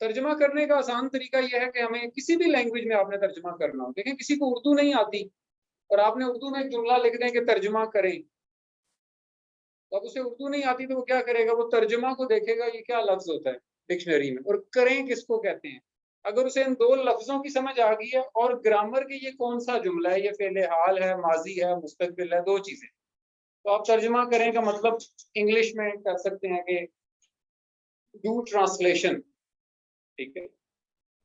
तर्जमा करने का आसान तरीका यह है कि हमें किसी भी लैंग्वेज में आपने तर्जमा करना हो, देखें किसी को उर्दू नहीं आती और आपने उर्दू में एक जुमला लिख दें कि तर्जमा करें, तो अब उसे उर्दू नहीं आती तो वो क्या करेगा, वो तर्जमा को देखेगा ये क्या लफ्ज होता है डिक्शनरी में, और करें किसको कहते हैं। अगर उसे इन दो लफ्जों की समझ आ गई है और ग्रामर के ये कौन सा जुमला है, ये फेले हाल है, माजी है, मुस्तकबिल है, दो चीजें, तो आप तर्जमा करें का मतलब इंग्लिश में कर सकते हैं कि डू ट्रांसलेशन, ठीक है।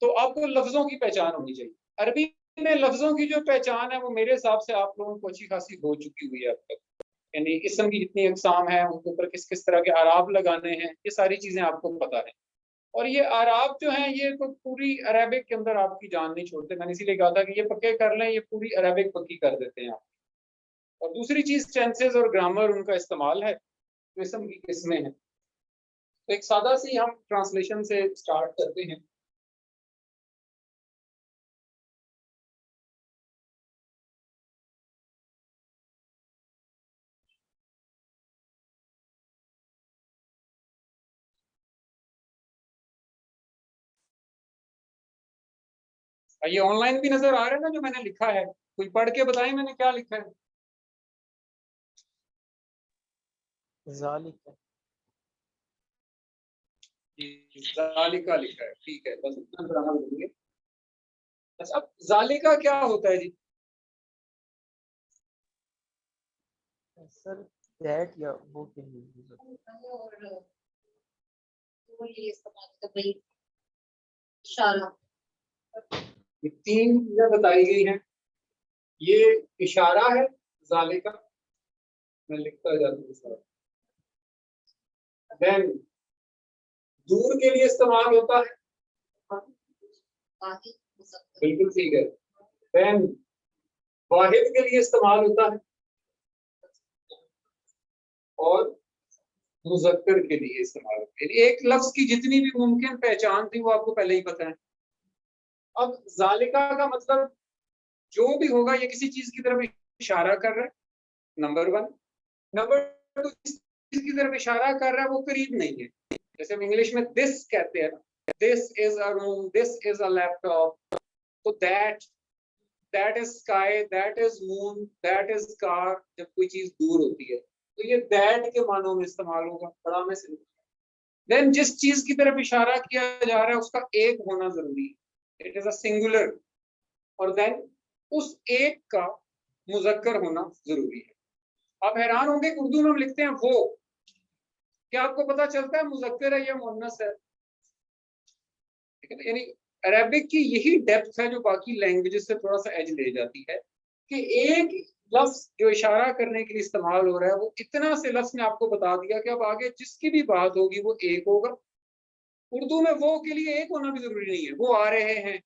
तो आपको लफ्जों की पहचान होनी चाहिए। अरबी में लफ्जों की जो पहचान है वो मेरे हिसाब से आप लोगों को अच्छी खासी हो चुकी हुई है अब तक, यानी इस्म की जितनी अकसाम है उनके ऊपर किस किस तरह के आराब लगाने हैं, ये सारी चीजें आपको पता है। और ये आराब जो हैं ये तो पूरी अरेबिक के अंदर आपकी जान नहीं छोड़ते, मैंने इसीलिए कहा था कि ये पक्के कर लें, ये पूरी अरेबिक पक्की कर देते हैं आप। और दूसरी चीज टेंसेस और ग्रामर उनका इस्तेमाल है जो इस्म की किस्में हैं। तो एक सादा सी हम ट्रांसलेशन से स्टार्ट करते हैं। ये ऑनलाइन भी नजर आ रहा है ना जो मैंने लिखा है, कोई पढ़ के बताए मैंने क्या लिखा है। ज़ालिका जालिका लिखा है, ठीक है, बस इतना बनाना बोलेंगे। अच्छा, अब जालिका क्या होता है जी? सर दैट या वो के लिए इशारा, ये तीन चीजें बताई गई हैं। ये इशारा है जालिका, मैं लिखता जाता हूँ। देन दूर के लिए इस्तेमाल होता है, बिल्कुल ठीक है। देन वाहिद के लिए इस्तेमाल होता है और मुजक्कर के लिए इस्तेमाल होता है। एक लफ्ज की जितनी भी मुमकिन पहचान थी वो आपको पहले ही पता है। अब जालिका का मतलब जो भी होगा ये किसी चीज की तरफ इशारा कर रहा है, नंबर वन। नंबर टू, जिस चीज की तरफ इशारा कर रहा है वो करीब नहीं है। जैसे हम इंग्लिश में दिस कहते हैं, this is a room, this is a laptop, तो that is sky, that is moon, that is car, जब कोई चीज दूर होती है तो ये दैट के मानों में इस्तेमाल होगा, बड़ा में से। देन जिस चीज की तरफ इशारा किया जा रहा है उसका एक होना जरूरी है, इट इज अ सिंगुलर, और देन उस एक का मुजक्कर होना जरूरी है। आप हैरान होंगे कि उर्दू में हम लिखते हैं वो, क्या आपको पता चलता है मुजक्कर है या मुन्नस है? यानी अरेबिक की यही डेप्थ है जो बाकी लैंग्वेजेस से थोड़ा सा एज ले जाती है, कि एक लफ्ज जो इशारा करने के लिए इस्तेमाल हो रहा है वो इतना से लफ्ज ने आपको बता दिया कि अब आगे जिसकी भी बात होगी वो एक होगा। उर्दू में वो के लिए एक होना भी जरूरी नहीं है, वो आ रहे हैं।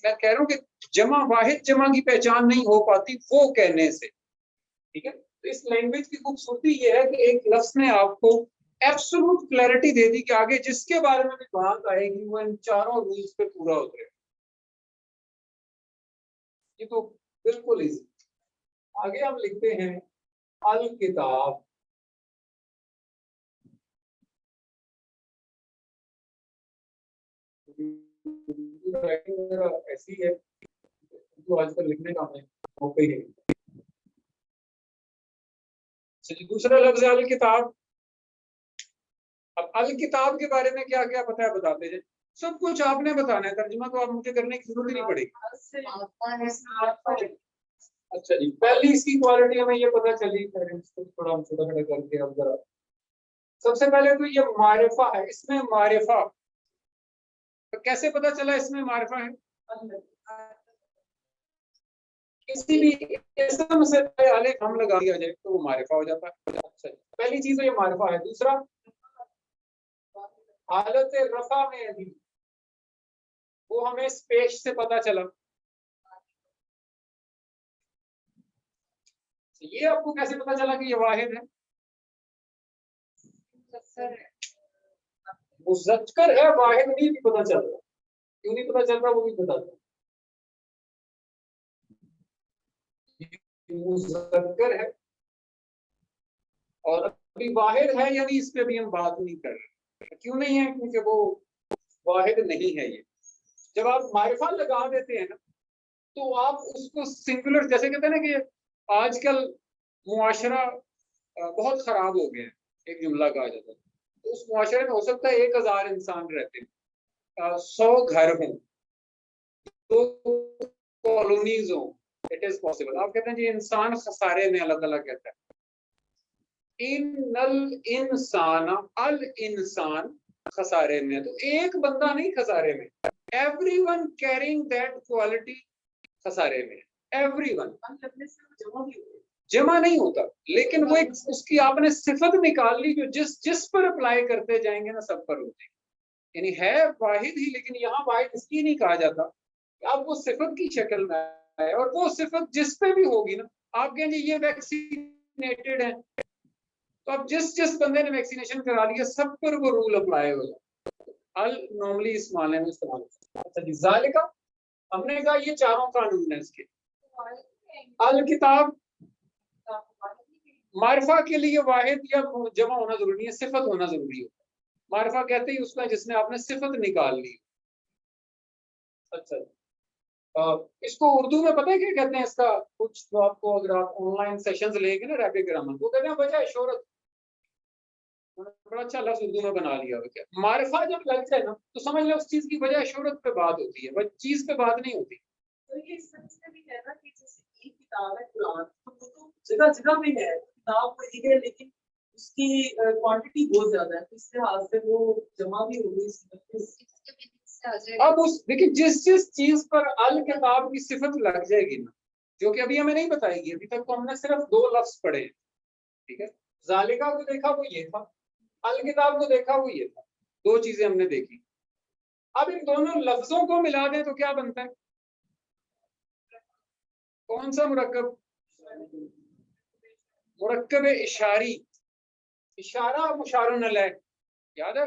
मैं कह रहा हूँ कि जमा वाहिद जमा की पहचान नहीं हो पाती वो कहने से, ठीक है। तो इस लैंग्वेज की खूबसूरती ये है कि एक लफ्ज ने आपको एब्सोल्यूट क्लैरिटी दे दी कि आगे जिसके बारे में भी बात आएगी वो इन चारों रूल्स पे पूरा उतरेगा। ये तो बिल्कुल इजी। आगे हम लिखते हैं अल किताब। ऐसी है तो आजकल लिखने का हमें मौका ही नहीं। दूसरा लफ्ज है अल किताब। अब अल किताब के बारे में क्या क्या पता है बताते हैं, सब कुछ आपने बताना है, तर्जुमा तो आप मुझे करने की जरूरत ही नहीं पड़ेगी। अच्छा जी, पहली इसकी क्वालिटी हमें ये पता चली, थोड़ा हम छोटा छोटा करके अब जरा। सबसे पहले तो ये मारिफा है, इसमें मारिफा, तो कैसे पता चला इसमें मारिफा है? किसी भी इसम से अलिफ हम लगा दिया जाए तो वो मारिफा हो जाता है। अच्छा, पहली चीज तो ये मारिफा है। दूसरा, हालत रफा में अभी वो हमें स्पेश से पता चला। ये आपको कैसे पता चला कि ये वाहिद है? मुज़क्कर है, वाहिद नहीं भी पता चल रहा। क्यों नहीं पता चल रहा वो भी बता दो। मुज़क्कर है और अभी वाहिद है या नहीं, इस पे भी हम बात नहीं कर रहे। क्यों नहीं है? क्योंकि वो वाहिद नहीं है। ये जब आप मारिफा लगा देते हैं ना, तो आप उसको सिंगुलर, जैसे कहते हैं ना कि आजकल मुआशरा बहुत खराब हो गया है, एक जुमला कहा जाता है। तो उस मुआशरे में हो सकता है 1000 इंसान रहते हैं, 100 घर हों, 2 कॉलोनीज हों, इट इज पॉसिबल। आप कहते हैं जी इंसान खसारे में, अल्लाह ताला कहता है इन्नल इंसान अल इंसान खसारे में। तो एक बंदा नहीं खसारे में, एवरीवन कैरिंग दैट क्वालिटी खसारे में, एवरीवन। जमा नहीं होता, लेकिन वो एक उसकी आपने सिफत निकाल ली जो जिस पर अप्लाई करते जाएंगे ना सब पर होती है। यानी है वाहिद ही, लेकिन यहाँ वाहिद इसकी नहीं कहा जाता। आप वो सिफत की शक्ल में आए, और वो सिफत जिस पे भी होगी ना, आप कहेंगे ये वैक्सीनेटेड है, तो अब जिस बंदे ने वैक्सीनेशन करा लिया सब पर वो रूल अप्लाई हो जाए। अल नॉर्मली इस माने में इस्तेमाल होता है। अच्छा जी, ज़ालिका हमने कहा ये चारों कानून है इसके। अल किताब मारिफा के लिए वाहिद या जमा होना जरूरी है, सिफत होना जरूरी है। मारिफा कहते ही उसका जिसने आपने सिफत निकाल ली। अच्छा, इसको उर्दू में पता है क्या कहते हैं? इसका कुछ तो आपको, अगर आप ऑनलाइन सेशंस लेंगे ना रैपिड ग्रामर, वो कहते हैं वजह शोहरत। बड़ा अच्छा लफ्ज उर्दू में बना लिया हो। क्या मारिफा जब लग जाए ना, तो समझ लो उस चीज की वजह शोहरत पे बात होती है, वह चीज पे बात नहीं होती। तो ये इस तरह से भी है ना कि जैसे एक किताब है कुरान, तो वो तो जगह जगह में है, किताब तो एक है, लेकिन उसकी क्वांटिटी बहुत ज्यादा है, तो इस लिहाज से वो जमा भी हो गई। अब उस देखिए जिस चीज पर अल किताब की सिफत लग जाएगी ना, जो कि अभी हमें नहीं बताएगी, अभी तक तो हमने सिर्फ 2 लफ्ज पढ़े हैं, ठीक है। जालिका को देखा वो ये था, अल किताब को देखा वो ये था, 2 चीजें हमने देखी। अब इन दोनों लफ्जों को मिला दें तो क्या बनता है? कौन सा मुरक्कब? मुरक्कब इशारी। इशारा मुशारुन अलैह, याद है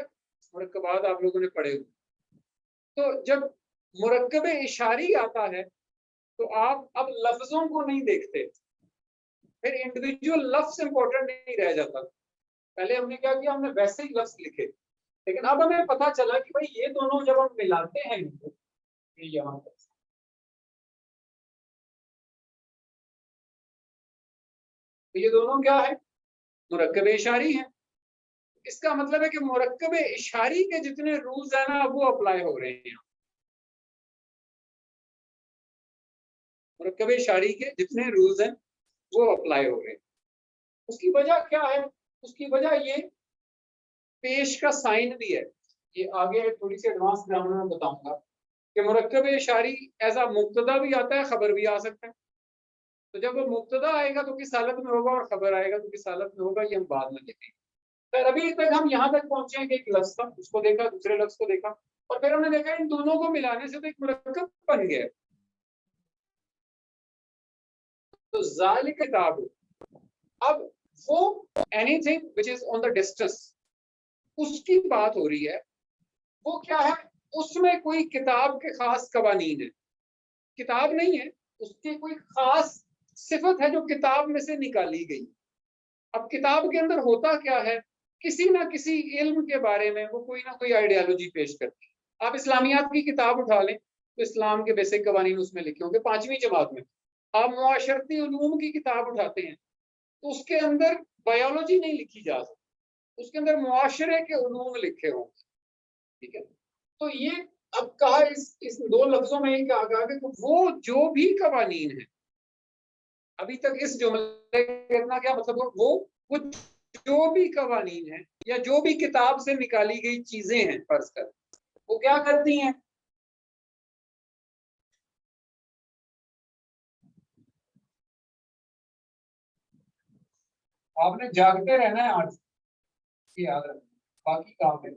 मुरक्कबात आप लोगों ने पढ़े हुए। तो जब मुरक्कब इशारी आता है, तो आप अब लफ्जों को नहीं देखते, फिर इंडिविजुअल लफ्ज इंपॉर्टेंट नहीं रह जाता। पहले हमने क्या किया, हमने वैसे ही लफ्ज लिखे, लेकिन अब हमें पता चला कि भाई ये दोनों जब हम मिलाते हैं, ये यहाँ पर, तो ये दोनों क्या है? मुरक्कब इशारी है। इसका मतलब है कि मुरक्कब इशारी के जितने रूल्स है ना, वो अप्लाई हो रहे हैं। मुरक्कब इशारी के जितने रूल्स हैं वो अप्लाई हो रहे हैं। उसकी वजह क्या है? उसकी वजह ये पेश का साइन भी है। ये आगे थोड़ी सी एडवांस ग्रामर में बताऊंगा कि मुरक्कब इशारी एज अ मुब्तदा भी आता है, खबर भी आ सकता है। तो जब वो मुब्तदा आएगा तो किस हालत में होगा, और खबर आएगा तो किस हालत में होगा, ये हम बाद में देखेंगे। पर अभी तक हम यहाँ तक पहुंचे हैं कि एक लफ्ज था, उसको देखा, दूसरे लफ्ज को देखा, और फिर हमने देखा इन दोनों को मिलाने से तो एक मुरक्कब बन गया। तो ज़ालिक किताब, अब वो anything which is on the distance, उसकी बात हो रही है। वो क्या है? उसमें कोई किताब के खास कवानीन है, किताब नहीं है, उसकी कोई खास सिफत है जो किताब में से निकाली गई। अब किताब के अंदर होता क्या है? किसी ना किसी इल्म के बारे में वो कोई ना कोई आइडियोलॉजी पेश करती है। आप इस्लामियात की किताब उठा लें तो इस्लाम के बेसिक कवानीन उसमें लिखे होंगे 5वीं जमात में। आप मुआशरती उलूम की किताब उठाते हैं तो उसके अंदर बायोलॉजी नहीं लिखी जा सकती, उसके अंदर मुआशरे के उलूम लिखे होंगे, ठीक है। तो ये अब कहा इस 2 लफ्जों में क्या कहा कि तो वो जो भी कवानीन है, अभी तक इस जुमले का क्या मतलब? वो जो भी कवानीन है या जो भी किताब से निकाली गई चीजें हैं, फर्ज कर, वो क्या करती हैं? आपने जागते रहना है आज, याद रखना, बाकी काम है।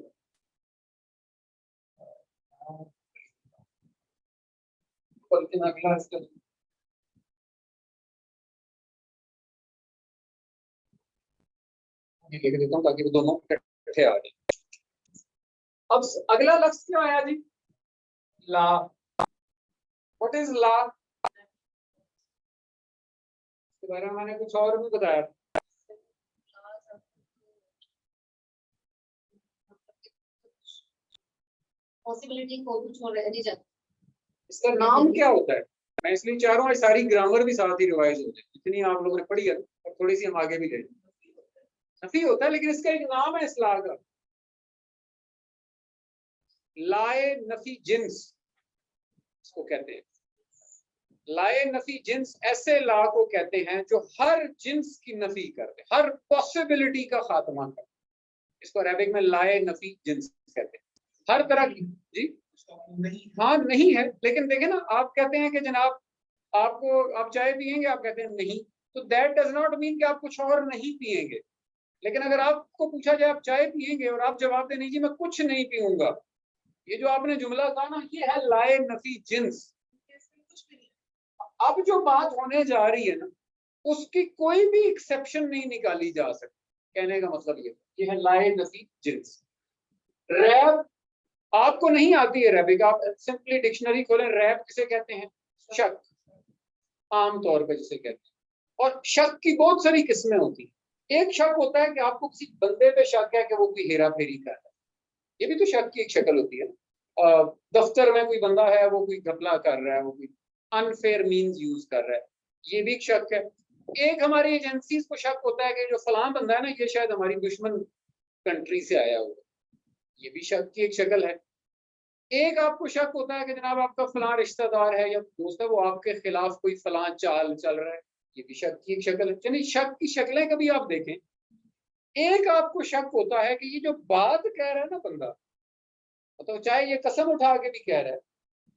बल्कि अगला स्टेप लिख देता हूँ ताकि वो दोनों इकट्ठे आ जाए। अब अगला लफ्ज क्या आया जी? ला। व्हाट इज ला? इसके बारे में मैंने कुछ और भी बताया। पॉसिबिलिटी को कुछ और रह नहीं जाता। इसका नाम क्या होता है? मैं इसलिए चाह रहा हूँ सारी ग्रामर भी साथ ही रिवाइज हो जाए, जितनी आप लोगों ने पढ़ी है और थोड़ी सी हम आगे भी ले। नफी होता है लेकिन इसका एक नाम है इस्लाह का, लाए नफी जिन्स इसको कहते हैं। लाए नफी जिन्स ऐसे ला को कहते हैं जो हर जिन्स की नफी करते, हर पॉसिबिलिटी का खात्मा करते। इसको अरबिक में लाए नफी जिन्स कहते हैं। हर तरह की जी हाँ नहीं है, लेकिन देखे ना, आप कहते हैं कि जनाब आपको आप चाय पियेंगे, आप कहते हैं नहीं, तो दैट डज नॉट मीन कि आप कुछ और नहीं पियेंगे। लेकिन अगर आपको पूछा जाए आप चाय पियेंगे और आप जवाब दें नहीं जी मैं कुछ नहीं पीऊंगा, ये जो आपने जुमला कहा ना, ये है लाए नफी जिन्स। अब जो बात होने जा रही है ना, उसकी कोई भी एक्सेप्शन नहीं निकाली जा सकती। कहने का मतलब ये है लाए नफी जिन्स। रैब आपको नहीं आती है रैबिक, आप सिंपली डिक्शनरी खोलें, रैब किसे कहते हैं? शक, आमतौर पर जिसे कहते हैं। और शक की बहुत सारी किस्में होती हैं। एक शक होता है कि आपको किसी बंदे पे शक है कि वो कोई हेरा फेरी कर रहा है, ये भी तो शक की एक शक्ल होती है। दफ्तर में कोई बंदा है, वो कोई घपला कर रहा है, वो कोई अनफेयर मीन्स यूज कर रहा है, ये भी एक शक है। एक हमारी एजेंसीज को शक होता है कि जो फलां बंदा है ना, ये शायद हमारी दुश्मन कंट्री से आया हुआ, ये भी शक की एक शक्ल है। एक आपको शक होता है कि जनाब आपका फलां रिश्तेदार है या दोस्त है, वो आपके खिलाफ कोई फलां चाल चल रहा है, ये भी शक की एक शक्ल है। चलिए शक की शक्लें कभी आप देखें। एक आपको शक होता है कि ये जो बात कह रहा है ना बंदा, तो चाहे ये कसम उठा के भी कह रहा है,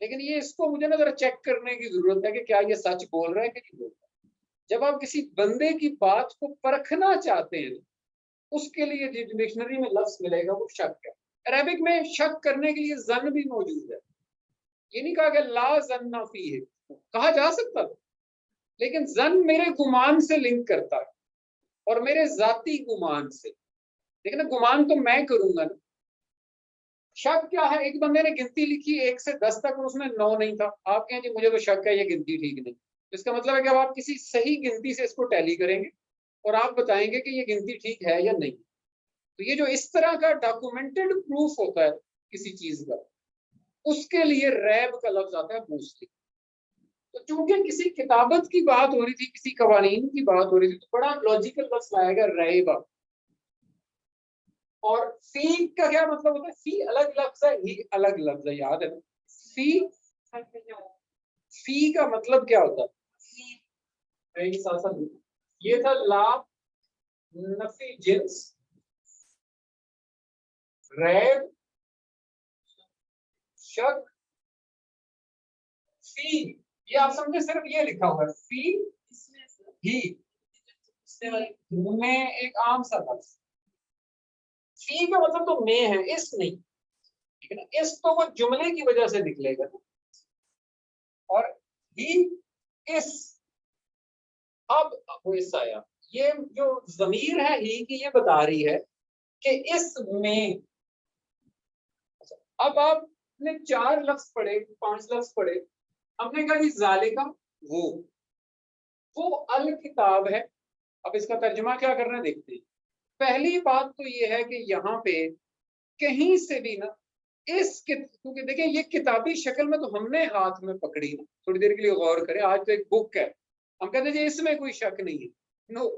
लेकिन ये इसको मुझे ना जरा चेक करने की जरूरत है कि क्या ये सच बोल रहा है कि नहीं बोल रहा है। जब आप किसी बंदे की बात को परखना चाहते हैं, उसके लिए जो डिक्शनरी में लफ्ज मिलेगा वो शक है। अरबिक में शक करने के लिए जन भी मौजूद है। ये नहीं कहा कि ला जन्ना फी है, कहा जा सकता है, लेकिन जन मेरे गुमान से लिंक करता है और मेरे जाती गुमान से। लेकिन गुमान तो मैं करूंगा ना। शक क्या है? एक बंदे ने गिनती लिखी 1 से 10 तक और उसमें 9 नहीं था, आप कहें जी मुझे तो शक है ये गिनती ठीक नहीं। इसका मतलब है कि अब आप किसी सही गिनती से इसको टैली करेंगे और आप बताएंगे कि ये गिनती ठीक है या नहीं। तो ये जो इस तरह का डॉक्यूमेंटेड प्रूफ होता है किसी चीज का, उसके लिए रैब का लफ्ज आता है मोस्टली। तो चूंकि किसी किताबत की बात हो रही थी, किसी कवानीन की बात हो रही थी, तो बड़ा लॉजिकल लफ्ज लाएगा रैबा। और फी का क्या मतलब होता है? फी अलग लफ्ज है, ही अलग लफ्ज है, याद है ना? फी का मतलब क्या होता है? ये था लाभ नफी जिन्स, रैब, शक, फी। ये आप समझे, सिर्फ ये लिखा हुआ है फी ही में एक आम सा लफ्ज। फी का मतलब तो में है, इस नहीं, ठीक है ना? इस तो वो जुमले की वजह से निकलेगा ना। और ही इस, अब वो इस आया, ये जो जमीर है ही की, ये बता रही है कि इस में। अब आपने 4 लफ्ज पढ़े, 5 लफ्ज पढ़े, हमने कहा कि जालिका वो अल किताब है। अब इसका तर्जुमा क्या करना है देखते हैं। पहली बात तो ये है कि यहाँ पे कहीं से भी ना क्योंकि देखिए ये किताबी शक्ल में तो हमने हाथ में पकड़ी ना, थोड़ी देर के लिए गौर करें, आज तो एक बुक है, हम कहते हैं इसमें कोई शक नहीं है। No,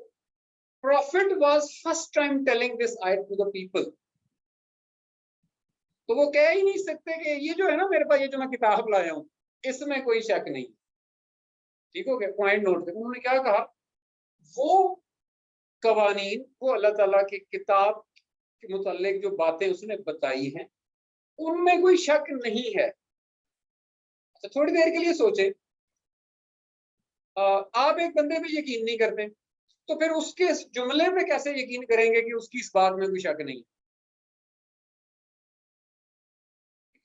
prophet was first time telling this आयत टू द पीपल। तो वो कह ही नहीं सकते कि ये जो है ना मेरे पास, ये जो मैं किताब लाया हूं, इसमें कोई शक नहीं। ठीक हो गया? पॉइंट नोट करें। उन्होंने क्या कहा? वो कवानीन, वो अल्लाह ताला की किताब के मुताल्लिक जो बातें उसने बताई हैं, उनमें कोई शक नहीं है। अच्छा थोड़ी देर के लिए सोचे, आप एक बंदे पे यकीन नहीं करते, तो फिर उसके इस जुमले पे कैसे यकीन करेंगे कि उसकी इस बात में कोई शक नहीं?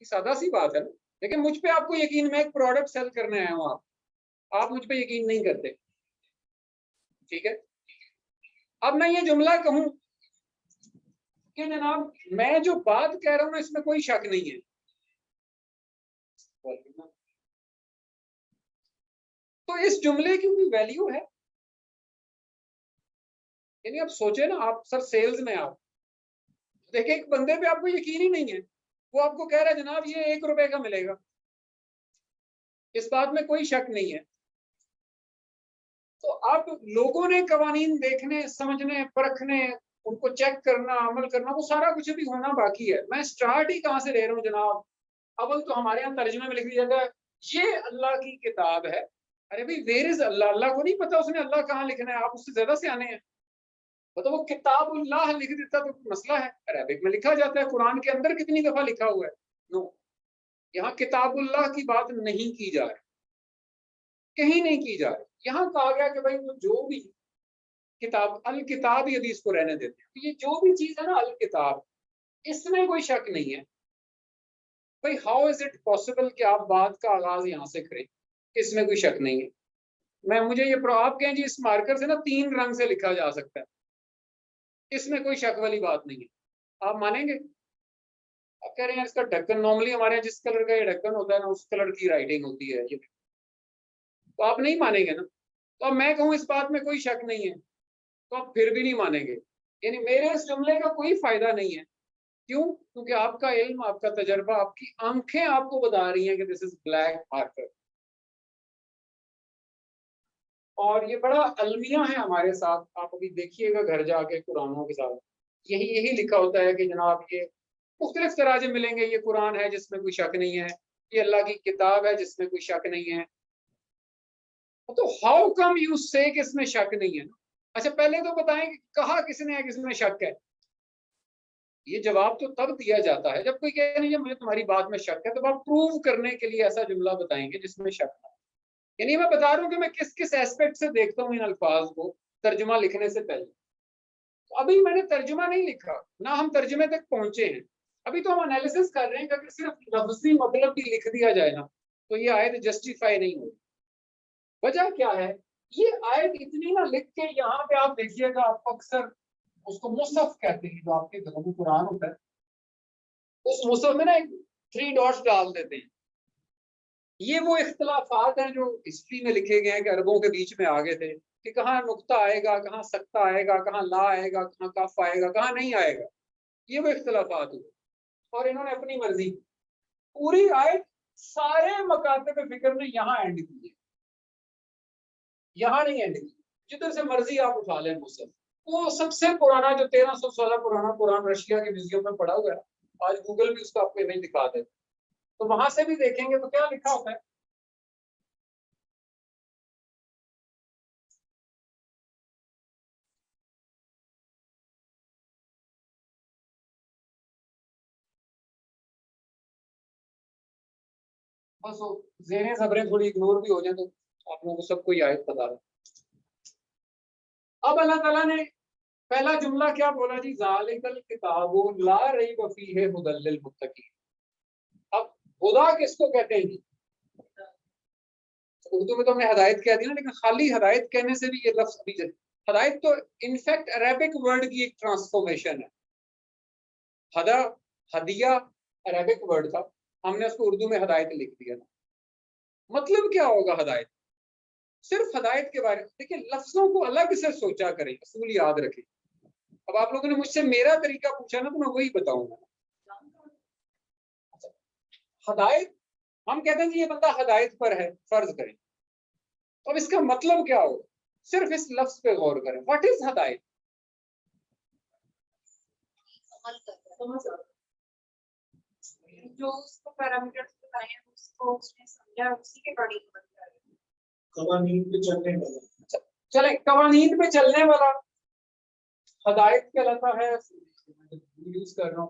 सादा सी बात है ना। लेकिन मुझ पे आपको यकीन, मैं एक प्रोडक्ट सेल करने आया हूँ, आप मुझ पे यकीन नहीं करते, ठीक है? अब मैं ये जुमला कहूं कि जनाब मैं जो बात कह रहा हूं ना, इसमें कोई शक नहीं है, तो इस जुमले की कोई वैल्यू है? यानी आप सोचे ना, आप सर सेल्स में आप देखें एक बंदे पे आपको यकीन ही नहीं है, वो आपको कह रहा है जनाब ये 1 रुपए का मिलेगा, इस बात में कोई शक नहीं है। तो अब लोगों ने कवानीन देखने, समझने, परखने, उनको चेक करना, अमल करना, वो सारा कुछ भी होना बाकी है। मैं स्टार्ट ही कहाँ से ले रहा हूँ जनाब? अव्वल तो हमारे यहाँ तर्जुमे में लिख दिया जाता है ये अल्लाह की किताब है। अरे भाई वेयर इज अल्लाह? अल्लाह को नहीं पता उसने अल्लाह कहाँ लिखना है? आप उससे ज्यादा सियाने हैं। तो वो किताबुल्लाह लिख देता तो मसला है। अरबिक में लिखा जाता है, कुरान के अंदर कितनी दफा लिखा हुआ है? नो, यहाँ किताबुल्लाह की बात नहीं की जा रही, कहीं नहीं की जा रही। यहाँ कहा गया कि भाई वो जो भी किताब, अल किताब यदि इसको रहने देते हैं, तो ये जो भी चीज है ना अल किताब, इसमें कोई शक नहीं है। भाई हाउ इज इट पॉसिबल कि आप बात का आगाज यहाँ से करें? इसमें कोई शक नहीं है। मुझे ये आप कहें जी इस मार्कर से ना 3 रंग से लिखा जा सकता है, इसमें कोई शक वाली बात नहीं है, आप मानेंगे? आप कह रहे हैं इसका ढक्कन, नॉर्मली हमारे यहाँ जिस कलर का ये ढक्कन होता है ना उस कलर की राइटिंग होती है ये, तो आप नहीं मानेंगे ना। तो अब मैं कहूँ इस बात में कोई शक नहीं है, तो आप फिर भी नहीं मानेंगे। यानी मेरे इस जुमले का कोई फायदा नहीं है। क्यों? क्योंकि आपका इल्म, आपका तजर्बा, आपकी आंखें आपको बता रही हैं कि दिस इज ब्लैक मार्कर। और ये बड़ा अलमिया है हमारे साथ। आप अभी देखिएगा घर जाके कुरानों के साथ यही लिखा होता है कि जनाब ये मुख्तलिफ तराजे मिलेंगे, ये कुरान है जिसमें कोई शक नहीं है, ये अल्लाह की किताब है जिसमें कोई शक नहीं है। तो हाउ कम यू से कि इसमें शक नहीं है? अच्छा पहले तो बताएं कि कहा किसने है किसमें शक है? ये जवाब तो तब दिया जाता है जब कोई कहे नहीं मुझे तुम्हारी बात में शक है, तो आप प्रूव करने के लिए ऐसा जुमला बताएंगे जिसमें शक है। यानी मैं बता रहा हूँ कि मैं किस किस एस्पेक्ट से देखता हूँ इन अल्फाज को तर्जुमा लिखने से पहले। तो अभी मैंने तर्जुमा नहीं लिखा, ना हम तर्जुमे तक पहुंचे हैं। अभी तो हम एनालिसिस कर रहे हैं कि अगर सिर्फ लफ्जी मतलब भी लिख दिया जाए ना तो ये आयत जस्टिफाई नहीं होगी। वजह क्या है? ये आयत इतनी ना लिख के यहाँ पे आप देखिएगा, आप अक्सर उसको मुसहफ कहते हैं, जो आपके घरों में कुरान होता है उस मुसहफ में ना एक 3 डॉट्स डाल देते हैं। ये वो इख्तलाफात हैं जो हिस्ट्री में लिखे गए हैं कि अरबों के बीच में आ गए थे कि कहाँ नुक्ता आएगा, कहाँ सक्ता आएगा, कहाँ ला आएगा, कहाँ कफ आएगा, कहाँ नहीं आएगा। ये वो इख्तलाफात हुए और इन्होंने अपनी मर्जी पूरी आयत सारे मकाते पे फिक्र ने यहाँ एंड की है, यहाँ नहीं एंड की। जिधर से मर्जी आप उठा लें मुसहफ, वो सबसे पुराना जो 1300 साल पुराना कुरान रशिया के म्यूजियम में पड़ा हुआ है, आज गूगल भी उसका आपको इमेज दिखा दे, तो वहां से भी देखेंगे तो क्या लिखा होता है। बस वो ज़ेरें ज़बरें थोड़ी इग्नोर भी हो जाए तो आप लोगों को सबको ये आयत पता है। अब अल्लाह ताला ने पहला जुमला क्या बोला जी? ज़ालिकल किताबु ला रैब फीहि हुदल लिल मुत्तकीन। अब हुदा किसको कहते हैं जी? उर्दू में तो हमने हदायत कह दी ना, लेकिन खाली हदायत कहने से भी ये लफ्ज अभी हदायत तो इनफैक्ट अरेबिक वर्ड की एक ट्रांसफॉर्मेशन है। हदा, हदिया अरेबिक वर्ड था, हमने उसको उर्दू में हदायत लिख दिया था। मतलब क्या होगा हदायत? सिर्फ हदायत के बारे में देखिए, लफ्जों को अलग से सोचा करें, असूल याद रखें। अब आप लोगों ने मुझसे मेरा तरीका पूछा ना तो मैं वही बताऊंगा। हदायत हम कहते हैं कि ये बंदा हदायत पर है, फर्ज करें, तो अब इसका मतलब क्या होगा? सिर्फ इस लफ्ज पे गौर करें, व्हाट इज हदायत? अमल कर रहा है। जो उसको पैरामीटर्स बताए हैं उसको उसने समझा, उसी के अकॉर्डिंग बन रहा है। कवानीन पे चलने वाला। चले कवानीन पे चलने वाला हदायत कहलाता है, यूज कर रहा हूं।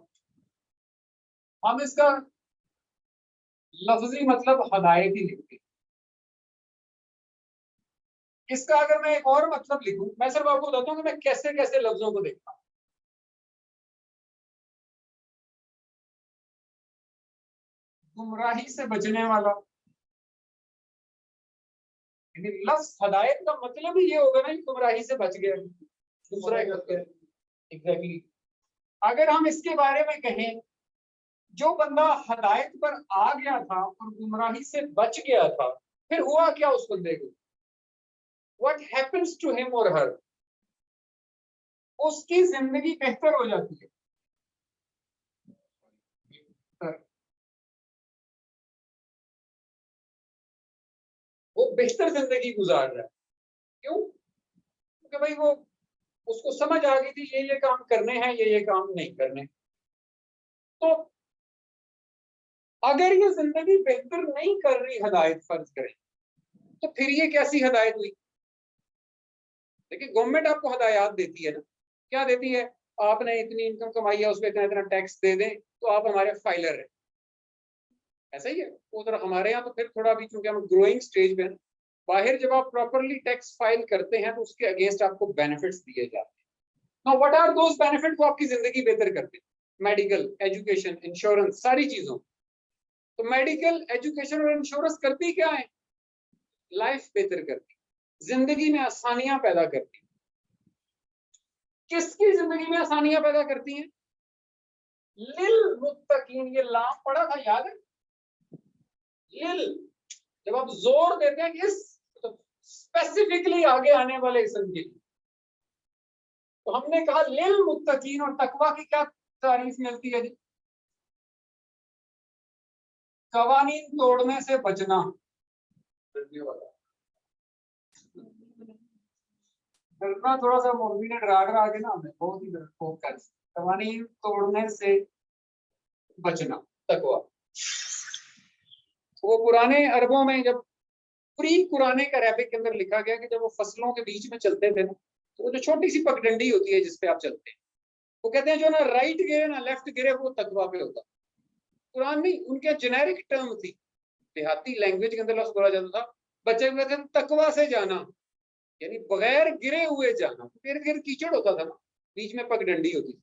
हम इसका लफ्जी मतलब हदायत ही लिखते हैं। इसका अगर मैं एक और मतलब लिखूं, मैं सिर्फ आपको बताता हूं कि मैं कैसे कैसे लफ्जों को देखता हूं। गुमराही से बचने वाला, यानी लफ्ज हदायत का मतलब ही ये होगा ना कि गुमराही से बच गया, दूसरा एग्जैक्टली। अगर हम इसके बारे में कहें, जो बंदा हदायत पर आ गया था और गुमराही से बच गया था, फिर हुआ क्या उस बंदे को? What happens to him or her? उसकी जिंदगी बेहतर हो जाती है। वो बेहतर जिंदगी गुजार रहा है। क्यों? क्योंकि भाई वो उसको समझ आ गई थी ये काम करने हैं, ये काम नहीं करने। तो अगर ये जिंदगी बेहतर नहीं कर रही हिदायत फर्ज करें, तो फिर ये कैसी हिदायत हुई? देखिए गवर्नमेंट आपको हिदायत देती है ना, क्या देती है? आपने इतनी इनकम कमाई है, उसमें इतना इतना टैक्स दे दें तो आप हमारे फाइलर हैं। ऐसा ही है। उधर हमारे यहाँ तो फिर थोड़ा भी, चूंकि हम ग्रोइंग स्टेज पे हैं, बाहर जब आप प्रॉपरली टैक्स फाइल करते हैं तो उसके अगेंस्ट आपको बेनिफिट्स दिए जाते हैं। Now what are those benefit जो आपकी जिंदगी बेहतर करते हैं? मेडिकल, एजुकेशन, इंश्योरेंस, सारी चीजों। तो मेडिकल, एजुकेशन और इंश्योरेंस करती क्या है? लाइफ बेहतर करती, जिंदगी में आसानियां पैदा करती। किसकी जिंदगी में आसानियां पैदा करती हैं? लिल मुत्तकीन। ये लाम पढ़ा था, याद है? लिल, जब आप जोर देते हैं कि इस तो स्पेसिफिकली आगे आने वाले इसम के लिए, तो हमने कहा लिल मुत्तकीन। और तकवा की क्या तारीफ मिलती है जी? कवानीन तोड़ने से बचना। डरना थोड़ा सा मौलवी ने डरा डरा के ना हमें बहुत ही डरपोक कर। कवानीन तोड़ने से बचना, तकवा। वो पुराने अरबों में जब प्री कुरानिक अरबिक के अंदर लिखा गया कि जब वो फसलों के बीच में चलते थे ना, तो वो जो छोटी सी पगडंडी होती है जिसपे आप चलते हैं, वो कहते हैं जो ना राइट गिरे ना लेफ्ट गिरे वो तकवा पे होता। कुरान नहीं, उनके जेनेरिक टर्म थी, देहाती लैंग्वेज के अंदर लफ्ज बोला जाता था। बच्चे कहते थे तकवा से जाना, यानी बगैर गिरे हुए जाना। इर्द गिर्द कीचड़ होता था ना, बीच में पगडंडी होती थी,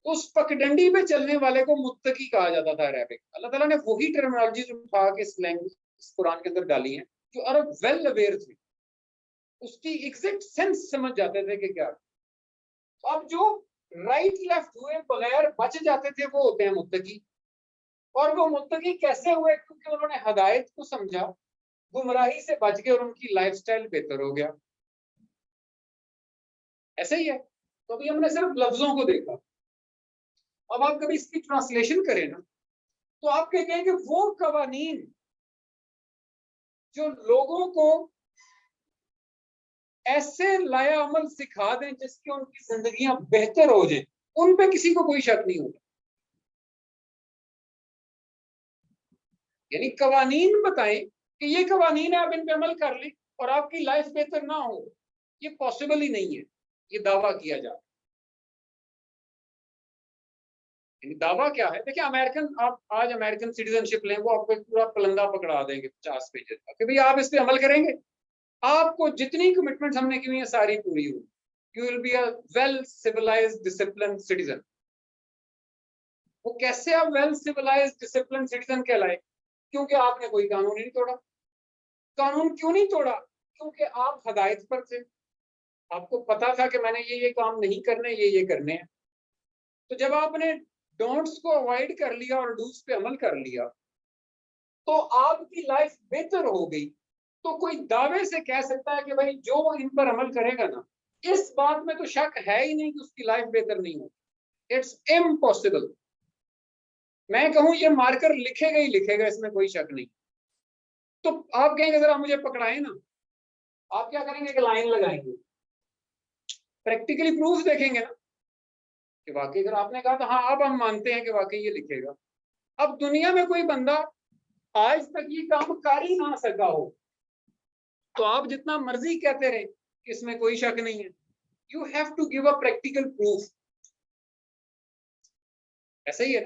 तो उस पगडंडी पे चलने वाले को मुत्तकी कहा जाता था अरबिक। अल्लाह ताला ने वही टर्मिनोलॉजी उठा के इस लैंग्वेज इस कुरान के अंदर डाली है, जो अरब वेल अवेयर थे, उसकी एग्जैक्ट सेंस समझ जाते थे कि क्या। तो अब जो राइट लेफ्ट हुए बगैर बच जाते थे वो होते हैं मुत्तकी। और वो मुत्तकी कैसे हुए? क्योंकि उन्होंने हदायत को समझा, गुमराही से बच गए और उनकी लाइफस्टाइल बेहतर हो गया। ऐसे ही है। तो अभी हमने सिर्फ लफ्जों को देखा, अब आप कभी इसकी ट्रांसलेशन करें ना, तो आप कहते हैं कि वो कवानीन जो लोगों को ऐसे लाया अमल सिखा दें जिसके उनकी जिंदगियां बेहतर हो जाए, उन पे किसी को कोई शक नहीं होता। यानी कवानीन बताएं कि ये कवानीन है, आप इन पे अमल कर लें और आपकी लाइफ बेहतर ना हो, ये पॉसिबल ही नहीं है। ये दावा किया जा रहा है। दावा क्या है? देखिए अमेरिकन, आप आज अमेरिकन सिटीजनशिप लें, वो आपको पूरा पलंदा पकड़ा देंगे 50 पेजेस का कि भाई आप इस पे अमल करेंगे, आपको जितनी कमिटमेंट्स हमने की हुई है सारी पूरी हुई, you will be a well civilised discipline citizen. वो कैसे आप वेल सिविलाइज्ड डिसिप्लिन सिटीजन कहलाए? क्योंकि आपने कोई कानून ही नहीं तोड़ा। कानून क्यों नहीं तोड़ा? क्योंकि आप हदायत पर थे, आपको पता था कि मैंने ये काम नहीं करने, ये करने हैं। तो जब आपने डोंट्स को अवॉइड कर लिया और डूस पे अमल कर लिया, तो आपकी लाइफ बेहतर हो गई। तो कोई दावे से कह सकता है कि भाई जो इन पर अमल करेगा ना, इस बात में तो शक है ही नहीं कि उसकी लाइफ बेहतर नहीं होगी। It's impossible. मैं कहूं ये मार्कर लिखेगा ही लिखेगा, इसमें कोई शक नहीं। तो आप कहेंगे जरा मुझे पकड़ाए ना, आप क्या करेंगे? एक लाइन लगाएंगे, प्रैक्टिकली प्रूफ देखेंगे ना कि वाकई अगर आपने कहा तो हाँ अब हम मानते हैं कि वाकई ये लिखेगा। अब दुनिया में कोई बंदा आज तक ये काम कर ही ना सका हो, तो आप जितना मर्जी कहते रहे कि इसमें कोई शक नहीं है, you have to give a practical proof. ऐसा ही है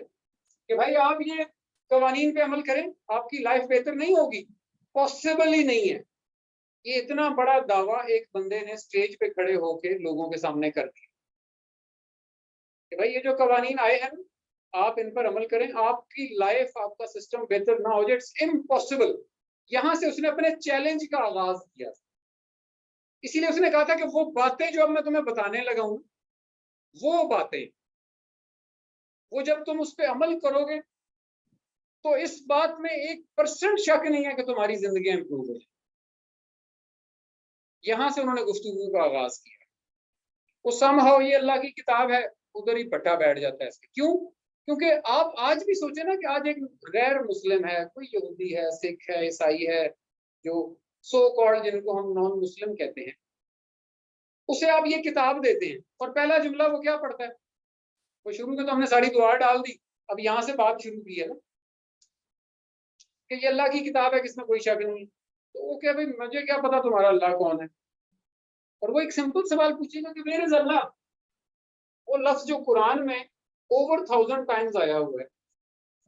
कि भाई आप ये कवानीन पे अमल करें, आपकी लाइफ बेहतर नहीं होगी, पॉसिबल ही नहीं है। ये इतना बड़ा दावा एक बंदे ने स्टेज पे खड़े होकर लोगों के सामने कर दिया कि भाई ये जो कवानीन आए हैं आप इन पर अमल करें, आपकी लाइफ, आपका सिस्टम बेहतर ना हो जाए, इट्स इम्पॉसिबल। यहां से उसने अपने चैलेंज का आगाज किया। इसीलिए उसने कहा था कि वो बातें जो अब मैं तुम्हें बताने लगा हूं, वो बातें, वो जब तुम उस पर अमल करोगे तो इस बात में 1% शक नहीं है कि तुम्हारी जिंदगी इंप्रूव हो जाए। यहां से उन्होंने गुफ्तगू का आगाज किया। वो समहाउ ये अल्लाह की किताब है, उधर ही पट्टा बैठ जाता है इसके। क्यों? क्योंकि आप आज भी सोचे ना कि आज एक गैर मुस्लिम है, कोई यहूदी है, सिख है, ईसाई है, जो सो कॉल्ड, जिनको हम नॉन मुस्लिम कहते हैं, उसे आप ये किताब देते हैं और पहला जुमला वो क्या पढ़ता है? वो शुरू में तो हमने सारी दुआ डाल दी, अब यहाँ से बात शुरू की है ना कि ये अल्लाह की किताब है, किसमें कोई शक नहीं है। तो वो क्या भाई, मुझे क्या पता तुम्हारा अल्लाह कौन है? और वो एक सिंपल सवाल पूछेगा कि वेयर इज अल्लाह। वो लफ्ज जो कुरान में ओवर 1000 टाइम्स आया हुआ है,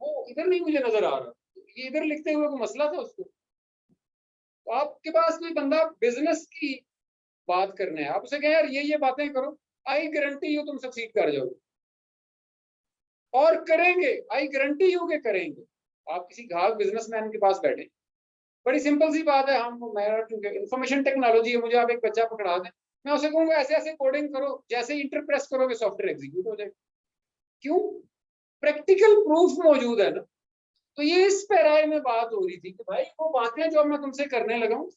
वो इधर नहीं मुझे नजर आ रहा। ये इधर लिखते हुए कोई मसला था उसको? तो आपके पास कोई बंदा बिजनेस की बात करने है, आप उसे कहें यार ये बातें करो, आई गारंटी यू तुम सक्सीड कर जाओगे, और करेंगे, आई गारंटी यू के करेंगे। आप किसी घाघ बिजनेसमैन के पास बैठे, बड़ी सिंपल सी बात है, हम मेरा इंफॉर्मेशन टेक्नोलॉजी है, मुझे आप एक बच्चा पकड़ा दें, मैं उसे कहूंगा ऐसे ऐसे कोडिंग करो, जैसे ही इंटर प्रेस करोगे सॉफ्टवेयर एग्जीक्यूट हो जाएगा। क्यों? प्रैक्टिकल प्रूफ मौजूद है ना। तो ये इस पैराए में बात हो रही थी कि भाई वो बातें जो मैं तुमसे करने लगा हूं,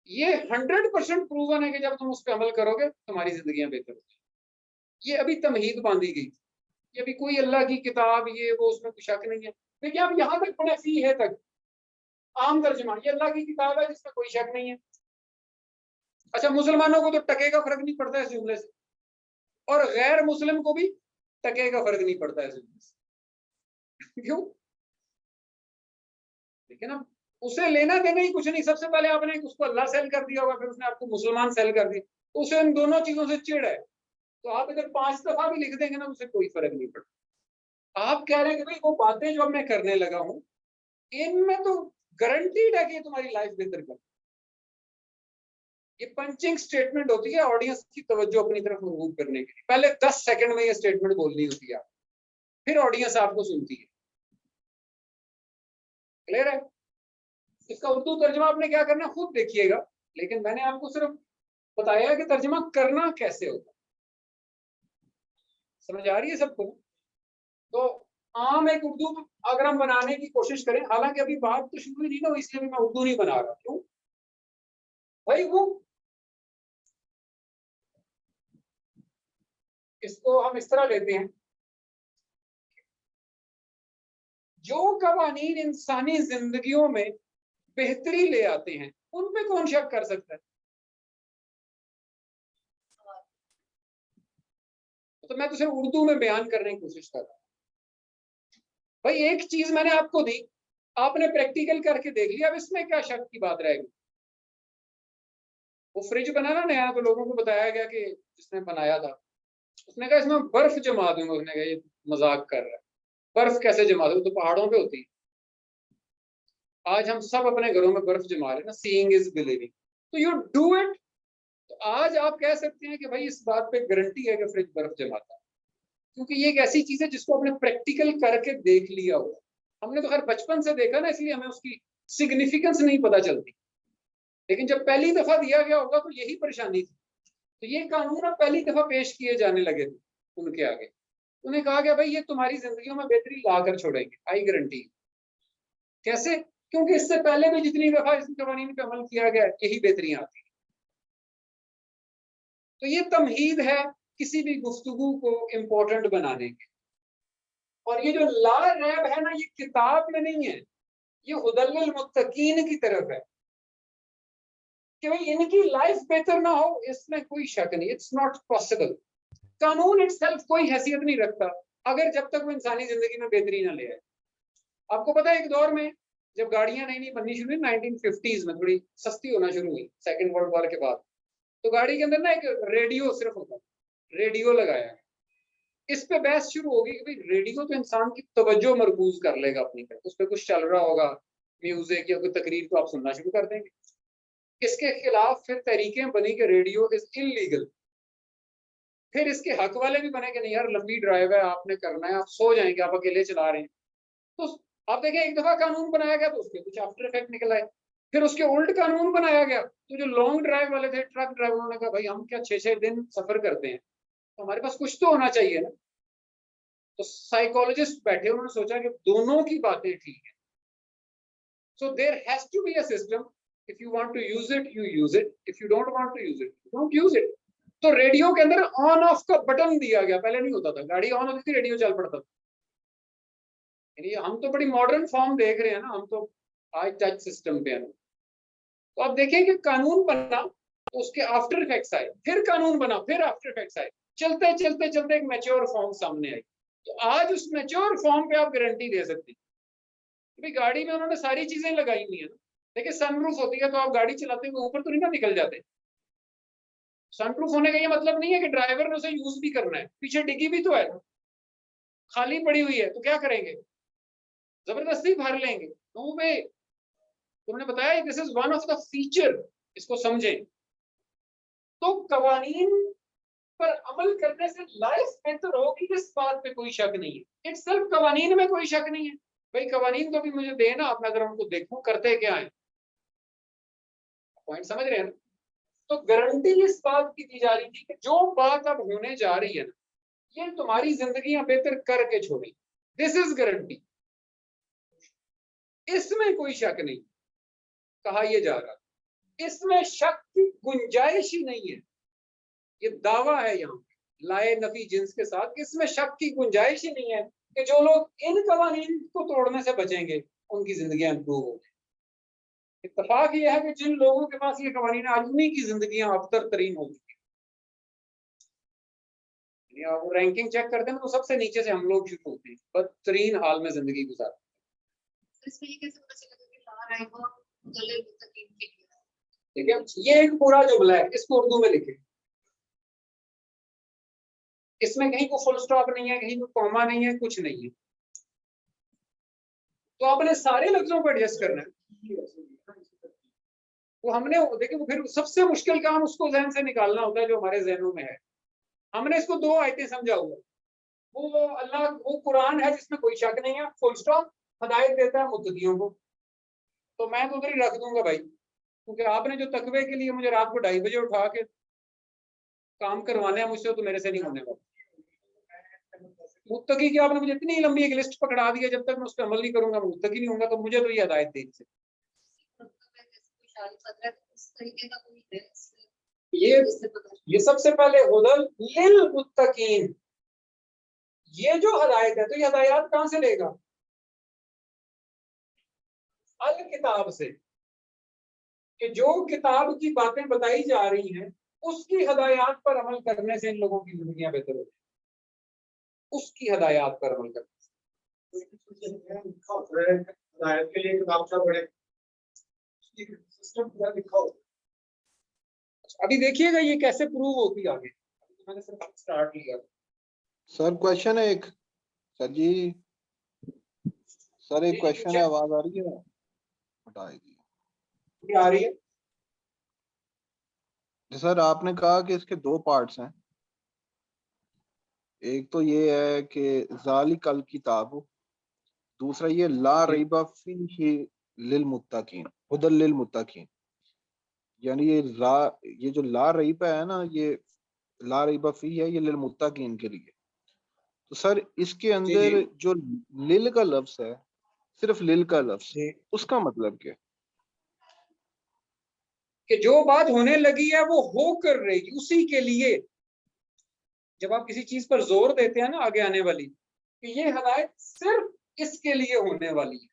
ये 100% प्रूवन है कि जब तुम उस पर अमल करोगे तुम्हारी जिंदगियां बेहतर होगी। ये अभी तमहीद बांधी गई, ये अभी कोई अल्लाह की किताब ये वो उसमें कोई शक नहीं है। देखिए आप यहाँ तक पढ़े फी है तक आम तर्जुमा, ये अल्लाह की किताब है जिसमें कोई शक नहीं है। अच्छा, मुसलमानों को तो टके का फर्क नहीं पड़ता है इस जुमले से, और गैर मुस्लिम को भी टके का फर्क नहीं पड़ता है इस जुमले से। क्यों? लेकिन अब उसे लेना देना ही कुछ नहीं। सबसे पहले आपने उसको अल्लाह सेल कर दिया होगा, फिर उसने आपको मुसलमान सेल कर दिया, तो उसे इन दोनों चीजों से चिढ़ है। तो आप इधर 5 दफा भी लिख देंगे ना, उसे कोई फर्क नहीं पड़ता। आप कह रहे हैं कि भाई वो बातें जो अब मैं करने लगा हूं, इनमें तो गारंटीड है कि तुम्हारी लाइफ बेहतर कर। ये पंचिंग स्टेटमेंट होती है ऑडियंस की तवज्जो अपनी तरफ मरबूत करने के लिए। पहले 10 सेकंड में ये स्टेटमेंट बोलनी होती है, फिर ऑडियंस आपको सुनती है। क्लियर है? इसका उर्दू तर्जुमा आपने क्या करना है खुद देखिएगा, लेकिन मैंने आपको सिर्फ बताया कि तर्जुमा करना कैसे होगा। समझ आ रही है सबको? तो आम एक उर्दू अगर हम बनाने की कोशिश करें, हालांकि अभी बात तो शुरू ही नहीं ना, इसलिए भी मैं उर्दू नहीं बना रहा। क्यों भाई? वो इसको हम इस तरह लेते हैं, जो कवानीन इंसानी जिंदगियों में बेहतरी ले आते हैं उन पे कौन शक कर सकता है? तो मैं तो सिर्फ उर्दू में बयान करने की कोशिश कर रहा हूं। भाई एक चीज मैंने आपको दी, आपने प्रैक्टिकल करके देख लिया, अब इसमें क्या शक की बात रहेगी? वो फ्रिज बना ना नया, तो लोगों को बताया गया कि जिसने बनाया था उसने कहा इसमें बर्फ जमा दूंगा। उसने कहा ये मजाक कर रहा है, बर्फ कैसे जमा दूं, तो पहाड़ों पे होती है। आज हम सब अपने घरों में बर्फ जमा रहे हैं ना, सीइंग इज बिलीविंग, तो यू डू इट। तो आज आप कह सकते हैं कि भाई इस बात पे गारंटी है कि फ्रिज बर्फ जमाता है, क्योंकि ये एक ऐसी चीज है जिसको आपने प्रैक्टिकल करके देख लिया हुआ। हमने तो हर बचपन से देखा ना, इसलिए हमें उसकी सिग्निफिकेंस नहीं पता चलती। लेकिन जब पहली दफा दिया गया होगा तो यही परेशानी थी। तो ये कानून अब पहली दफा पेश किए जाने लगे थे उनके आगे। उन्हें कहा गया भाई ये तुम्हारी जिंदगी में बेहतरी ला कर छोड़ेंगे, आई गारंटी। कैसे? क्योंकि इससे पहले भी जितनी दफा इस कवानीन पे अमल किया गया यही बेहतरियां आती हैं। तो ये तमहीद है किसी भी गुफ्तगू को इम्पोर्टेंट बनाने की। और ये जो ला रैब है ना, ये किताब में नहीं है, ये हुदल्लिल मुत्तकीन की तरफ है कि भाई इनकी लाइफ बेहतर ना हो, इसमें कोई शक नहीं, इट्स नॉट पॉसिबल। कानून इटसेल्फ कोई हैसियत नहीं रखता अगर जब तक वो इंसानी जिंदगी में बेहतरी ना ले आए। आपको पता है एक दौर में जब गाड़ियां नई नई बननी शुरू हुई 1950s में, थोड़ी सस्ती होना शुरू हुई सेकेंड वर्ल्ड वॉर के बाद, तो गाड़ी के अंदर ना एक रेडियो सिर्फ होता, रेडियो लगाया। इस पे बहस शुरू होगी कि भाई रेडियो तो इंसान की तवज्जो मरकूज कर लेगा अपनी तरफ, उस पर कुछ चल रहा होगा म्यूजिक या कोई तकरीर, तो आप सुनना शुरू कर देंगे। इसके खिलाफ फिर तहरीकें बनी कि रेडियो इज इलीगल। फिर इसके हक वाले भी बने कि नहीं यार लंबी ड्राइव है, आपने करना है, आप सो जाएंगे, आप अकेले चला रहे हैं। तो आप देखें एक दफा कानून बनाया गया तो उसके कुछ आफ्टर इफेक्ट निकल आए। फिर उसके उल्ट कानून बनाया गया, तो जो लॉन्ग ड्राइव वाले थे, ट्रक ड्राइवर, उन्होंने कहा भाई हम क्या 6-6 दिन सफर करते हैं, तो हमारे पास कुछ तो होना चाहिए ना। तो साइकोलॉजिस्ट बैठे, उन्होंने सोचा कि दोनों की बातें ठीक है। So there has to be a system, if you want to use it you use it, if you don't want to use it you don't use it. तो रेडियो के अंदर ऑन ऑफ का बटन दिया गया, पहले नहीं होता था, गाड़ी ऑन होती थी रेडियो चल पड़ता था। यानी हम तो बड़ी मॉडर्न फॉर्म देख रहे हैं ना, हम तो आज टच सिस्टम पे हैं। तो आप देखें कि कानून बना तो उसके आफ्टर इफेक्ट्स आए, फिर कानून बना, फिर आफ्टर इफेक्ट्स आए, चलते चलते चलते एक मैच्योर फॉर्म सामने आई। तो आज उस मैच्योर फॉर्म पे आप गारंटी दे सकते हैं। भाई गाड़ी में उन्होंने सारी चीजें लगाई हुई है ना। देखिए सनरूफ होती है तो आप गाड़ी चलाते हुए ऊपर तो नहीं ना निकल जाते। सनरूफ होने का ये मतलब नहीं है कि ड्राइवर ने उसे यूज भी करना है, पीछे डिग्गी भी तो है, खाली पड़ी हुई है, तो क्या करेंगे, जबरदस्ती भर लेंगे? नो वे। तुमने बताया this is one of the feature, इसको समझें। तो कवानीन पर अमल करने से लाइफ बेहतर होगी, इस बात पे कोई शक नहीं है। इट्स सिर्फ कवानीन में कोई शक नहीं है। भाई कवानीन तो भी मुझे देना, अब मैं अगर उनको देखूं करते क्या है, पॉइंट समझ रहे हैं ना? तो गारंटी इस बात की दी जा रही थी कि जो बात अब होने जा रही है ना, ये तुम्हारी जिंदगियां बेहतर करके छोड़ी। दिस इज गारंटी, इसमें कोई शक नहीं। कहा यह जा रहा, इसमें शक की गुंजाइश ही नहीं है। ये दावा है यहाँ लाए नफी जिन्स के साथ, इसमें शक की गुंजाइश ही नहीं है कि जो लोग इन कवानीन को तोड़ने से बचेंगे उनकी जिंदगियां इंप्रूव होंगी। इत्तेफाक ये है कि जिन लोगों के पास ये कवानीन, आज उन्हीं की जिंदगियां अबतर तरीन हो चुकी हैं। आप रैंकिंग चेक करते हैं तो सबसे नीचे से हम लोग शुरू होते हैं, बदतरीन हाल में जिंदगी गुजारते हैं। इसमें ये कैसे पता चलेगा कि ला रहा है वो मुतल्लिल मुत्तकीन के लिए? ठीक है, ये एक पूरा जुमला है, इसको उर्दू में लिखे। इसमें कहीं को फुल स्टॉप नहीं है, कहीं को कॉमा नहीं है, कुछ नहीं है। तो आपने सारे लफ्जों को एडजस्ट करना है। तो हमने देखिए, फिर सबसे मुश्किल काम उसको जहन से निकालना होता है जो हमारे जहनों में है। हमने इसको दो आयतें समझा हुआ, वो अल्लाह, वो कुरान है जिसमें कोई शक नहीं है, फुल स्टॉप, हदायत देता है मुत्तकियों को। तो मैं तो उधर ही रख दूंगा भाई, क्योंकि आपने जो तकवे के लिए मुझे रात को 2:30 बजे उठा के काम करवाना है मुझसे, तो मेरे से नहीं होने वाला। मुत्तकी की आपने मुझे इतनी लंबी एक लिस्ट पकड़ा दी है, जब तक मैं उस पर अमल नहीं करूंगा, मुत्तकी नहीं होऊंगा। तो मुझे तो ये हदायत दी से ये सबसे पहले हुदल लिल मुत्तकीन, ये जो हदायत है, तो ये हदायत कहां से लेगा? अल किताब से, कि जो किताब की बातें बताई जा रही हैं उसकी हदायत पर अमल करने से इन लोगों की जिंदगियां बेहतर होती हैं। उसकी हदायत पर अमल करने से। हिदायत के लिए किताब का बड़े सिस्टम पूरा लिखा हो। अभी देखिएगा ये कैसे प्रूव होती है आगे। मैंने सिर्फ स्टार्ट किया। सर क्वेश्चन है एक। सर जी, सर एक क्वेश्चन है, आवाज आ रही है? हटाएगी आ रही है जी। सर आपने कहा कि इसके दो पार्ट्स हैं, एक तो ये है कि ज़ालिकल किताब, दूसरा ये ला रैबा फीही लिल मुत्तकीन, हुदल लिल मुत्तकीन। यानी ये जो ला रैबा है ना, ये ला रैबा फी है, ये लिल मुत्तकीन के लिए। तो सर इसके अंदर जो लिल का लफ्ज है, सिर्फ लिल का लफ्ज, उसका मतलब क्या? कि जो बात होने लगी है वो हो कर रहेगी, उसी के लिए। जब आप किसी चीज पर जोर देते हैं ना आगे आने वाली, कि ये हदायत सिर्फ इसके लिए होने वाली है।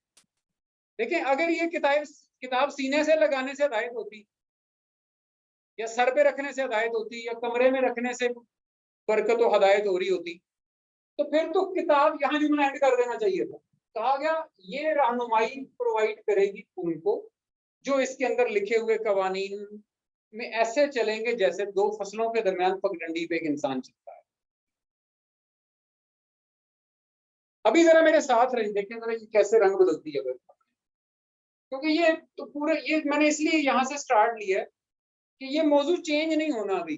देखिए, अगर ये किताब सीने से लगाने से हदायत होती, या सर पे रखने से हदायत होती, या कमरे में रखने से बरकत व हदायत हो रही होती, तो फिर तो किताब यहाँ जुमला एंड कर देना चाहिए था। कहा गया ये रहनुमाई प्रोवाइड करेगी उनको जो इसके अंदर लिखे हुए कवानीन में ऐसे चलेंगे जैसे दो फसलों के दरमियान पगडंडी पे एक इंसान चलता है। अभी जरा मेरे साथ रही, देखें जरा ये कैसे रंग बदलती है। क्योंकि ये तो पूरे, ये मैंने इसलिए यहाँ से स्टार्ट लिया है कि ये मौजू चेंज नहीं होना अभी।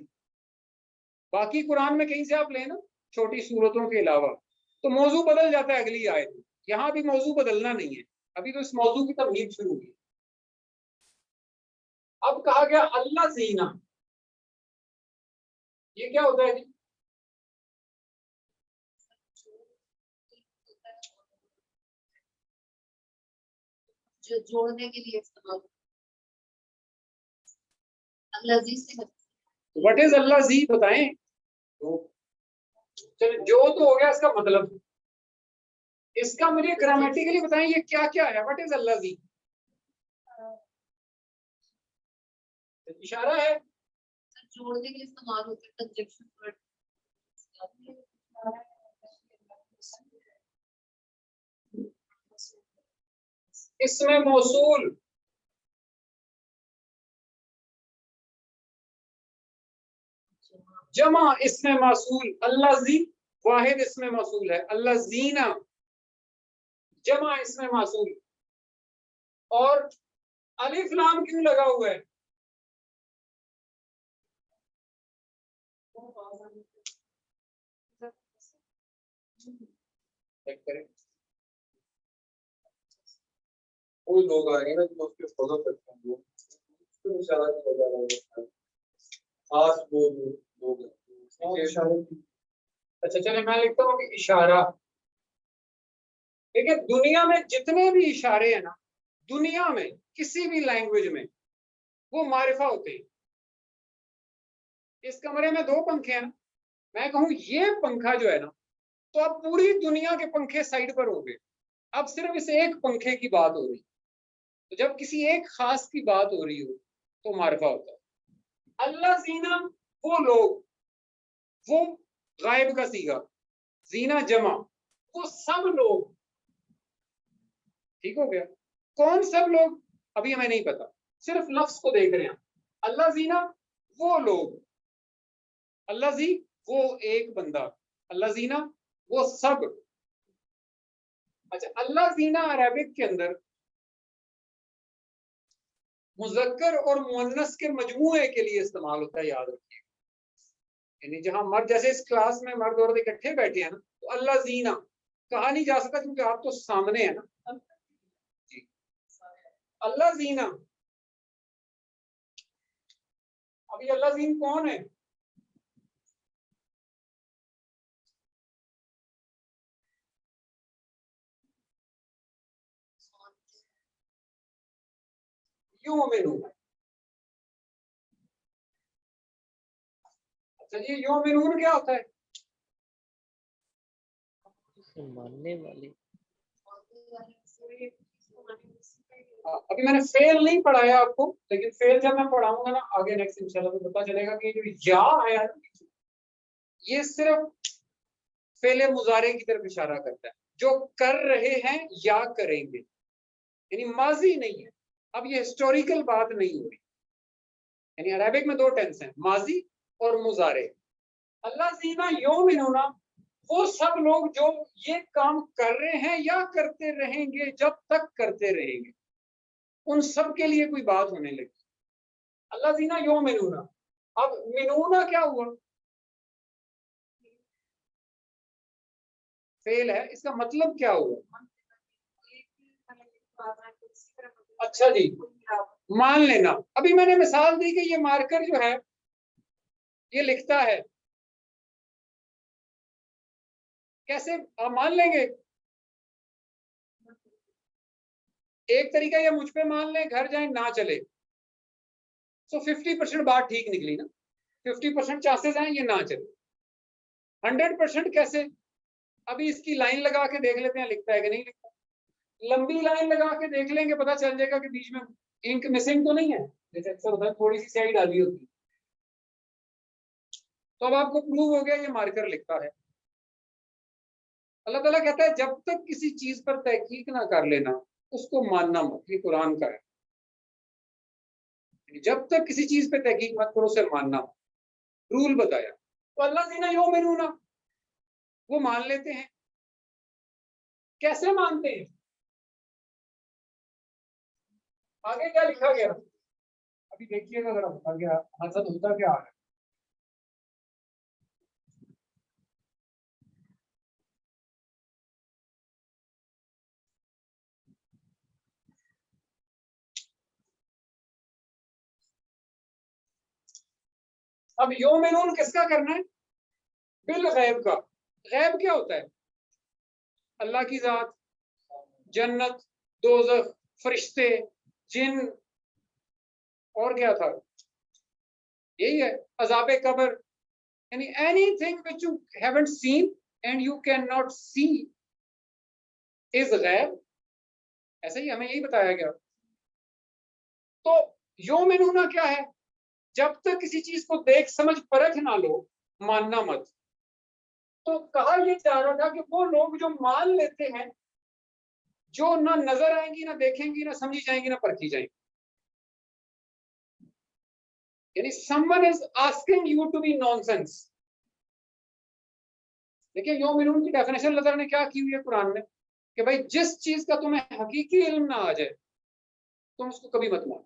बाकी कुरान में कहीं से आप लेना छोटी सूरतों के अलावा, तो मौजू बदल जाता है अगली आयत में। यहाँ भी मौजू बदलना नहीं है, अभी तो इस मौजू की तबलीग शुरू हुई। अब कहा गया अल्लाह जीना, ये क्या होता है जी? जो जोड़ने के लिए इस्तेमाल, अल्लाह जी से व्हाट इज अल्लाह जी बताएं। चलो, जो तो हो गया, इसका मतलब इसका मुझे ग्रामेटिकली बताएं, ये क्या क्या है? व्हाट इज अल्लाह जी? इशारा है। जोड़ने के लिए इस्तेमाल होते हैं कंजक्शन वर्ड। इसमें मौसूल, जमा इसमें मौसूल, अल्लाजी वाहिद इसमें मौसूल है, अल्लाजीना जमा इसमें मौसूल। और अलिफ लाम क्यों लगा हुआ है? चेक करें। कोई लोग आएंगे ना जो उसके फॉलो करते हैं वो तो इशारा किया जा रहा है। खास वो लोग हैं। ये इशारे की अच्छा चले मैं लिखता हूँ कि इशारा। देखिए दुनिया में जितने भी इशारे हैं ना, दुनिया में किसी भी लैंग्वेज में वो मारिफा होते हैं। इस कमरे में 2 पंखे हैं, मैं कहूँ ये पंखा जो है ना, तो अब पूरी दुनिया के पंखे साइड पर हो गए, अब सिर्फ इस एक पंखे की बात हो रही। तो जब किसी एक खास की बात हो रही हो तो मारिफा होता है। अल्लाह जीना वो लोग, वो गायब का सीगा, जीना जमा, वो सब लोग। ठीक हो गया। कौन सब लोग अभी हमें नहीं पता, सिर्फ लफ्ज को देख रहे हैं। अल्लाह जीना वो लोग, अल्लाह जी वो एक बंदा, अल्लाह जीना वो सब। अच्छा अल्लाह जीना अरबिक के अंदर मुज़क्कर और मुअन्नस के मजमूए के लिए इस्तेमाल होता है, याद रखिए। यानी जहां मर्द, जैसे इस क्लास में मर्द औरत इकट्ठे बैठे हैं ना, तो अल्लाह जीना कहा नहीं जा सकता क्योंकि आप तो सामने है ना। जी अल्लाह जीना। अभी अल्लाह जीन कौन है? युमिनून। अच्छा जी युमिनून क्या होता है? मानने वाले। अभी मैंने फेल नहीं पढ़ाया आपको, लेकिन फेल जब मैं पढ़ाऊंगा ना आगे नेक्स्ट इंशाल्लाह तो पता चलेगा कि जो या आया है ये सिर्फ फेले मुजारे की तरफ इशारा करता है, जो कर रहे हैं या करेंगे, यानी माजी नहीं है। अब ये हिस्टोरिकल बात नहीं हो रही। यानी अरबिक में 2 टेंस हैं, माजी और मुजारे। अल्लाह जीना योमिनूना वो सब लोग जो ये काम कर रहे हैं या करते रहेंगे जब तक करते रहेंगे, उन सब के लिए कोई बात होने लगी। अल्लाह जीना योमिनूना। अब मिनूना क्या हुआ? फेल है, इसका मतलब क्या हुआ? अच्छा जी मान लेना। अभी मैंने मिसाल दी कि ये मार्कर जो है ये लिखता है, कैसे आप मान लेंगे? एक तरीका ये मुझ पे मान लें, घर जाए ना चले, तो 50% बात ठीक निकली ना। 50% चांसेस हैं ये ना चले। 100% कैसे? अभी इसकी लाइन लगा के देख लेते हैं लिखता है कि नहीं लिखता। लंबी लाइन लगा के देख लेंगे, पता चल जाएगा कि बीच में इंक मिसिंग तो नहीं है, जैसे अक्सर होता है थोड़ी सी स्याही डाली होती है। तो अब आपको प्रूव हो गया ये मार्कर लिखता है। अल्लाह ताला कहता है जब तक किसी चीज पर तहकीक ना कर लेना उसको मानना मत, ये कुरान का है। जब तक किसी चीज पे तहकीक मत करो उसे मानना मत, रूल बताया। तो अल्लाह जीना योमिनूना वो मान लेते हैं। कैसे मानते हैं? आगे क्या लिखा गया अभी देखिएगा जरा, आगे हसद होता क्या है। अब योमिनून किसका करना है? बिल गैब का। गैब क्या होता है? अल्लाह की जात, जन्नत, दोज़ख, फरिश्ते, जिन, और क्या था? यही है, अज़ाबे कब्र। यानी anything which you haven't seen and you can not see is गैब। ऐसा ही हमें यही बताया गया। तो योमिनूना क्या है? जब तक किसी चीज को देख समझ परख ना लो, मानना मत। तो कहा ये जा रहा था कि वो लोग जो मान लेते हैं, जो ना नजर आएंगी, ना देखेंगी, ना समझी जाएंगी, ना परखी जाएंगी, यानी someone is asking you to be nonsense। देखिए यौमिनून की डेफिनेशन अल्लाह ने क्या की हुई है कुरान में कि भाई जिस चीज का तुम्हें हकीकी इल्म ना आ जाए तुम उसको कभी मत मानो।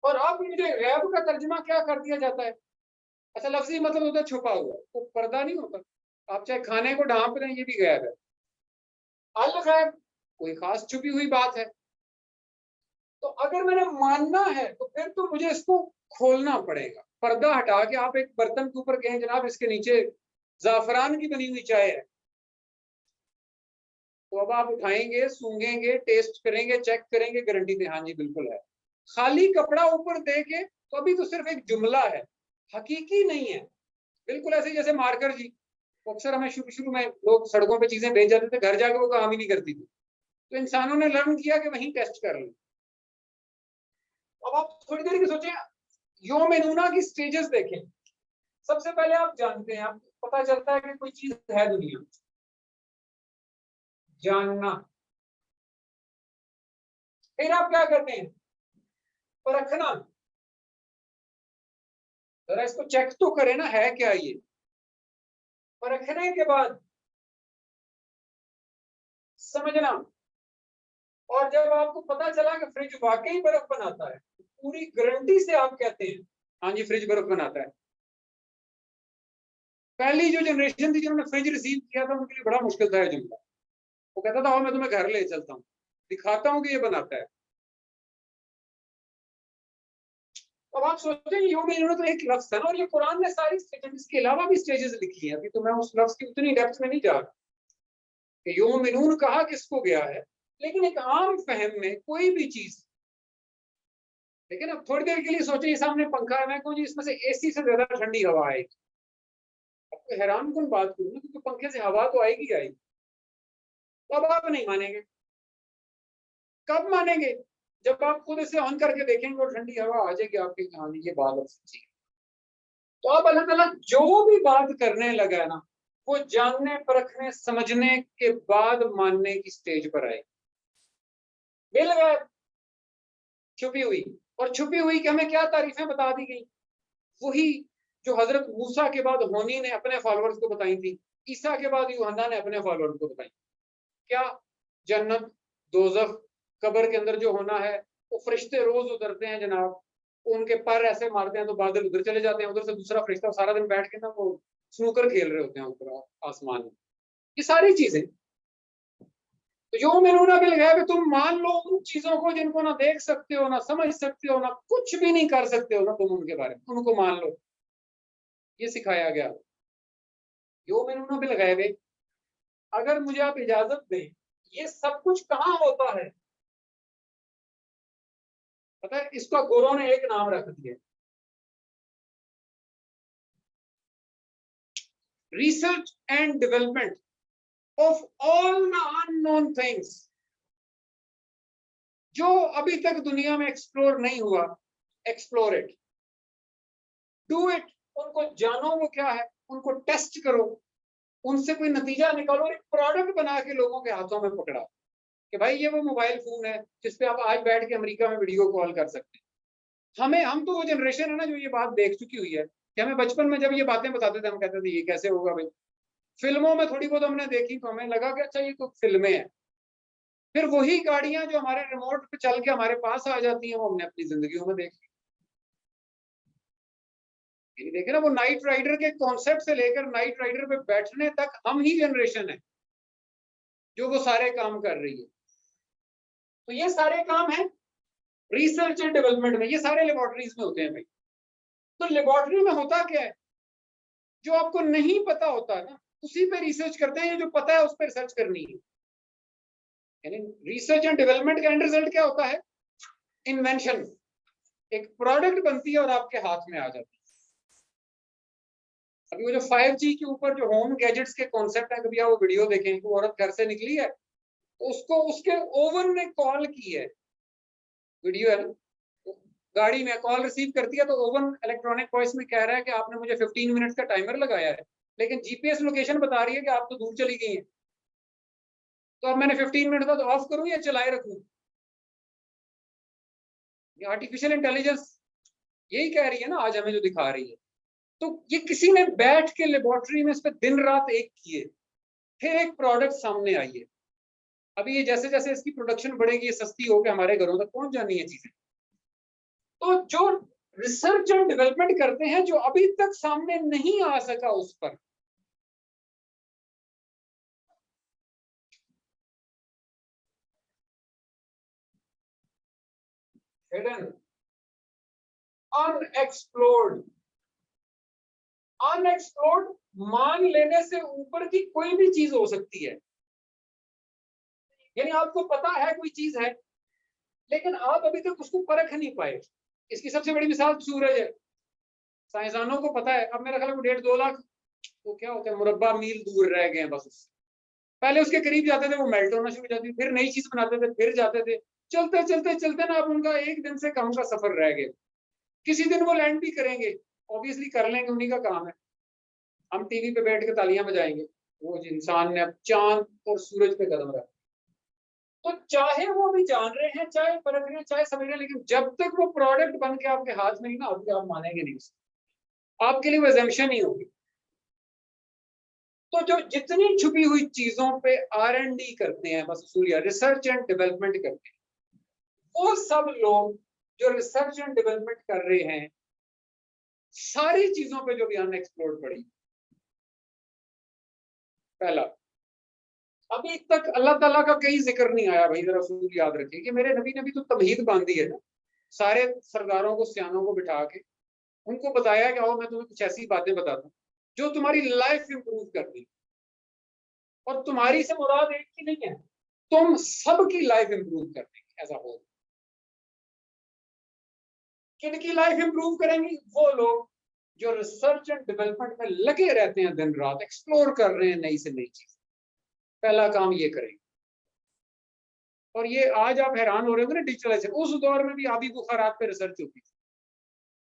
और अब मुझे गैब का तर्जुमा क्या कर दिया जाता है? अच्छा, लफ्जी मतलब होता है छुपा हुआ, तो पर्दा नहीं होता। आप चाहे खाने को ढांप दें, ये भी गैब है। अल गैब कोई खास छुपी हुई बात है। तो अगर मैंने मानना है तो फिर तो मुझे इसको खोलना पड़ेगा। पर्दा हटा के आप एक बर्तन के ऊपर कहें जनाब इसके नीचे जाफरान की बनी हुई चाय है, तो अब आप उठाएंगे, सूंघेंगे, टेस्ट करेंगे, चेक करेंगे, गारंटी दे हाँ जी बिल्कुल है। खाली कपड़ा ऊपर दे के तो अभी तो सिर्फ एक जुमला है, हकीकी नहीं है। बिल्कुल ऐसे जैसे मार्कर जी, अक्सर हमें शुरू में लोग सड़कों पे चीजें भेज जाते थे, घर जाके वो काम ही नहीं करती थी, तो इंसानों ने लर्न किया कि वहीं टेस्ट कर लो। अब आप थोड़ी देर की सोचें, यौमिनूना की स्टेजेस देखें। सबसे पहले आप जानते हैं, आपको पता चलता है कि कोई चीज है दुनिया में, जानना। फिर आप क्या करते हैं? परखना। जरा इसको चेक तो करें ना, है क्या ये। परखने के बाद समझना। और जब आपको पता चला कि फ्रिज वाकई बर्फ बनाता है, तो पूरी गारंटी से आप कहते हैं हाँ जी फ्रिज बर्फ बनाता है। पहली जो जनरेशन थी जिन्होंने फ्रिज रिसीव किया था, उनके लिए बड़ा मुश्किल था ये जुमला। वो कहता था मैं तुम्हें घर ले चलता हूँ, दिखाता हूँ कि ये बनाता है। अब आप सोचते हैं यौमिनून तो एक लफ्ज है ना, और ये कुरान ने सारी स्टेजेस के अलावा भी स्टेजेस लिखी हैं। अभी तो मैं उस लफ्ज की उतनी डेप्थ में नहीं जा रहा कि यौमिनून कहा किसको गया है, लेकिन एक आम फहम में कोई भी चीज। लेकिन अब थोड़ी देर के लिए सोचिए, ये सामने पंखा है, मैं कहूँ जी इसमें से एसी से ज्यादा ठंडी हवा आएगी। आपको हैरान कौन बात करूँ ना, क्योंकि पंखे से हवा तो आएगी आएगी। तो अब आप नहीं मानेंगे। कब मानेंगे? जब आप खुद इसे ऑन करके देखेंगे और ठंडी हवा आ जाएगी आपकी कहानी, ये बात अब सच्ची है। तो अब अल्लाह ताला जो भी बात करने लगा है ना, वो जानने, परखने, समझने के बाद मानने की स्टेज पर आए। मिल गए छुपी हुई, और छुपी हुई की हमें क्या तारीफें बता दी गई, वही जो हजरत मूसा के बाद होनी ने अपने फॉलोअर्स को बताई थी, ईसा के बाद यूहन्ना ने अपने फॉलोअर्स को बताई। क्या? जन्नत, दोजख, कब्र के अंदर जो होना है, वो फरिश्ते रोज उतरते हैं जनाब, उनके पर ऐसे मारते हैं तो बादल उधर चले जाते हैं, उधर से दूसरा फरिश्ता सारा दिन बैठ के ना वो स्नूकर खेल रहे होते हैं ऊपर आसमान में। ये सारी चीजें तो यौमिनून बिल गैब, तुम मान लो उन चीजों को जिनको ना देख सकते हो, ना समझ सकते हो, ना कुछ भी नहीं कर सकते हो ना तुम उनके बारे में, उनको मान लो। ये सिखाया गया। यौमिनून बिल गैब, अगर मुझे आप इजाजत दें, ये सब कुछ कहाँ होता है पता है? इसका गोरों ने एक नाम रख दिया, research and development of all the unknown things. जो अभी तक दुनिया में एक्सप्लोर नहीं हुआ, एक्सप्लोर इट, डू इट। उनको जानो वो क्या है, उनको टेस्ट करो, उनसे कोई नतीजा निकालो, एक प्रोडक्ट बना के लोगों के हाथों में पकड़ा कि भाई ये वो मोबाइल फोन है जिसपे आप आज बैठ के अमेरिका में वीडियो कॉल कर सकते हैं। हम तो वो जनरेशन है ना जो ये बात देख चुकी हुई है कि हमें बचपन में जब ये बातें बताते थे हम कहते थे ये कैसे होगा भाई। फिल्मों में थोड़ी बहुत हमने देखी तो हमें लगा कि अच्छा ये तो फिल्में हैं। फिर वही गाड़ियां जो हमारे रिमोट पे चल के हमारे पास आ जाती हैं, वो हमने अपनी जिंदगियों में देखी। देखे ना, वो नाइट राइडर के कॉन्सेप्ट से लेकर नाइट राइडर पे बैठने तक हम ही जनरेशन है जो वो सारे काम कर रही है। तो ये सारे काम है रिसर्च एंड डेवलपमेंट में, ये सारे लेबोरेटरीज में होते हैं भाई। तो लेबोरेटरी में होता क्या है, जो आपको नहीं पता होता ना उसी पे रिसर्च करते हैं, ये जो पता है उस पर रिसर्च करनी है। यानी रिसर्च एंड डेवलपमेंट का एंड रिजल्ट क्या होता है? इन्वेंशन। एक प्रोडक्ट बनती है और आपके हाथ में आ जाती है। अभी वो जो 5G के ऊपर जो होम गैजेट्स के कॉन्सेप्ट है, कभी आप वो वीडियो देखें, वो औरत घर से निकली है, उसको उसके ओवन ने कॉल की है, वीडियो है ना, गाड़ी में कॉल रिसीव करती है तो ओवन इलेक्ट्रॉनिक वॉइस में कह रहा है कि आपने मुझे 15 मिनट का टाइमर लगाया है, लेकिन जीपीएस लोकेशन बता रही है कि आप तो दूर चली गई हैं। तो अब मैंने 15 मिनट बाद ऑफ करूं या चलाए रखूं? ये आर्टिफिशियल इंटेलिजेंस यही कह रही है ना आज हमें, जो दिखा रही है। तो ये किसी ने बैठ के लेबोरेटरी में इस पर दिन रात एक किए, फिर एक प्रोडक्ट सामने आई है। अभी ये जैसे जैसे इसकी प्रोडक्शन बढ़ेगी, ये सस्ती होकर हमारे घरों तक पहुंच जानी है चीजें। तो जो रिसर्च एंड डेवलपमेंट करते हैं, जो अभी तक सामने नहीं आ सका उस पर, हिडन, अनएक्सप्लोर्ड, अनएक्सप्लोर्ड मान लेने से ऊपर की कोई भी चीज हो सकती है। यानी आपको पता है कोई चीज है, लेकिन आप अभी तक उसको परख नहीं पाए। इसकी सबसे बड़ी मिसाल सूरज है। साइंसदानों को पता है, अब मेरा ख्याल 1.5-2 लाख तो क्या होता है मुरब्बा मील दूर रह गए हैं बस उससे। पहले उसके करीब जाते थे, वो मेल्ट होना शुरू हो जाती, फिर नई चीज बनाते थे, फिर जाते थे, चलते चलते चलते ना अब उनका 1 दिन से कम का सफर रह गया। किसी दिन वो लैंड भी करेंगे, ऑब्वियसली कर लेंगे, उन्हीं का काम है। हम टीवी पे बैठ के तालियां बजाएंगे, वो इंसान ने अब चांद और सूरज पे कदम रखा। तो चाहे वो भी जान रहे हैं, चाहे परख रहे हैं, चाहे समझ रहे हैं, लेकिन जब तक वो प्रोडक्ट बन के आपके हाथ में नहीं ना आती, आप मानेंगे नहीं उसको, आपके लिए वो एजम्पशन ही होगी। तो जो जितनी छुपी हुई चीजों पे R&D करते हैं, बस सूर्या रिसर्च एंड डेवलपमेंट करते हैं, वो सब लोग जो रिसर्च एंड डेवलपमेंट कर रहे हैं, सारी चीजों पे जो भी अनएक्सप्लोर्ड पड़ी। पहला, अभी तक अल्लाह ताला का कहीं जिक्र नहीं आया भाई, जरा रसूल याद रखिए कि मेरे नबी ने भी तो तमहीद बांधी है ना, सारे सरदारों को, सियानों को बिठा के उनको बताया कि आओ मैं तुम्हें कुछ ऐसी बातें बताता हूँ जो तुम्हारी लाइफ इंप्रूव कर दी। और तुम्हारी से मुराद एक ही नहीं है, तुम सबकी लाइफ इंप्रूव कर देंगे ऐसा हो। किनकी लाइफ इंप्रूव करेंगी? वो लोग जो रिसर्च एंड डेवलपमेंट में लगे रहते हैं, दिन रात एक्सप्लोर कर रहे हैं नई से नई चीज। पहला काम ये करेंगे। और ये आज आप हैरान हो रहे होंगे ना डिजिटलाइजेशन, उस दौर में भी आबी बुखारात पे रिसर्च होती थी,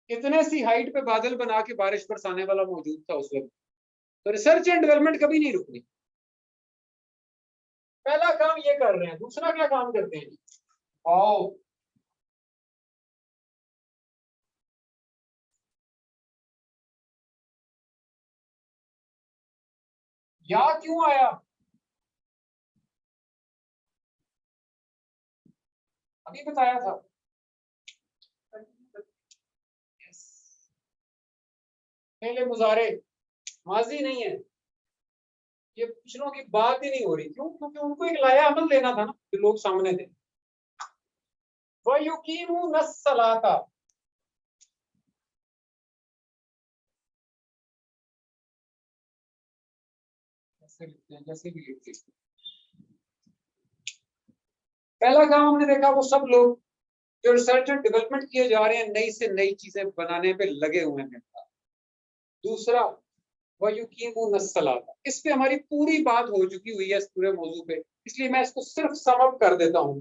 इतने सी हाइट पे बादल बना के बारिश बरसाने वाला मौजूद था उस वक्त। तो रिसर्च एंड डेवलपमेंट कभी नहीं रुकनी। पहला काम ये कर रहे हैं। दूसरा क्या काम करते हैं? आओ या क्यों आया? अभी बताया था। पहले मुजारे माजी नहीं है, ये पिछलों की बात ही नहीं हो रही। क्यों? क्योंकि उनको एक लाया अमल देना था ना, जो लोग सामने थे। वयुकीमून अस्सलाता, जैसे भी लिखते हैं। पहला काम हमने देखा, वो सब लोग जो रिसर्च एंड डेवलपमेंट किए जा रहे हैं, नई से नई चीजें बनाने पे लगे हुए हैं। दूसरा, वयुकीमून अस्सलाता, इस पे हमारी पूरी बात हो चुकी हुई है इस पूरे मौजू पे, इसलिए मैं इसको सिर्फ सम अप कर देता हूं।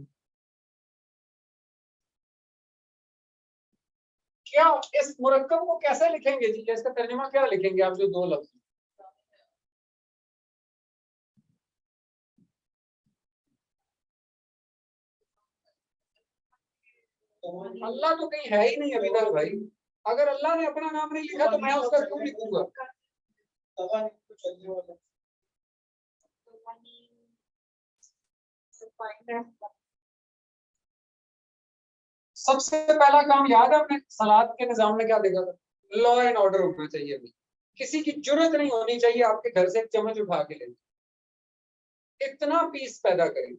क्या इस मुरक्कब को कैसे लिखेंगे जी? इसका तर्जुमा क्या लिखेंगे आप? जो 2 लफ्ज, अल्लाह तो कहीं है ही नहीं अभी तक भाई। अगर अल्लाह ने अपना नाम नहीं लिखा तो मैं उसका क्यों लिखूंगा? सबसे पहला काम याद है हमने सलाद के निजाम में क्या देखा था? लॉ एंड ऑर्डर होना चाहिए। अभी किसी की जरूरत नहीं होनी चाहिए आपके घर से एक चम्मच उठा के ले, इतना पीस पैदा करें।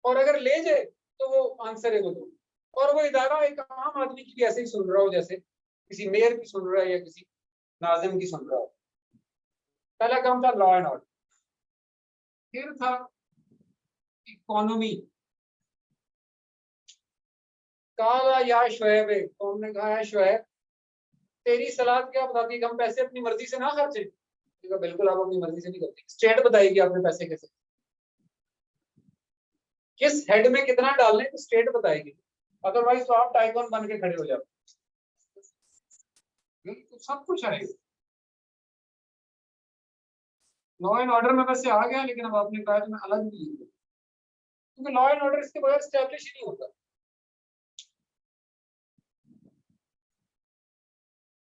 और अगर ले जाए तो वो आंसर है वो दो। और वो इदारा एक आम आदमी की भी ऐसे ही सुन रहा हो, जैसे किसी मेयर की सुन रहा है या किसी नाजिम की सुन रहा हो। पहला काम था लॉ एंड ऑर्डर। फिर था इकोनॉमी। कहा या शुएब, तो हमने कहा है शुएब तेरी सलाद क्या बताती है, हम पैसे अपनी मर्जी से ना खर्चे? बिल्कुल आप अपनी मर्जी से नहीं करते, स्टेट बताएगी आपने पैसे कैसे, किस हेड में कितना डालने, तो स्टेट बताएगी। अदरवाइज तो आप टाइकॉन बन के खड़े हो जाओ। बिल्कुल सब कुछ आएगा। लॉ एंड ऑर्डर में वैसे आ गया, लेकिन अब आपने कहा तो मैं अलग भी लिख दूं, क्योंकि लॉ एंड ऑर्डर इसके बगैर स्टैब्लिश ही नहीं होता।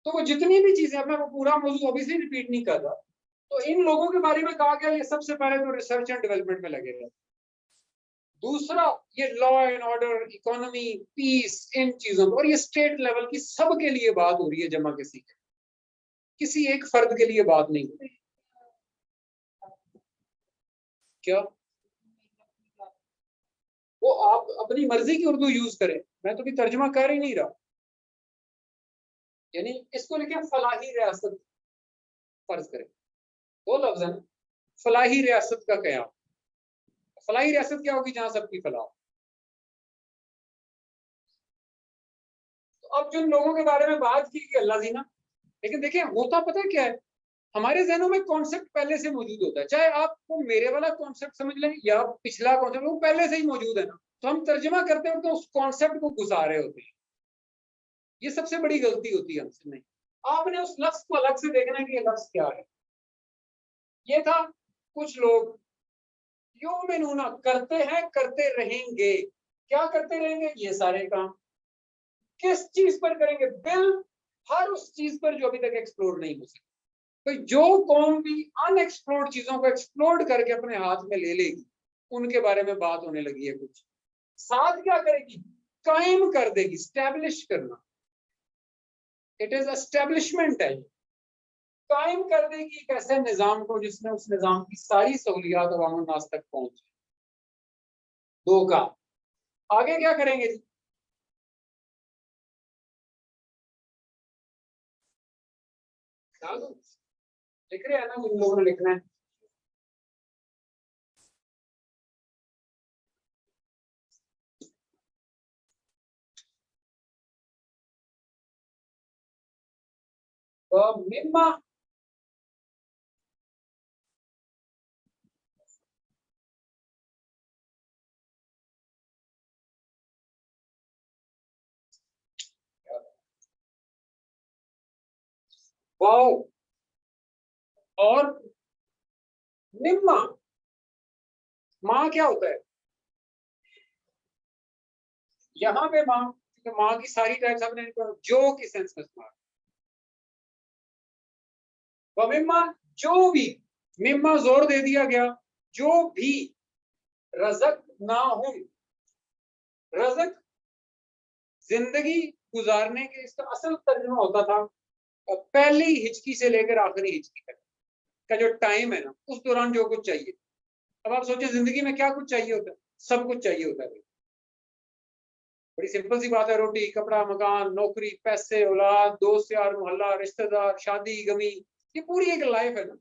तो वो जितनी भी चीजें, अब मैं वो पूरा मौजूद अभी से रिपीट नहीं कर रहा, तो इन लोगों के बारे में कहा गया ये सबसे पहले तो रिसर्च एंड डेवलपमेंट में लगेगा। दूसरा ये law and order, economy, peace, इन चीजों पर, और ये स्टेट लेवल की सबके लिए बात हो रही है, जमा किसी एक फर्द के लिए बात नहीं हो रही। क्या वो आप अपनी मर्जी की उर्दू यूज करें, मैं तो भी तर्जुमा कर ही नहीं रहा। यानी इसको लिखे फलाही रियासत, फर्ज करें, दो लफ्ज है, फलाही रियासत का कयाम। फलाही रियासत क्या होगी? जहां सबकी फलाह। तो अब जिन लोगों के बारे में बात की गई अल्लाह जीना, लेकिन देखिए होता पता है क्या है, हमारे जहनों में कॉन्सेप्ट पहले से मौजूद होता है, चाहे आपको मेरे वाला कॉन्सेप्ट समझ लें या पिछला कॉन्सेप्ट, वो पहले से ही मौजूद है ना, तो हम तर्जुमा करते हैं तो उस कॉन्सेप्ट को घुसा रहे होते हैं। ये सबसे बड़ी गलती होती है हमसे। नहीं, आपने उस लफ्ज को अलग से देखना है कि ये लफ्ज क्या है। ये था कुछ लोग युमिनूना करते हैं, करते रहेंगे। क्या करते रहेंगे? ये सारे काम। किस चीज पर करेंगे? बिल हर उस चीज पर जो अभी तक एक्सप्लोर नहीं हो सकी। तो जो कौम भी अनएक्सप्लोर्ड चीजों को एक्सप्लोर करके अपने हाथ में ले लेगी, उनके बारे में बात होने लगी है। कुछ साथ क्या करेगी? कायम कर देगी, स्टैब्लिश करना। इट इज एस्टेब्लिशमेंट है। कायम कर देगी एक ऐसे निजाम को जिसमें उस निजाम की सारी सहूलियात अवाम नास तक पहुंचे। दो का आगे क्या करेंगे जी? लिख रहे हैं ना, जिन लोगों ने लिखना है। मिम्मा वाओ और मिम्मा, माँ क्या होता है यहाँ पे? माँ, तो माँ की सारी टाइप्स आपने जो की सेंस में इस्तेमाल। मिम्मा जो भी, मिम्मा जोर दे दिया गया, जो भी रज़क ना हो। रज़क जिंदगी गुजारने के, इसका असल तर्जुमा होता था पहली हिचकी से लेकर आखिरी हिचकी तक का जो टाइम है ना, उस दौरान जो कुछ चाहिए। अब आप सोचिए जिंदगी में क्या कुछ चाहिए होता है? सब कुछ चाहिए होता है। बड़ी सिंपल सी बात है, रोटी, कपड़ा, मकान, नौकरी, पैसे, औलाद, दोस्त यार, मोहल्ला, रिश्तेदार, शादी, गमी, ये पूरी एक लाइफ है ना।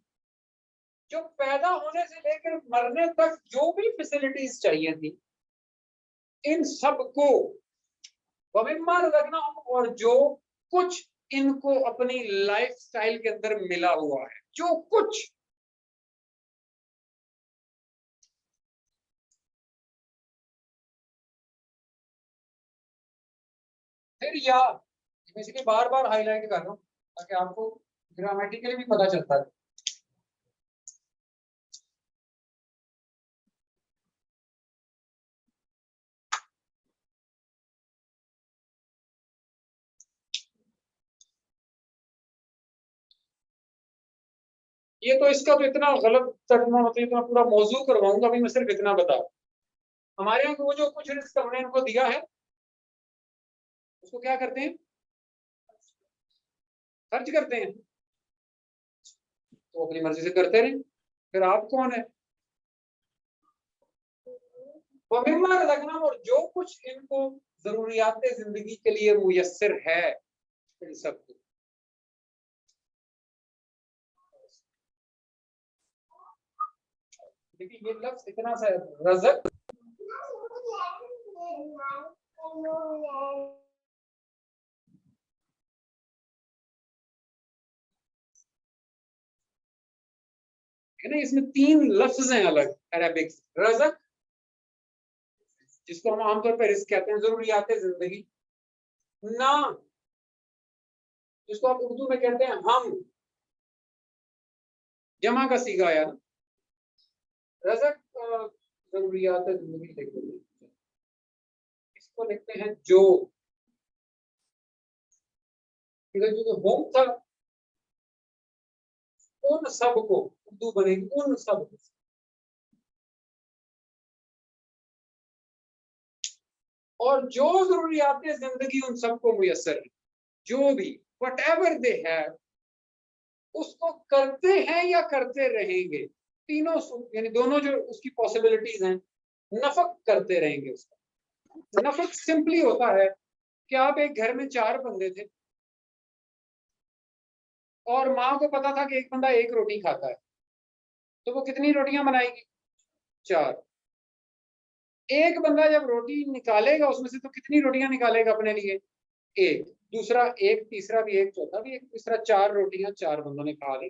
जो पैदा होने से लेकर मरने तक जो भी फैसिलिटीज चाहिए थी, इन सबको वमिम्मा रज़क़ना, और जो कुछ इनको अपनी लाइफ स्टाइल के अंदर मिला हुआ है, जो कुछ। फिर या मैं इसलिए बार बार हाईलाइट कर रहा हूं ताकि आपको ग्रामेटिकली भी पता चलता है। ये तो इसका तो इतना गलत तर्जुमा, मतलब इतना पूरा मौजू करवाऊंगा, अभी मैं सिर्फ इतना बता। हमारे यहाँ वो जो कुछ रिस्क हमने इनको दिया है, उसको क्या करते हैं? खर्च करते हैं। तो अपनी मर्जी से करते रहे, फिर आप कौन है? वमिम्मा रज़क़ना, और जो कुछ इनको जरूरियात जिंदगी के लिए मुयस्सर है, इन सब को। देखिए ये लफ्ज इतना सा रज़क़, है ना, इसमें तीन लफ्ज हैं अलग अरबिक। रज़क़, जिसको हम आमतौर पर रिस्क कहते हैं, जरूरियात जिंदगी। ना जिसको आप उर्दू में कहते हैं हम, जमा का सीगा आया ना। रज़क जरूरियात जिंदगी लिखते हैं, इसको लिखते हैं जो। इधर जो होम था, उन सब को उर्दू बनेगी उन सब को। और जो जरूरियातें जिंदगी उन सबको मुयस्सर है, जो भी वट एवर दे हैव, उसको करते हैं या करते रहेंगे। तीनों यानी दोनों जो उसकी पॉसिबिलिटीज हैं, नफक करते रहेंगे उसका। नफक सिंपली होता है कि आप एक घर में 4 बंदे थे और माँ को पता था कि एक बंदा 1 रोटी खाता है, तो वो कितनी रोटियां बनाएगी? 4। एक बंदा जब रोटी निकालेगा उसमें से, तो कितनी रोटियां निकालेगा अपने लिए? 1। दूसरा 1, तीसरा भी 1, चौथा भी 1, तीसरा 4 रोटियां 4 बंदों ने खा ली।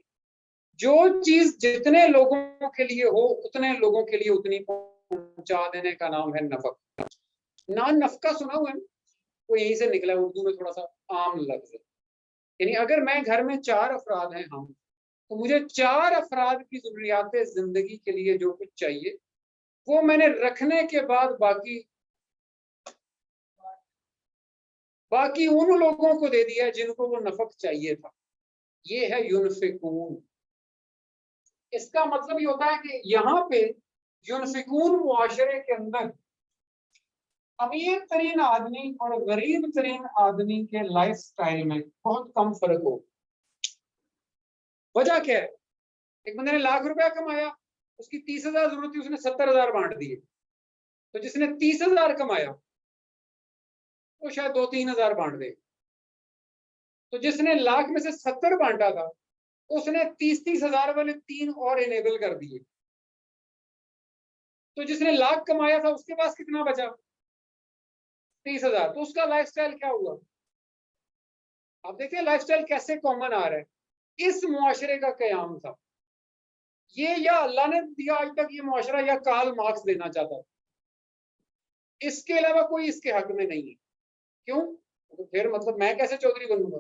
जो चीज जितने लोगों के लिए हो उतने लोगों के लिए उतनी पहुंचा देने का नाम है नफक। नान नफका सुना हुआ है, वो यहीं से निकला, उर्दू में थोड़ा सा आम लफ्ज है। यानी अगर मैं घर में 4 अफराद हैं हम, तो मुझे 4 अफराद की जरूरियातें जिंदगी के लिए जो कुछ चाहिए वो मैंने रखने के बाद बाकी उन लोगों को दे दिया जिनको वो नफक चाहिए था। ये है युनफिकून। इसका मतलब ये होता है कि यहाँ पे युनफिकून मुआशरे के अंदर अमीर तरीन आदमी और गरीब तरीन आदमी के लाइफ स्टाइल में बहुत कम फर्क हो। वजह क्या है? एक बंदे ने ₹1,00,000 कमाया, उसकी 30,000 जरूरत थी, उसने 70,000 बांट दिए। तो जिसने 30,000 कमाया वो शायद 2-3 हजार बांट दे। तो जिसने 1,00,000 में से 70 बांटा था, उसने 30-30 हजार वाले 3 और इनेबल कर दिए। तो जिसने 1,00,000 कमाया था उसके पास कितना बचा? 30,000। तो उसका लाइफस्टाइल क्या हुआ? आप देखिए लाइफस्टाइल कैसे कॉमन आ रहा है। इस मुआशरे का कयाम था ये, या अल्लाह ने दिया आज तक ये मुआशरा, या कार्ल मार्क्स देना चाहता है। इसके अलावा कोई इसके हक में नहीं है। क्यों? तो फिर मतलब मैं कैसे चौधरी बनूंगा?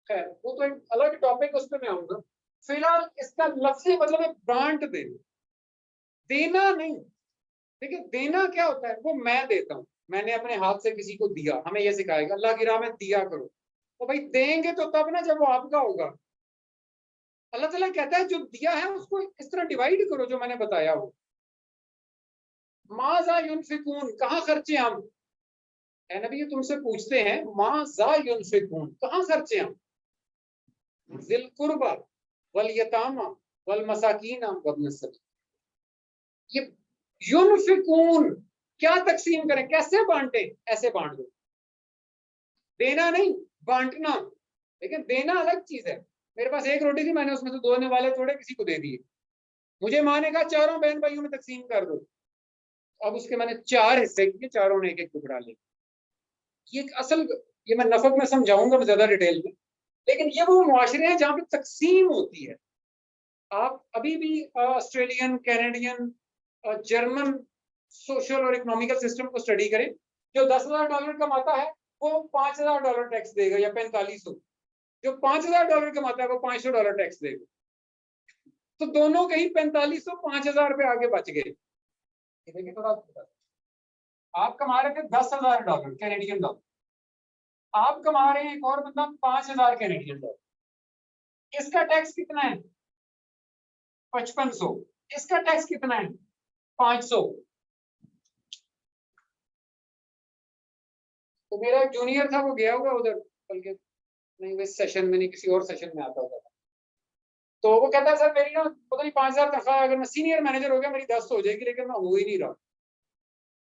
खैर वो तो एक अलग टॉपिक, उस पर मैं आऊंगा। फिलहाल इसका लफ्ज़ी मतलब है बांट देना, देना नहीं। देखिए देना क्या होता है? वो मैं देता हूँ, मैंने अपने हाथ से किसी को दिया, हमें ये सिखाएगा अल्लाह की राह में दिया करो। तो भाई देंगे तो तब ना जब वो आपका होगा। अल्लाह ताला कहता है जो दिया है उसको इस तरह डिवाइड करो जो मैंने बताया हो। माज़ा युनफिकून, कहाँ खर्चे हम? ए नबी तुमसे पूछते हैं माज़ा युनफिकून, कहाँ खर्चे हम? ज़िल कुर्बा वल यतामा वल मसाकीन वब्न सबील। ये युनफिकून क्या तकसीम करें, कैसे बांटे? ऐसे बांट दो। देना नहीं, बांटना। लेकिन देना अलग चीज है। मेरे पास 1 रोटी थी, मैंने उसमें से 2 ने वाले तोड़े, किसी को दे दिए। मुझे माँ ने कहा 4 बहन भाइयों में तकसीम कर दो। अब उसके मैंने 4 हिस्से किए, चारों ने 1-1 टुकड़ा लिया। ये एक असल, ये मैं नफक में समझाऊंगा ज्यादा डिटेल में, लेकिन ये वो मुआशरे हैं जहाँ पे तकसीम होती है। आप अभी भी ऑस्ट्रेलियन, कैनेडियन, जर्मन सोशल और इकोनॉमिकल सिस्टम को स्टडी करें। जो $10,000 कमाता है वो $5,000 टैक्स देगा या 4500। जो $5,000 कमाता है वो $500 टैक्स देगा। तो दोनों कहीं 4500 5,000 पे आगे बच गए। देखिए थोड़ा, आप कमा रहे थे $10,000 कैनेडियन डॉलर, आप कमा रहे हैं, एक और बंदा 5,000 कैनेडियन डॉलर। इसका टैक्स कितना है? 5500। इसका टैक्स कितना है? 500। तो मेरा एक जूनियर था, वो गया हुआ उधर, बल्कि नहीं वो इस सेशन में नहीं, किसी और सेशन में आता होगा। तो वो कहता है सर मेरी ना पता नहीं 5,000 तनख्वाह, अगर मैं सीनियर मैनेजर हो गया मेरी 10 हो जाएगी, लेकिन मैं हो ही नहीं रहा।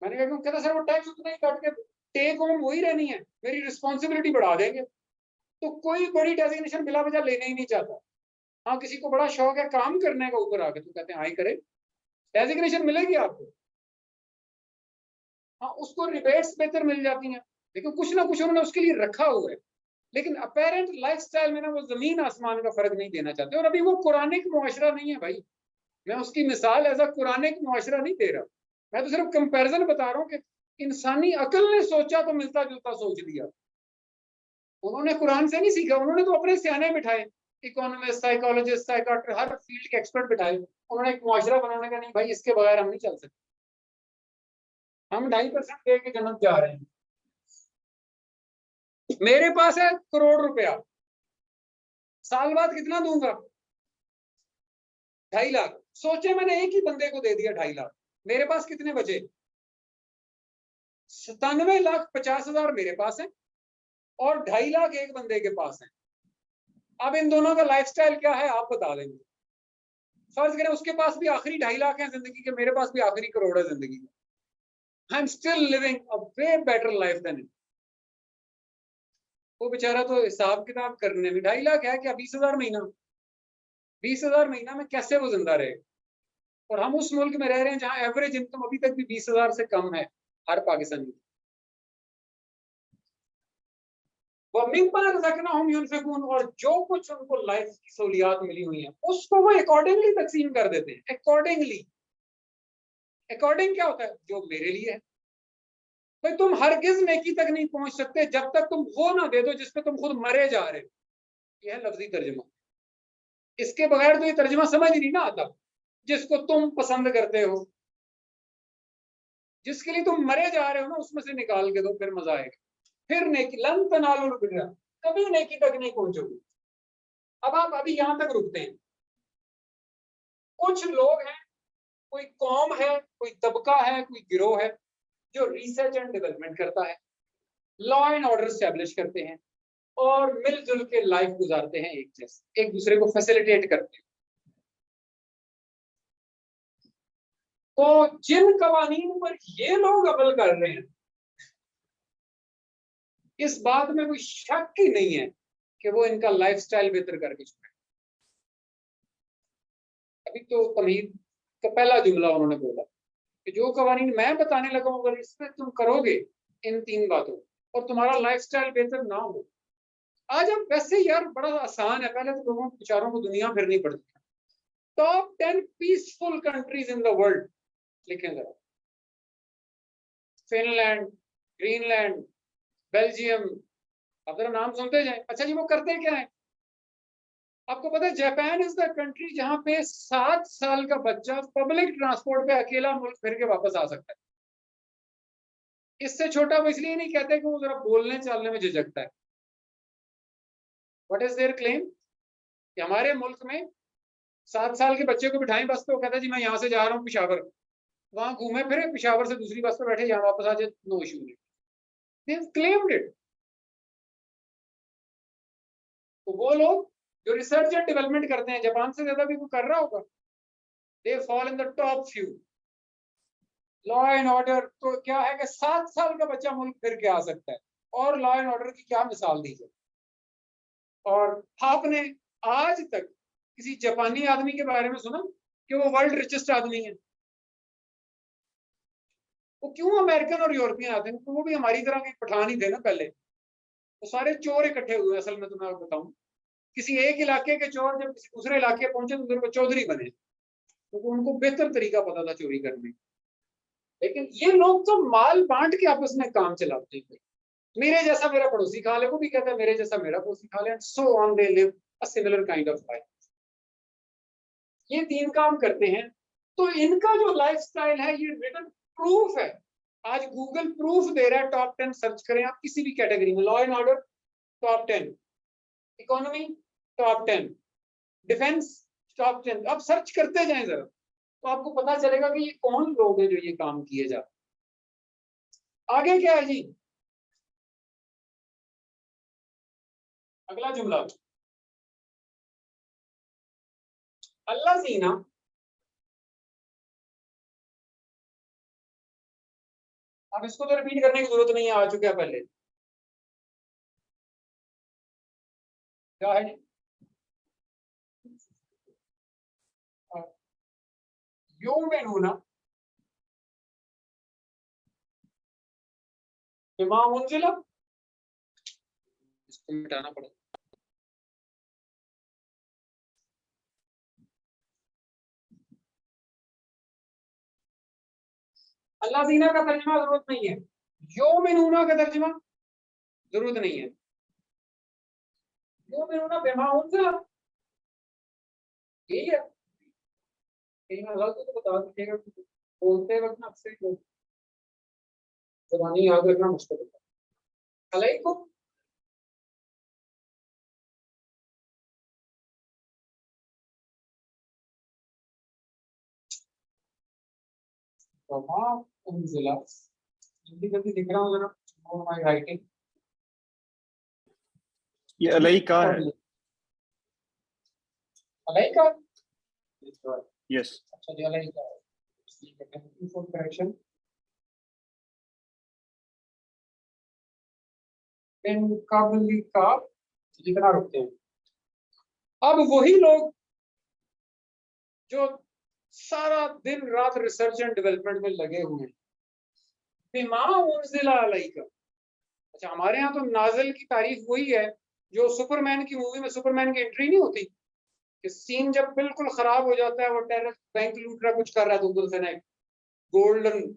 मैंने कहा कहता सर वो टैक्स उतना ही काट के टेक होम वही रहनी है, मेरी रिस्पॉन्सिबिलिटी बढ़ा देंगे। तो कोई बड़ी डेजिग्नेशन बिला वजह लेना ही नहीं चाहता। हाँ किसी को बड़ा शौक है काम करने का ऊपर आके, तो कहते हैं हाँ ही करे, डेजिग्नेशन मिलेगी आपको। हाँ उसको रिबेट्स बेहतर मिल जाती हैं, लेकिन कुछ ना कुछ उन्होंने उसके लिए रखा हुआ है। लेकिन अपेरेंट लाइफस्टाइल में ना वो जमीन आसमान का फर्क नहीं देना चाहते। और अभी वो कुरानिक मुआशरा नहीं है भाई, मैं उसकी मिसाल एज अ कुरानिक मुआशरा नहीं दे रहा, मैं तो सिर्फ कंपैरिजन बता रहा हूँ कि इंसानी अकल ने सोचा तो मिलता जुलता सोच लिया। उन्होंने कुरान से नहीं सीखा, उन्होंने तो अपने सियाने बिठाए, इकोनॉमिस्ट, साइकोलॉजिस्ट, साइकाट्रिस्ट, हर फील्ड के एक्सपर्ट बिठाए। उन्होंने एक मुआशरा बनाने का, नहीं भाई इसके बगैर हम नहीं चल सकते, हम 2.5% दे के जन्नत जा रहे हैं। मेरे पास है करोड़ रुपया, साल बाद कितना दूंगा? 2.5 लाख। सोचे मैंने एक ही बंदे को दे दिया 2.5 लाख, मेरे पास कितने बचे? 97,50,000 मेरे पास है और 2.5 लाख एक बंदे के पास है। अब इन दोनों का लाइफस्टाइल क्या है आप बता देंगे। फर्ज करें उसके पास भी आखिरी 2.5 लाख है जिंदगी के, मेरे पास भी आखिरी करोड़ है जिंदगी में। I am still living a way better life than it. वो बेचारा तो हिसाब किताब करने में 2.5 लाख है क्या 20,000 महीना, 20,000 महीना में कैसे वो जिंदा रहेगा? और हम उस मुल्क में रह रहे हैं जहां एवरेज इनकम अभी तक भी 20,000 से कम है हर पाकिस्तानी। और जो कुछ उनको लाइफ की सहूलियात मिली हुई है उसको वो अकॉर्डिंगली तकसीम कर देते हैं। अकॉर्डिंगली, अकॉर्डिंग क्या होता है? जो मेरे लिए है। भाई तुम हरगिज नेकी तक नहीं पहुंच सकते जब तक तुम वो ना दे दो जिसपे तुम खुद मरे जा रहे हो। यह है लफ्जी तर्जुमा। इसके बगैर तो ये तर्जुमा समझ नहीं ना आता। जिसको तुम पसंद करते हो, जिसके लिए तुम मरे जा रहे हो ना, उसमें से निकाल के दो, फिर मजा आएगा। फिर नेकी, लन तनालुल बिर्रा, कभी नेकी तक नहीं पहुंचोगे। अब आप अभी यहां तक रुकते हैं। कुछ लोग हैं, कोई कौम है, कोई तबका है, कोई गिरोह है जो रिसर्च एंड डेवलपमेंट करता है, लॉ एंड ऑर्डर स्टैब्लिश करते हैं और मिलजुल के लाइफ गुजारते हैं, एक जैसे एक दूसरे को फैसिलिटेट करते हैं। तो जिन कवानीन पर ये लोग अमल कर रहे हैं, इस बात में कोई शक ही नहीं है कि वो इनका लाइफस्टाइल बेहतर करके छोड़े। अभी तो तमहीद का पहला जुमला उन्होंने बोला कि जो कवानीन मैं बताने लगा हूं अगर इस पे तुम करोगे इन 3 बातों और तुम्हारा लाइफस्टाइल बेहतर ना हो। आज अब वैसे यार बड़ा आसान है, पहले तो लोगों को बेचारों को दुनिया फिरनी पड़ती है। Top 10 peaceful countries in the world लिखें जरा। फिनलैंड, ग्रीनलैंड, बेल्जियम, आप जरा नाम सुनते जाए। अच्छा जी, वो करते क्या है? आपको पता है जापान इज द कंट्री जहां पे 7 साल का बच्चा पब्लिक ट्रांसपोर्ट पे अकेला मुल्क फिर के वापस आ सकता है। इससे छोटा वो इसलिए नहीं कहते कि वो जरा बोलने चालने में झिझकता है। व्हाट इज देयर क्लेम कि हमारे मुल्क में 7 साल के बच्चे को बिठाएं बस पे, वो कहता है जी मैं यहाँ से जा रहा हूँ पिशावर, वहां घूमे फिरे, पिशावर से दूसरी बस पे बैठे, यहाँ वापस आ जाए, नो इशू नहीं। They have claimed it. तो वो लोग जो रिसर्च एंड डेवलपमेंट करते हैं, जापान से ज्यादा भी कोई कर रहा होगा। They fall in the top few. Law and order तो क्या है कि 7 साल का बच्चा मुल्क फिर के आ सकता है, और लॉ एंड ऑर्डर की क्या मिसाल दी जाए। और आपने आज तक किसी जापानी आदमी के बारे में सुना कि वो वर्ल्ड रिचेस्ट आदमी है? वो क्यों अमेरिकन और यूरोपियन आते हैं? तो वो भी हमारी तरह के पठान ही थे ना पहले। वो सारे चोर इकट्ठे हुए। असल में तो मैं आपको बताऊं, किसी एक इलाके के चोर जब किसी दूसरे इलाके पहुंचे तो उधर वो चौधरी बने, क्योंकि तो उनको बेहतर तरीका पता था चोरी करने। लेकिन ये लोग तो माल बांट के आपस में काम चलाते हैं। मेरे जैसा मेरा पड़ोसी खा ले, वो भी कहता है मेरे जैसा मेरा पड़ोसी खा ले, so on they live a similar kind of life. ये 3 काम करते हैं। तो इनका जो लाइफस्टाइल है ये रिटन प्रूफ है। आज गूगल प्रूफ दे रहा है। टॉप 10 सर्च करें आप किसी भी कैटेगरी में, law and order top 10, economy top 10, defence top 10। अब सर्च करते जाएं जरा तो आपको पता चलेगा कि ये कौन लोग हैं जो ये काम किए जाते। आगे क्या है जी? अगला जुमला, अल्लाह जीना अब इसको तो रिपीट करने की जरूरत नहीं है, आ चुका है पहले। क्या है? युमिनूना बिमा उन्जिला, इसको मिटाना पड़ेगा। अल्लाह जीना का तर्जुमा जरूरत नहीं है, योमिनूना का तर्जुमा जरूरत नहीं है। यो मिनूना बिमा उनजिला, यही है। कहीं मैं गलत तो बता दीजिएगा, बोलते वक्त ना अक्सर ही ज़बानी याद रखना मुश्किल होता है। अलैकुम बिमा उनजिला, जल्दी जल्दी लिख रहा हूँ जरा, माय राइटिंग। ये अलैका है। अलैका, यस। अच्छा जी अलैका, थैंक यू फॉर करेक्शन। इन काबलिका जितना रुकते हैं। अब वही लोग जो सारा दिन रात रिसर्च एंड डेवलपमेंट में लगे हुए हैं, बिमा उनजिला अलैका। अच्छा हमारे यहाँ तो नाज़िल की तारीफ वही है जो सुपरमैन की मूवी में सुपरमैन की एंट्री नहीं होती कि सीन जब बिल्कुल खराब हो जाता है, वो टेररिस्ट बैंक लूट रहा कुछ कर रहा है, तो से ना गोल्डन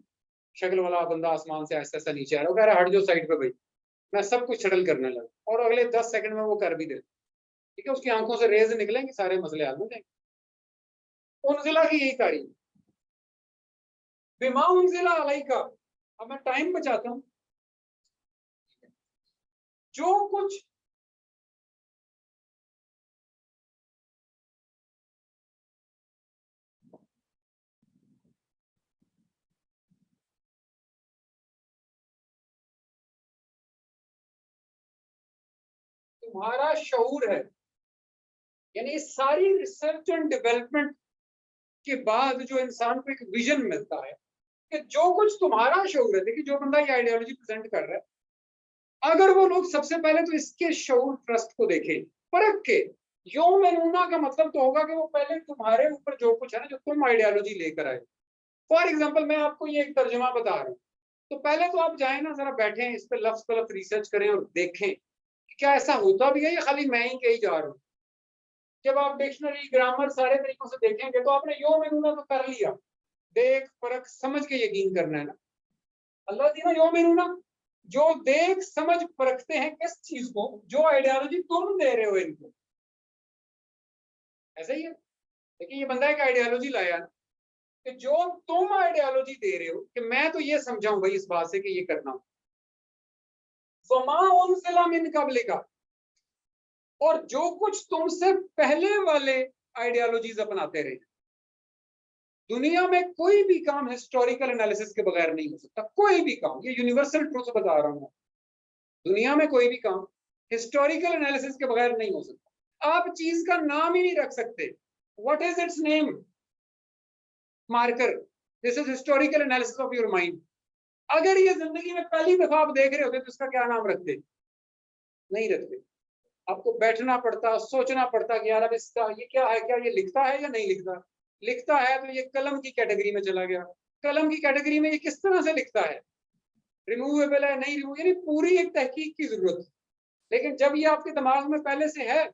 शक्ल वाला बंदा आसमान से ऐसा ऐसा नीचे आ रहा है, वो कह रहा है हट जो साइड पे भाई, मैं सब कुछ शटल करने लगा, और अगले 10 सेकंड में वो कर भी दे। ठीक है, उसकी आंखों से रेज निकलेंगे, सारे मसले हल हो जाएंगे। उनजिला की यही तारीफ, बिमा उनजिला अलैका। अब मैं टाइम बचाता हूँ। जो कुछ तुम्हारा शऊर है, यानी सारी रिसर्च एंड डेवलपमेंट के बाद जो इंसान को एक विजन मिलता है कि जो कुछ तुम्हारा शऊर है, देखिए जो बंदा ये आइडियोलॉजी प्रेजेंट कर रहा है, अगर वो लोग सबसे पहले तो इसके शऊर ट्रस्ट को देखें, परख के, यौमनूना का मतलब तो होगा कि वो पहले तुम्हारे ऊपर जो कुछ है ना, जो तुम आइडियोलॉजी लेकर आए। फॉर एग्जाम्पल मैं आपको ये एक तर्जुमा बता रहा हूँ, तो पहले तो आप जाए ना, जरा बैठे इस पे लफ्ज पे लफ्ज रिसर्च करें और देखें कि क्या ऐसा होता भी है या खाली मैं ही कही जा रहा हूँ। जब आप डिक्शनरी ग्रामर सारे तरीकों से देखेंगे तो आपने यौमनूना तो कर लिया, देख परख समझ के यकीन करना है ना। अल्लाह दी ना यौमनूना, जो देख समझ परखते हैं किस चीज को, जो आइडियोलॉजी तुम दे रहे हो इनको। ऐसा ही है, देखिए ये बंदा एक आइडियोलॉजी लाया ना, कि जो तुम आइडियोलॉजी दे रहे हो कि मैं तो ये समझाऊं भाई इस बात से कि ये करना, वमा उनजिला मिन क़ब्लिका, और जो कुछ तुमसे पहले वाले आइडियोलॉजीज अपनाते रहे। दुनिया में कोई भी काम हिस्टोरिकल एनालिसिस के बगैर नहीं हो सकता, कोई भी काम, ये यूनिवर्सल ट्रूथ बता रहा हूं। दुनिया में कोई भी काम हिस्टोरिकल एनालिसिस के बगैर नहीं हो सकता। आप चीज का नाम ही नहीं रख सकते, what is it's name, marker, this is historical analysis of your mind. अगर ये जिंदगी में पहली दफा आप देख रहे होते तो इसका क्या नाम रखते? नहीं रखते। आपको बैठना पड़ता, सोचना पड़ता कि यार अब इसका ये क्या है, क्या ये लिखता है या नहीं लिखता। लिखता है तो ये कलम की कैटेगरी में चला गया, कलम की कैटेगरी में ये किस तरह से लिखता है, रिमूवेबल है नहीं रिमूव, यानी पूरी एक तहकीक की जरूरत है। लेकिन जब ये आपके दिमाग में पहले से है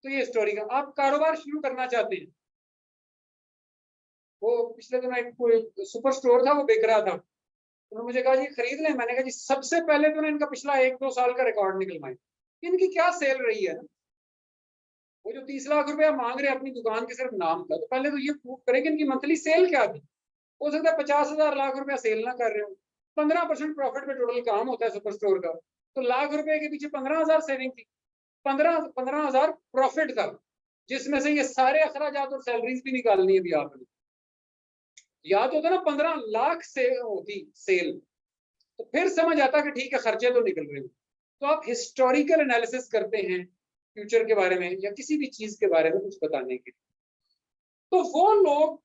तो ये स्टोरी का, आप कारोबार शुरू करना चाहते हैं, वो पिछले दिनों एक सुपर स्टोर था, वो बिक रहा था, उन्होंने मुझे कहा जी खरीद लें। मैंने कहा जी सबसे पहले तो ना इनका पिछला 1-2 साल का रिकॉर्ड निकलवाएं, इनकी क्या सेल रही है ना। वो जो 30 लाख रुपया मांग रहे हैं अपनी दुकान के सिर्फ नाम का, तो पहले तो ये प्रूव करें कि इनकी मंथली सेल क्या थी। हो सकता है 50,000 लाख रुपया सेल ना कर रहे हो, 15% प्रॉफिट पे टोटल काम होता है सुपर स्टोर का, तो लाख रुपए के पीछे 15,000 सेविंग थी, 15,000 प्रॉफिट था, जिसमें से ये सारे अखराजात और सैलरीज भी निकालनी है। अभी आपने याद होता ना 15 लाख से होती सेल, तो फिर समझ आता कि ठीक है खर्चे तो निकल रहे हैं। तो आप हिस्टोरिकल एनालिसिस करते हैं फ्यूचर के बारे में या किसी भी चीज के बारे में कुछ बताने के लिए, तो वो लोग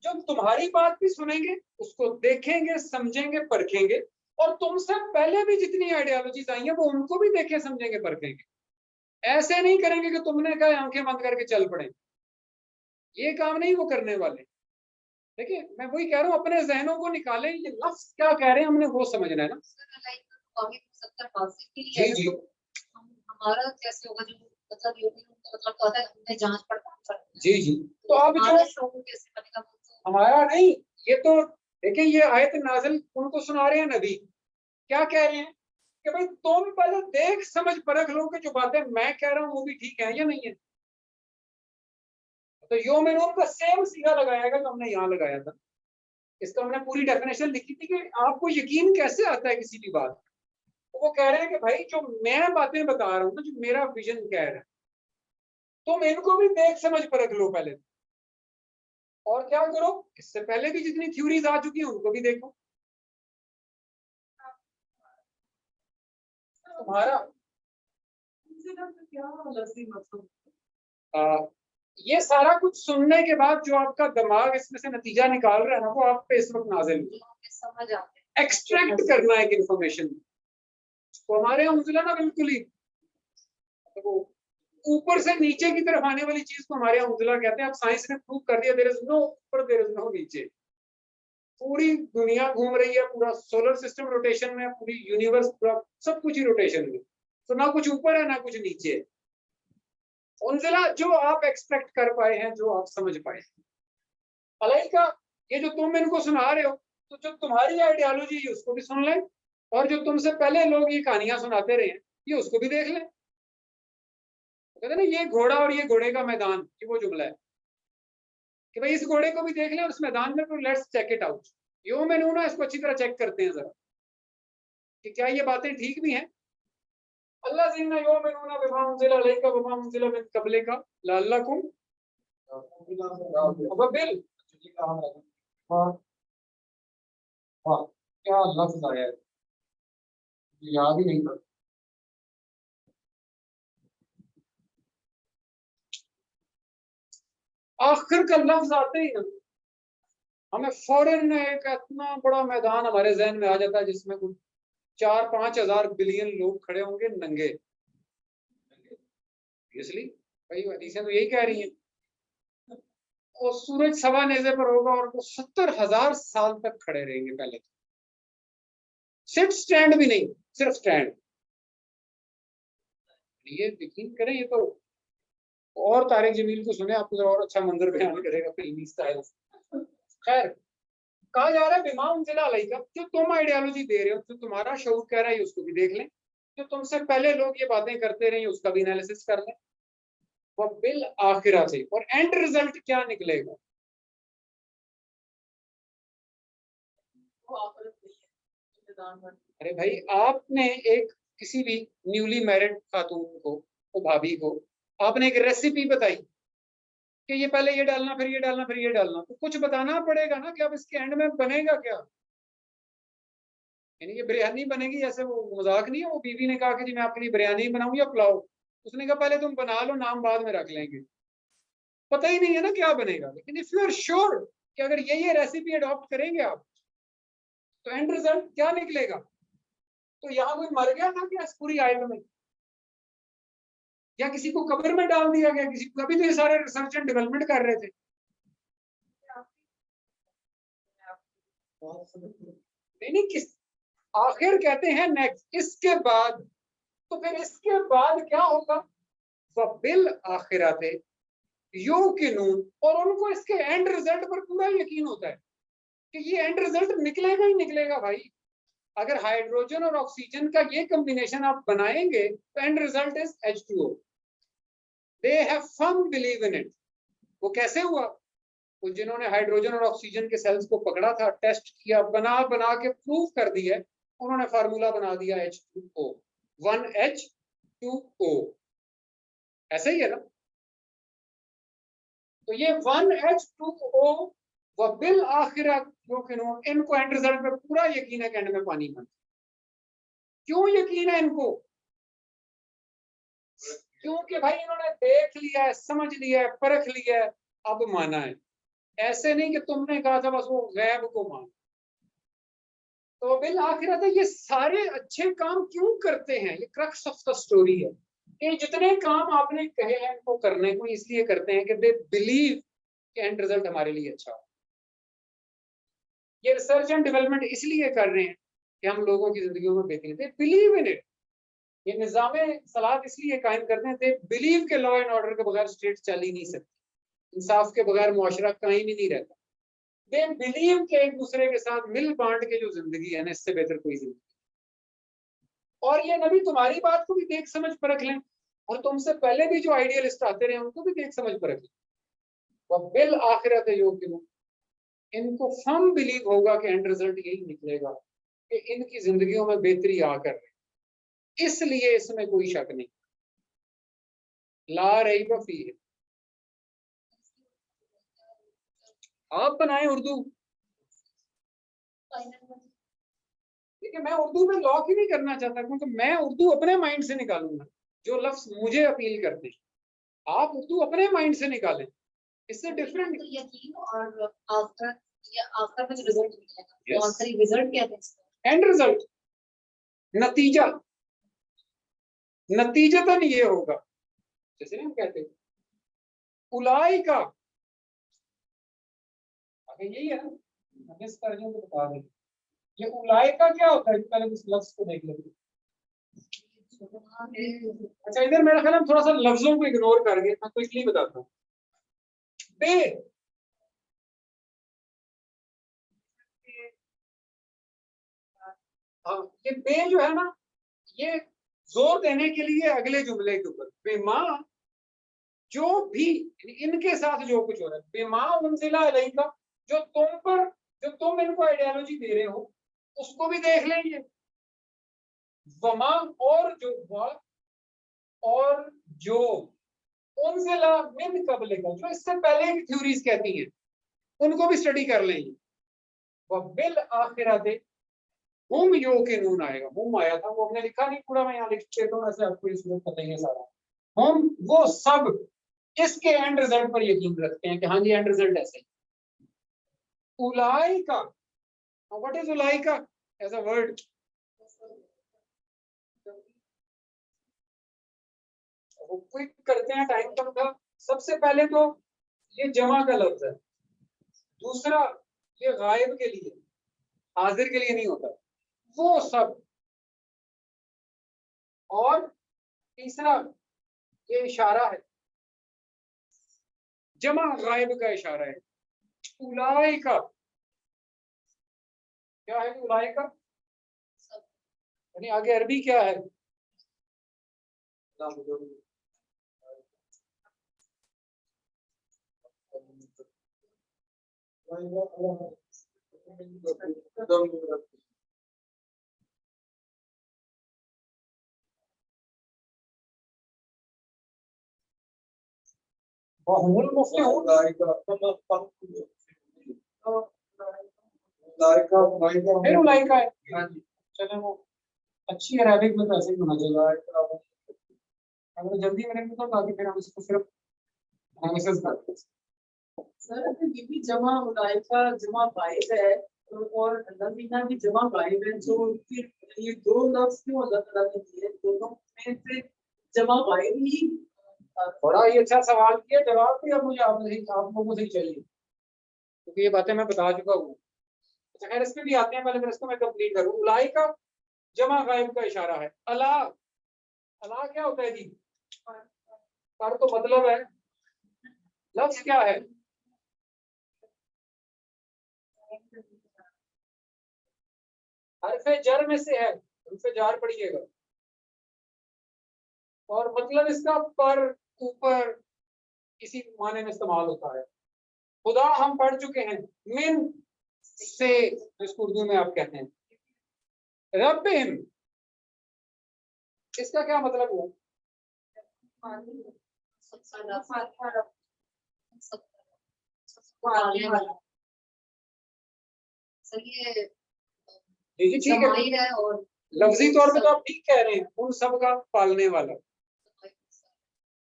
जो तुम्हारी बात भी सुनेंगे, उसको देखेंगे, समझेंगे, परखेंगे, और तुमसे पहले भी जितनी आइडियोलॉजीज आई हैं वो उनको भी देखें, समझेंगे, परखेंगे। ऐसे नहीं करेंगे कि तुमने कहा आंखें बंद करके चल पड़े, ये काम नहीं वो करने वाले। देखिए मैं वही कह रहा हूँ, अपने जहनों को निकालें, ये लफ्ज क्या कह रहे हैं हमने वो समझना है ना। जी जी हमारा कैसे होगा, जो मतलब मतलब तो है हमने जांच पड़ताल करनी है। जी जी, तो अब जो शऊर कैसे बनेगा वो तो हमारा नहीं, ये तो देखिए ये आयत नाज़िल उनको सुना रहे हैं नबी, क्या कह रहे हैं कि भाई तुम पहले देख समझ परख लो कि जो बातें मैं कह रहा हूं वो भी ठीक है या नहीं है। तो योमिनून का सेम सीधा लगाएगा जो हमने यहाँ लगाया था। इसका हमने पूरी डेफिनेशन लिखी थी कि आपको यकीन कैसे आता है किसी भी बात। तो वो कह रहे हैं कि भाई जो मैं बातें बता रहा हूँ ना, जो मेरा विजन कह रहा है, तुम इनको भी देख समझ परख लो पहले। और क्या करो, इससे पहले भी जितनी थ्योरीज आ चुकी हैं उनको भी देखो। तुम्हारा क्या लफ्जी मतलब ये सारा कुछ सुनने के बाद जो आपका दिमाग इसमें से नतीजा निकाल रहा है ना, वो आप पे इस वक्त नाजिल समझ आते हैं। एक्सट्रैक्ट करना है इन्फॉर्मेशन। तो हमारे यहाँ उजला ना बिल्कुल ही तो ऊपर से नीचे की तरफ आने वाली चीज को हमारे यहाँ उजला कहते हैं। अब साइंस ने प्रूव कर दिया, देयर इज नो ऊपर, देयर इज नो नीचे। पूरी दुनिया घूम रही है, पूरा सोलर सिस्टम रोटेशन में, पूरी यूनिवर्स, पूरा सब कुछ ही रोटेशन में। तो ना कुछ ऊपर है ना कुछ नीचे है। उनजिला जो आप एक्सपेक्ट कर पाए हैं, जो आप समझ पाए हैं। अलाइका ये जो तुम इनको सुना रहे हो, तो जो तुम्हारी आइडियोलॉजी है उसको भी सुन लें, और जो तुमसे पहले लोग ये कहानियां सुनाते रहे हैं ये उसको भी देख लें। कहते ना ये घोड़ा और ये घोड़े का मैदान, कि वो जुमला है कि भाई इस घोड़े को भी देख लें और इस मैदान में, तो लेट्स चेक इट आउट। यो मैंने ना इसको अच्छी तरह चेक करते हैं जरा कि क्या ये बातें ठीक भी हैं। अल्लाह ज़िन्ना यो मैंने बिमा उनजिला अलैका वमा उनजिला मिन क़ब्लिका लअल्लकुम बिल। क्या लफ्ज आया है, याद ही नहीं करता। आखिर का लफ्ज आते ही ना हमें फौरन एक इतना बड़ा मैदान हमारे जहन में आ जाता है जिसमें कुछ 4-5 हजार बिलियन लोग खड़े होंगे नंगे। इसलिए भाई हदीसें तो यही कह रही हैं। और सूरज सवा नेज़े पर होगा और वो 70,000 साल तक खड़े रहेंगे। पहले सिर्फ स्टैंड भी नहीं, सिर्फ स्टैंड। ये यकीन करें, ये तो और तारिक जमील को सुने, आपको और अच्छा मंजर बयान करेगा फिल्मी स्टाइल। खैर, कहा जा रहा है बिमा उनजिला अलैका, जो तुम आइडियोलॉजी दे रहे हो, जो तुम्हारा शऊर कह रहा है उसको भी देख लें। जो तुमसे पहले लोग ये बातें करते रहे उसका भी एनालिसिस कर लें। वो बिल आखिरा से, और एंड रिजल्ट क्या निकलेगा। वो आखिरत नहीं है मैदान में। अरे भाई, आपने एक किसी भी न्यूली मैरिड खातून को, भाभी को, आपने एक रेसिपी बताई कि ये पहले ये डालना, फिर ये डालना, फिर ये डालना, तो कुछ बताना पड़ेगा ना कि अब इसके एंड में बनेगा क्या। यानी ये बिरयानी बनेगी, ऐसे वो मजाक नहीं है। वो बीवी ने कहा कि जी मैं आपके लिए बिरयानी बनाऊं या पुलाव, उसने कहा पहले तुम बना लो, नाम बाद में रख लेंगे। पता ही नहीं है ना क्या बनेगा। लेकिन इफ यू आर श्योर कि अगर ये रेसिपी अडॉप्ट करेंगे आप, तो एंड रिजल्ट क्या निकलेगा। तो यहाँ कोई मर गया था क्या इस पूरी आयत में, या किसी को कब्र में डाल दिया गया किसी को। अभी तो ये सारे रिसर्च एंड डेवलपमेंट कर रहे थे। नहीं, किस आखिर कहते हैं नेक्स्ट, इसके बाद। तो फिर इसके बाद क्या होगा, बिल आखिराते युकिनून, और उनको इसके एंड रिजल्ट पर पूरा यकीन होता है कि ये एंड रिजल्ट निकलेगा ही निकलेगा भाई। अगर हाइड्रोजन और ऑक्सीजन का ये कॉम्बिनेशन आप बनाएंगे तो and result is H2O। They have firm believe in it. वो कैसे हुआ, वो जिन्होंने हाइड्रोजन और ऑक्सीजन के सेल्स को पकड़ा था, टेस्ट किया, बना बना के प्रूव कर दिया, उन्होंने फार्मूला बना दिया H2O, 1H2O। ऐसे ही है ना। तो ये 1H2O व बिल आखिरत युकिनून, इनको एंड रिजल्ट पे पूरा यकीन है कि एंड में पानी बन। क्यों यकीन है इनको, क्योंकि भाई इन्होंने देख लिया है, समझ लिया है, परख लिया है, अब माना है। ऐसे नहीं कि तुमने कहा था बस वो गैब को मान। तो बिल आखिरत ये सारे अच्छे काम क्यों करते हैं, ये क्रक्स ऑफ द स्टोरी है। ये जितने काम आपने कहे हैं इनको करने को इसलिए करते हैं कि दे बिलीव कि एंड रिजल्ट हमारे लिए अच्छा हो। ये रिसर्च एंड डेवलपमेंट इसलिए कर रहे हैं कि हम लोगों की जिंदगियों में बेहतरी, दे बिलीव इन इट। ये निज़ामे सलात इसलिए कायम करते हैं, दे बिलीव के लॉ एंड ऑर्डर के बगैर स्टेट चल ही नहीं सकती, इंसाफ के बगैर मुआशरा कायम ही नहीं रहता। दे बिलीव के एक दूसरे के साथ मिल बांट के जो जिंदगी है ना, इससे बेहतर कोई जिंदगी। और ये नबी तुम्हारी बात को भी देख समझ परख लें, और तुमसे पहले भी जो आइडियलिस्ट आते रहे उनको भी देख समझ परख लें। वह बिल आखिरत यूकिनून, इनको फर्म बिलीव होगा कि एंड रिजल्ट यही निकलेगा कि इनकी जिंदगियों में बेहतरी आकर रहे, इसलिए इसमें कोई शक नहीं। ला रैब फीह, आप बनाए उर्दू। देखिए मैं उर्दू में लॉक ही नहीं करना चाहता, क्योंकि मैं उर्दू अपने माइंड से निकालूंगा जो लफ्ज मुझे अपील करते हैं। आप उर्दू अपने माइंड से निकालें, इससे डिफरेंट। तो यकीन और आफ्टर, या आफ्टर में जो रिजल्ट मिलेगा, Yes. तो आखिरी रिजल्ट क्या है इसका? एंड रिजल्ट, नतीजा, नतीजतन ये होगा, जैसे हम कहते हैं उलाई का, आगे यही है ना, हमें इस तर्जुमे को बता दें ये उलाई का क्या होता है, पहले इस लफ्ज को देख लेते हैं। अच्छा इधर मेरा ख्याल हम थोड़ा सा लफ्जों को इग्नोर करके मैं क्विकली बताता हूँ। बे, हाँ ये बे जो है ना, ये जोर देने के लिए अगले जुमले के ऊपर, बेमा जो भी, इनके साथ जो कुछ हो रहा है, बेमा उनजिला अलैका, जो तुम पर, जो तुम इनको आइडियोलॉजी दे रहे हो उसको भी देख लेंगे। वमा, और जो हुआ, और जो उनजिला मिन कबले का, जो इससे पहले की थ्योरीज कहती हैं उनको भी स्टडी कर लेंगे। वह बिल आखिरत हुम यूकिनून आएगा, हुम आया था वो हमने लिखा नहीं पूरा, मैं यहाँ लिख देता हूँ, ऐसे आपको इसमें पता ही है सारा। हम वो सब इसके एंड रिजल्ट पर यकीन रखते हैं कि हाँ जी एंड रिजल्ट ऐसे ही। उलाई का, व्हाट इज उलाई का एज अ वर्ड? वो क्विक करते हैं, टाइम कम था। सबसे पहले तो ये जमा का लफ्ज है, दूसरा ये गायब के लिए, हाजिर के लिए नहीं होता, वो सब, और तीसरा ये इशारा है, जमा गायब का इशारा है। उलाई का क्या है? उलाई का यानी आगे अरबी क्या है? वहुल मुफ्लिहून, फिर उलाई का है। चलो वो अच्छी अरबिक में तो ऐसे ही होना चाहिए, अगर जल्दी मैंने तो ताकि फिर हम इसको सिर्फ एनालिसिस करते हैं। सर ये भी जमा उलाई का जमा गायब है, और लमीना भी जमा गायब है, तो फिर ये दो लफ्ज क्यों अल्लाह ताला ने दिए, दोनों में से जमा गायब ही। बड़ा ही अच्छा सवाल किया, जवाब भी अब मुझे आप लोगों से ही चाहिए, क्योंकि ये बातें मैं बता चुका हूँ। अच्छा खैर इस पे भी आते हैं, पहले फिर इसको मैं कंप्लीट करूँ। उलाई का जमा गायब का इशारा है। अला, अला क्या होता है जी? पर तो मतलब है, लफ्ज क्या है? हरफे जर में से है, हरफे जार पढ़िएगा, और मतलब इसका पर, ऊपर, इसी माने में इस्तेमाल होता है। खुदा हम पढ़ चुके हैं, मिन से, जिसको उर्दू में आप कहते हैं। रब्बिहिम, इसका क्या मतलब हुआ? सर ये जी ठीक है, जमाई है, और लफ्जी तौर पे तो आप ठीक कह रहे हैं, उन सब का पालने वाला।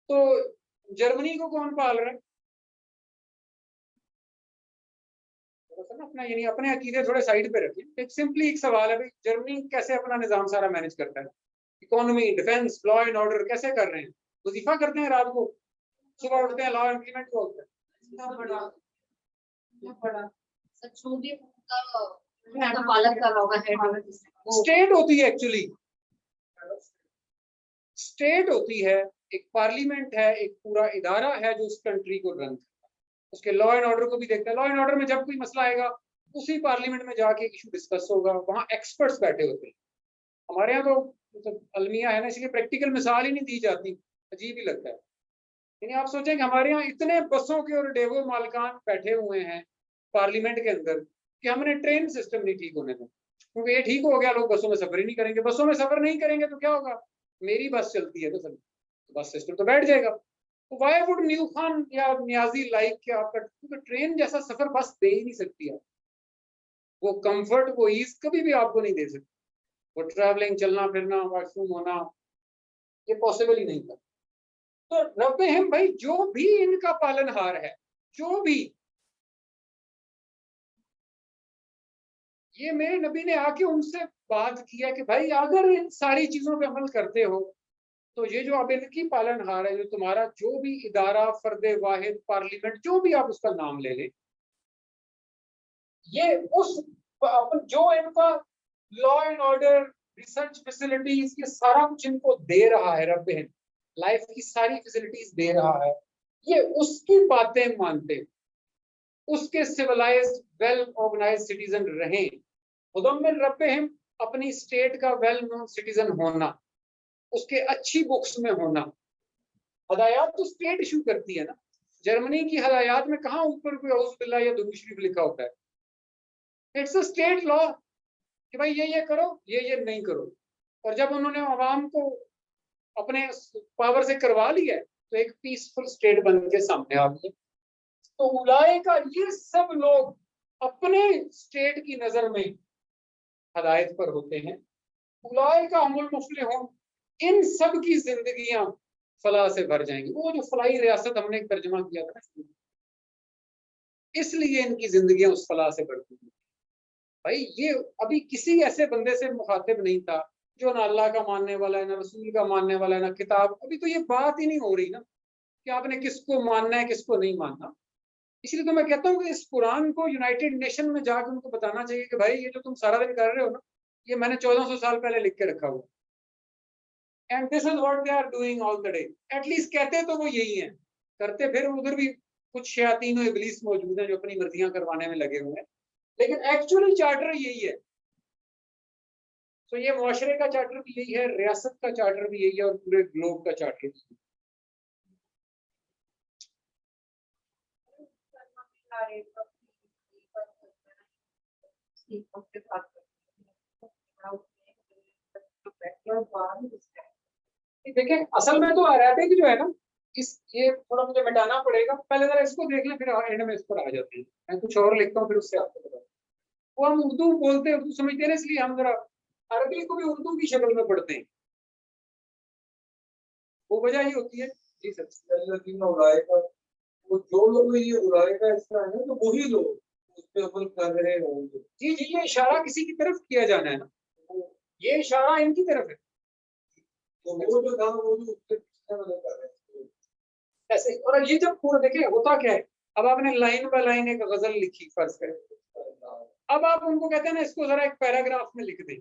तो जर्मनी को कौन पाल रहा है? अपना यानी अपने अकीदे थोड़े साइड पे रखिए। एक सिंपली एक सवाल है भाई, जर्मनी कैसे अपना निजाम सारा मैनेज करता है? Economy, defence, law and order कैसे कर रहे हैं? वजीफा करते हैं रात को, सुबह उठते हैं, लॉ इम्प्लीमेंट होता है। सर जो भी उनका पालन कर रहा होगा हेड, स्टेट होती है एक्चुअली, स्टेट होती है, एक पार्लियामेंट है, एक पूरा इदारा है जो उस कंट्री को रन करता है, उसके लॉ एंड ऑर्डर को भी देखता है। लॉ एंड ऑर्डर में जब कोई मसला आएगा उसी पार्लियामेंट में जाके इशू डिस्कस होगा, वहां एक्सपर्ट्स बैठे होते हैं। हमारे यहाँ तो तो अलमिया है ना, इसलिए प्रैक्टिकल मिसाल ही नहीं दी जाती, अजीब ही लगता है। यानी आप सोचें कि हमारे यहाँ इतने बसों के और डेवो मालिकान बैठे हुए हैं पार्लियामेंट के अंदर कि हमने ट्रेन सिस्टम नहीं ठीक होने दें, क्योंकि ये ठीक हो गया लोग बसों में सफर ही नहीं करेंगे। बसों में सफर नहीं करेंगे तो क्या होगा, मेरी बस चलती है तो बस सिस्टम तो बैठ जाएगा। तो वाई वुड न्यू खान या नियाजी लाइक कि आपका, तो ट्रेन जैसा सफर बस दे ही नहीं सकती है। वो कंफर्ट, वो ईज कभी भी आपको नहीं दे सकती। वो ट्रैवलिंग, चलना फिरना, वॉशरूम होना, ये पॉसिबल ही नहीं था। तो रब्बे हम भाई, जो भी इनका पालनहार है, जो भी, ये मेरे नबी ने आके उनसे बात किया कि भाई अगर इन सारी चीजों पे अमल करते हो तो ये जो अब इनकी पालनहार है, जो तुम्हारा जो भी इदारा, फर्दे वाहिद, पार्लियामेंट, जो भी आप उसका नाम ले लें, ये उस जो इनका law and order, research facilities, ये सारा कुछ इनको दे रहा है रब, लाइफ की सारी फैसिलिटीज दे रहा है, ये उसकी बातें मानते, उसके सिविलाइज्ड वेल ऑर्गेनाइज्ड सिटीजन रहें। खुदमिन रब्बिहिम, अपनी स्टेट का वेल नोन सिटीजन होना, उसके अच्छी बुक्स में होना। हदायत तो स्टेट इशू करती है ना। जर्मनी की हदायत में कहाँ ऊपर कोई औज़ बिल्लाह या दुरूद शरीफ लिखा होता है? इट्स अ स्टेट लॉ कि भाई ये करो, ये नहीं करो। और जब उन्होंने आवाम को अपने पावर से करवा लिया तो एक पीसफुल स्टेट बन के सामने आ गई। तो उलाए का, ये सब लोग अपने स्टेट की नजर में हदायत पर होते हैं। उलाए का अमुल मुफ्लिहून, इन सब की जिंदगियां फलाह से भर जाएंगी। वो जो फलाही रियासत हमने एक तर्जुमा किया था, इसलिए इनकी जिंदगियां उस फलाह से बढ़ती हैं। भाई ये अभी किसी ऐसे बंदे से मुखातिब नहीं था जो ना अल्लाह का मानने वाला है, ना रसूल का मानने वाला है, ना किताब। अभी तो ये बात ही नहीं हो रही ना कि आपने किसको मानना है, किसको नहीं मानना। इसलिए तो मैं कहता हूँ कि इस कुरान को यूनाइटेड नेशन में जाकर उनको बताना चाहिए कि भाई ये जो तुम सारा दिन कर रहे हो ना, ये मैंने 1400 साल पहले लिख के रखा हुआ, and this is what they are doing all the day. At least कहते तो वो यही है, करते फिर उधर भी कुछ शयातीन और इब्लीस मौजूद हैं जो अपनी मर्जियां करवाने में लगे हुए हैं, लेकिन एक्चुअली चार्टर यही है। तो ये मुआशरे का चार्टर भी यही है, रियासत का चार्टर भी यही है, और पूरे ग्लोब का चार्टर भी यही है। देखें, असल में तो अरेबिक जो है ना, ये थोड़ा मुझे मिटाना पड़ेगा, पहले जरा इसको देख लें, फिर एंड में इस पर आ जाते हैं। मैं कुछ और लिखता हूँ फिर उससे आपको बताऊँ। वो हम उर्दू बोलते हैं, उर्दू समझते हैं, इसलिए हम जरा अरबी को भी उर्दू की शक्ल में पढ़ते हैं। वो वजह ही होती है। जी सर। उड़ाएगा, वो जो लोग ये उड़ाएगा इसका है तो वही लोग उस पे अमल कर रहे होंगे। जी जी, ये इशारा किसी की तरफ किया जाना है ना, ये इशारा इनकी तरफ है। तो वो जो था वो जो उसके पीछे वाले कर रहे हैं ऐसे। और ये जब पूरा देखिए होता क्या है, अब आपने लाइन बाय लाइन एक गजल लिखी फर्ज करें, अब आप उनको कहते हैं ना इसको जरा एक पैराग्राफ में लिख दें।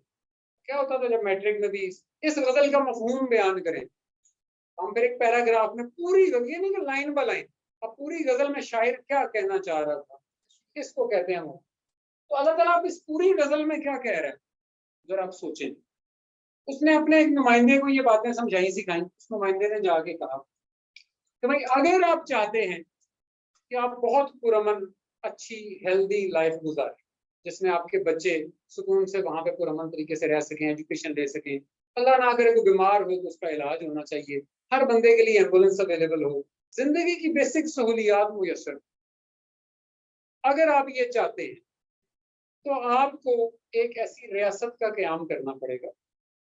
क्या होता था जब मैट्रिक में भी इस गजल का मफहूम बयान करें, हम फिर एक पैराग्राफ में पूरी गजल, ये नहीं कि लाइन बाय लाइन, अब पूरी गजल में शायर क्या कहना चाह रहा था, इसको कहते हैं वो। तो अल्लाह ताला आप इस पूरी गजल में क्या कह रहे हैं जरा आप सोचें। उसने अपने एक नुमाइंदे को ये बातें समझाई सिखाई, उस नुमाइंदे ने जाके कहा कि भाई अगर आप चाहते हैं कि आप बहुत पुरअमन, अच्छी, हेल्दी लाइफ गुजारें, जिसमें आपके बच्चे सुकून से वहां पे पुरअमन तरीके से रह सकें, एजुकेशन ले सकें, अल्लाह ना करे कोई बीमार हो तो उसका इलाज होना चाहिए, हर बंदे के लिए एम्बुलेंस अवेलेबल हो, जिंदगी की बेसिक सहूलियात मुयसर, अगर आप ये चाहते हैं तो आपको एक ऐसी रियासत का क़याम करना पड़ेगा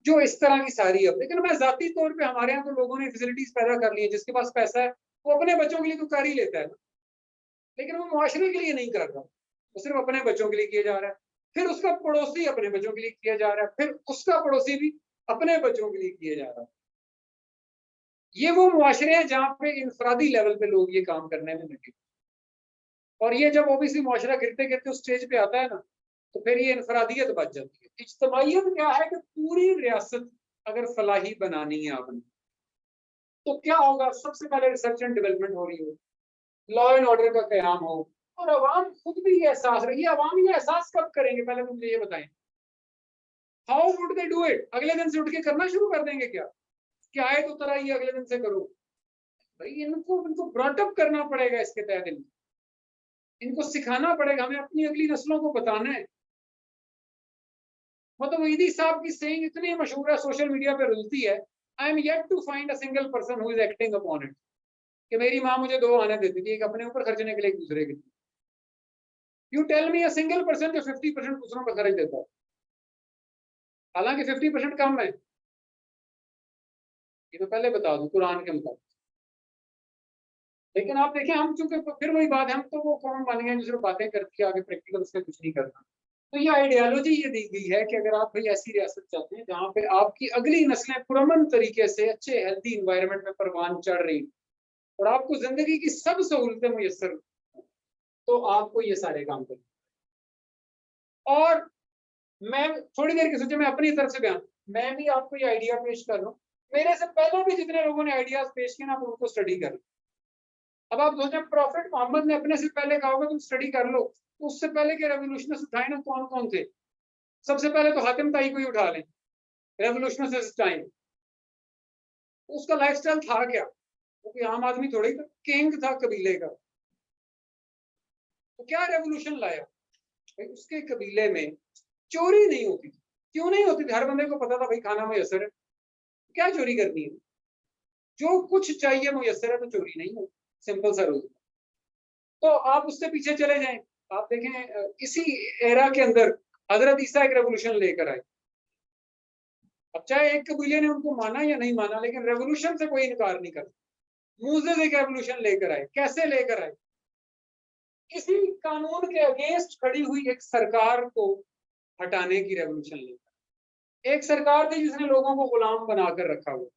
जो इस तरह की सारी है। लेकिन मैं जाती तौर पे, हमारे यहाँ तो लोगों ने फैसिलिटीज पैदा कर ली है, जिसके पास पैसा है वो अपने बच्चों के लिए तो कर ही लेता है ना, लेकिन वो मुआशरे के लिए नहीं कर रहा, वो सिर्फ अपने बच्चों के लिए किया जा रहा है। फिर उसका पड़ोसी अपने बच्चों के लिए किया जा रहा है, फिर उसका पड़ोसी भी अपने बच्चों के लिए किया जा रहा है। ये वो मुआशरे हैं जहाँ पे इंफरादी लेवल पे लोग ये काम करने में लगे, और ये जब ओबीसी मुआशरा गिरते गिरते उस स्टेज पे आता है ना, तो फिर ये इंफरादियत बच जाती है। इज्तिमाइयत क्या है कि पूरी रियासत अगर फलाही बनानी है आपने, तो क्या होगा, सबसे पहले रिसर्च एंड डेवलपमेंट हो रही हो, लॉ एंड ऑर्डर का क़याम हो, और अवाम खुद भी ये एहसास रही है। अवाम ये एहसास कब करेंगे, पहले मुझे ये बताएं। How would they do it? अगले दिन से उठ के करना शुरू कर देंगे क्या? क्या आए तो तरह ही अगले दिन से करो? भाई इनको ब्रॉटअप करना पड़ेगा इसके तहत, इनको सिखाना पड़ेगा, हमें अपनी अगली नस्लों को बताना है। मतलब ईदी साहब की सेइंग इतनी मशहूर है, सोशल मीडिया पे रुलती है, I am yet to find a single person who is acting upon it, कि मेरी माँ मुझे 2 आने देती थी, एक अपने ऊपर खर्चने के लिए, एक दूसरे के लिए। You tell me a single person जो 50% दूसरों पर खर्च देता है, हालांकि 50% कम है, ये मैं पहले बता दूं कुरान के मुताबिक। लेकिन आप देखें, हम चूंकि फिर वही बात है, हम तो वो कौन बन गए जो सिर्फ बातें करती है, आगे प्रैक्टिकल उससे कुछ नहीं करना। तो ये आइडियोलॉजी ये दी गई है कि अगर आप भाई ऐसी रियासत चाहते हैं जहाँ पे आपकी अगली नस्लें पुरअमन तरीके से अच्छे हेल्थी इन्वायरमेंट में परवान चढ़ रही और आपको जिंदगी की सब सहूलतें मुयस्सर, तो आपको ये सारे काम करने। और मैं थोड़ी देर की सोचे, मैं अपनी तरफ से बयान, मैं भी आपको ये आइडिया पेश कर रहा हूँ, मेरे से पहले भी जितने लोगों ने आइडियाज पेश किए ना, आप उनको स्टडी कर। अब आप सोचें, प्रॉफिट मोहम्मद ने अपने से पहले कहा होगा तुम स्टडी कर लो, तो उससे पहले के रेवोल्यूशनर्स उठाए ना, कौन कौन थे? सबसे पहले तो हातिम ताई को ही उठा लें, रेवोल्यूशनर्स टाइम। उसका लाइफस्टाइल था क्या? वो कोई आम आदमी थोड़ी था, किंग था कबीले का। तो क्या रेवोल्यूशन लाया भाई? उसके कबीले में चोरी नहीं होती थी। क्यों नहीं होती थी? हर बंदे को पता था भाई खाना मुयस्सर है, क्या चोरी करनी है? जो कुछ चाहिए मुयस्सर है तो चोरी नहीं होती, सिंपल सा रूल। तो आप उससे पीछे चले जाएं, आप देखें इसी एरा के अंदर हजरत ईसा एक रेवोल्यूशन लेकर आए। अब चाहे एक कबीले ने उनको माना या नहीं माना, लेकिन रेवोल्यूशन से कोई इनकार नहीं करता। मूसेस एक रेवोल्यूशन लेकर आए, कैसे लेकर आए? किसी कानून के अगेंस्ट खड़ी हुई एक सरकार को हटाने की रेवोल्यूशन लेकर। एक सरकार थी जिसने लोगों को गुलाम बनाकर रखा हुआ,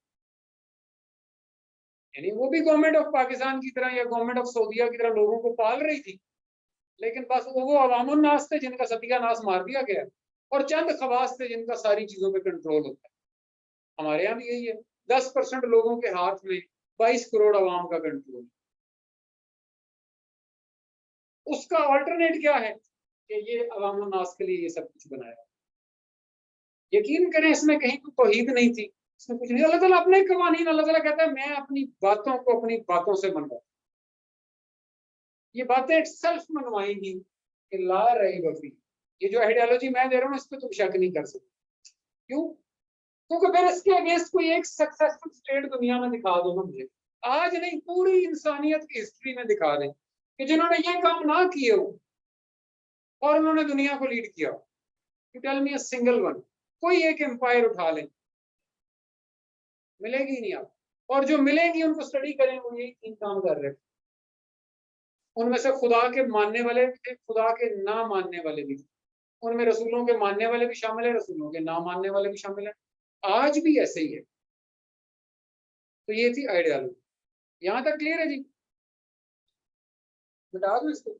यानी वो भी गवर्नमेंट ऑफ पाकिस्तान की तरह या गवर्नमेंट ऑफ सऊदीया की तरह लोगों को पाल रही थी, लेकिन बस वो अवामुन नास थे जिनका सत्यानाश मार दिया गया, और चंद खवास थे जिनका सारी चीजों पे कंट्रोल होता है। हमारे यहाँ भी यही है, 10% लोगों के हाथ में 22 करोड़ अवाम का कंट्रोल। उसका ऑल्टरनेट क्या है कि ये अवामुन नास के लिए ये सब कुछ बनाया। यकीन करें, इसमें कहीं कोई तौहीद नहीं थी, इसमें कुछ नहीं। अल्लाह ताला अपने कवानीन, अल्लाह ताला कहता है मैं अपनी बातों को अपनी बातों से मनवाऊं। ये बातें सेल्फ मनवाएंगी कि ला रही बफी। ये जो आइडियोलॉजी मैं दे रहा हूँ इस पर तुम शक नहीं कर सकते। क्यों? क्योंकि फिर इसके अगेंस्ट कोई एक सक्सेसफुल स्टेट दुनिया में दिखा दो ना मुझे, आज नहीं पूरी इंसानियत की हिस्ट्री में दिखा दें कि जिन्होंने ये काम ना किए हो और उन्होंने दुनिया को लीड किया। You tell me a single one, कोई एक एम्पायर उठा लें, मिलेगी नहीं आप। और जो मिलेंगी उनको स्टडी करें, वो यही 3 काम कर रहे हैं। उनमें से खुदा के मानने वाले भी थे, खुदा के ना मानने वाले भी थे, उनमें रसूलों के मानने वाले भी शामिल है, रसूलों के ना मानने वाले भी शामिल है। आज भी ऐसे ही है। तो ये थी आइडियोलॉजी। यहां तक क्लियर है जी? बता दो इसको।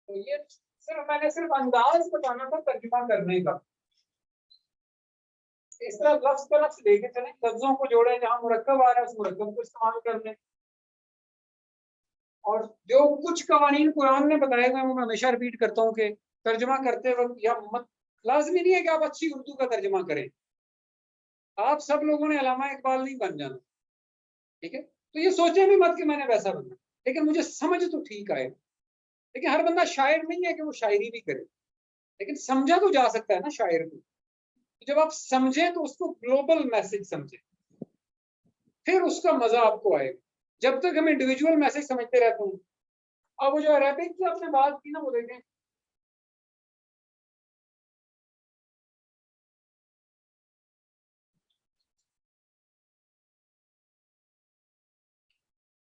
तो ये मैंने सिर्फ अंदाज बताना था तर्जुमा करने का। इस तरह लफ्ज का लफ्ज लेके चले, लफ्जों को जोड़े, जहां मुरक्कब आ रहा है उस मुरक्कब को इस्तेमाल कर लें। और जो कुछ कवानीन कुरान ने बताए हुए, मैं हमेशा रिपीट करता हूँ कि तर्जुमा करते वक्त या मत, लाजमी नहीं है कि आप अच्छी उर्दू का तर्जुमा करें। आप सब लोगों ने अल्लामा इकबाल नहीं बन जाना, ठीक है? तो ये सोचे भी मत कि मैंने वैसा बनना, लेकिन मुझे समझ तो ठीक आए। लेकिन हर बंदा शायर नहीं है कि वो शायरी भी करे, लेकिन समझा तो जा सकता है ना शायर को। जब आप समझें तो उसको ग्लोबल मैसेज समझें, फिर उसका मजा आपको आएगा। जब तक हम इंडिविजुअल मैसेज समझते रहते हैं। अब वो जो अरेबिक की आपने बात की ना, वो देखें,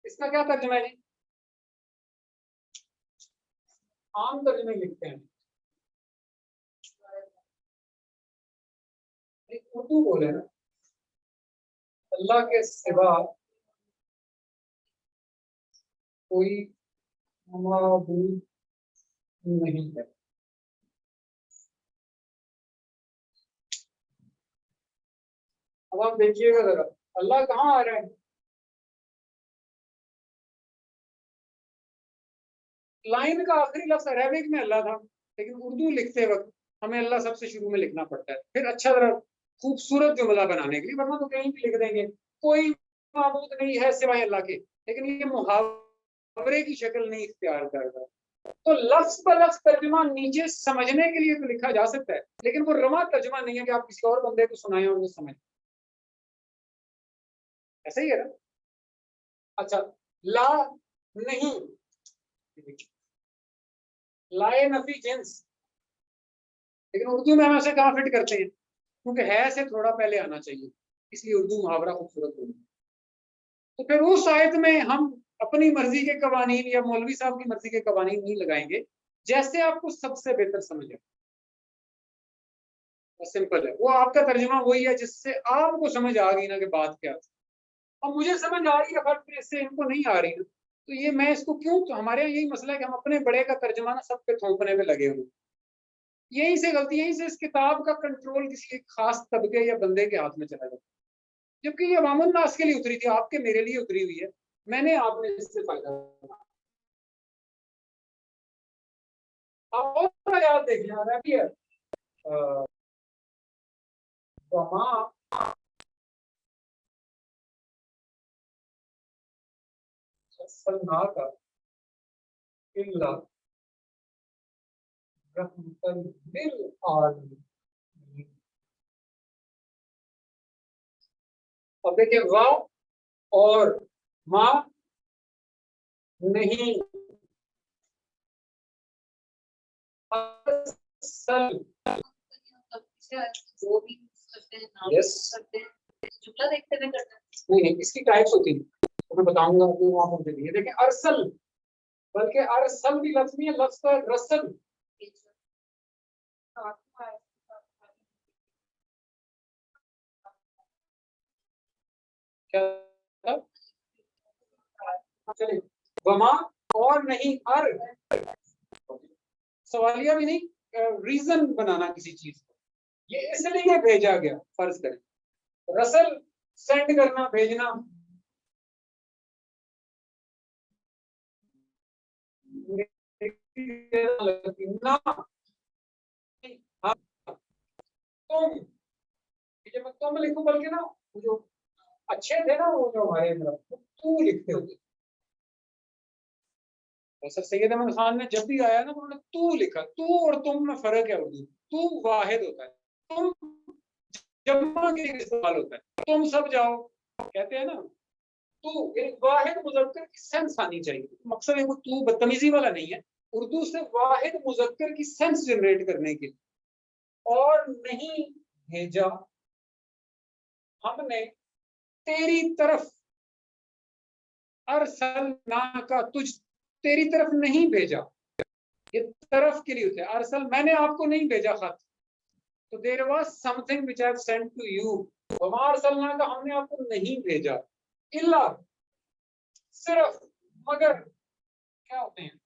इसका क्या तर्जुमा है जी? आम तर्जुमे लिखते हैं, उर्दू बोले ना, अल्लाह के सिवा कोई माबूद नहीं है। अब आप देखिएगा जरा, अल्लाह कहाँ आ रहे हैं? लाइन का आखिरी लफ्ज अरेबिक में अल्लाह था, लेकिन उर्दू लिखते वक्त हमें अल्लाह सबसे शुरू में लिखना पड़ता है, फिर अच्छा तरह खूबसूरत जुमला बनाने के लिए, वरना तो कहीं भी लिख देंगे कोई माबूद नहीं है सिवाय अल्लाह के, लेकिन ये मुहावरे की शक्ल नहीं इख्तियार करता। तो लफ्ज ब लफ्ज तर्जुमा नीचे समझने के लिए तो लिखा जा सकता है, लेकिन वो रवा तर्जुमा नहीं है कि आप किसी और बंदे को सुनाएं और वो समझ, ऐसा ही है ना। अच्छा, ला नहीं, लाए नफी जिन्स, लेकिन उर्दू में हम ऐसे कहाँ फिट करते हैं, क्योंकि है से थोड़ा पहले आना चाहिए, इसलिए उर्दू मुहावरा खूबसूरत होगा। तो फिर उस आयत में हम अपनी मर्जी के कवानीन या मौलवी साहब की मर्जी के कवानीन नहीं लगाएंगे, जैसे आपको सबसे बेहतर समझ आए। सिंपल है, वो आपका तर्जुमा वही है जिससे आपको समझ आ गई ना कि बात क्या है। अब मुझे समझ आ रही है बट इससे इनको नहीं आ रही ना, तो ये मैं इसको क्यों, तो हमारे यहाँ यही मसला है कि हम अपने बड़े का तर्जुमा ना सब पे थोपने पे लगे हुए, यहीं से गलती, यहीं से इस किताब का कंट्रोल किसी एक खास तबके या बंदे के हाथ में चला जाता, जबकि ये अवामुन नास के लिए उतरी थी, आपके मेरे लिए उतरी हुई है, मैंने आपने इससे फायदा। आप और याद देखिए, आ रहा है वमा का इल्ला रहमतन लिल आलमीन। अब देखिए, वाह और माँ नहीं, असल, जो भी यूज करते हैं नाम Yes. करते हैं, जुमला देखते हुए करना है। नहीं, इसकी टाइप्स होती है, तो मैं बताऊंगा आपको वहां पर देखिए। देखिए अरसल, बल्कि अरसल भी लफ्ज नहीं है, लफ्ज का रसल, क्या, चलिए, वमा और नहीं, अर, सवालिया भी नहीं, रीजन बनाना किसी चीज को, ये इसलिए भेजा गया, फर्ज करें रसल सेंड करना, भेजना, ना, तुम, ये मैं तुम लिखूं, बल्कि ना वो जो अच्छे थे ना, वो जो हमारे तरफ तू लिखते होते, सर सैयद अहमद खान ने जब भी आया ना, उन्होंने तू लिखा, तू और तुम में फर्क है, उर्दू तू वाहिद होता है, तुम जमा के लिए इस्तेमाल होता है, तुम सब जाओ कहते हैं ना, तू एक वाहिद मुजक्कर की सेंस आनी चाहिए, मकसद है वो तू बदतमीजी वाला नहीं है, उर्दू से वाहिद मुजक्कर की सेंस जनरेट करने के लिए। और नहीं भेजा हमने तेरी तरफ, अरसलना का, तुझ तेरी तरफ नहीं भेजा, ये तरफ के लिए होता है, अरसल मैंने आपको नहीं भेजा खत, तो there was something which I have sent to you, वमा अरसलना का हमने आपको नहीं भेजा, इल्ला सिर्फ, मगर, क्या होते हैं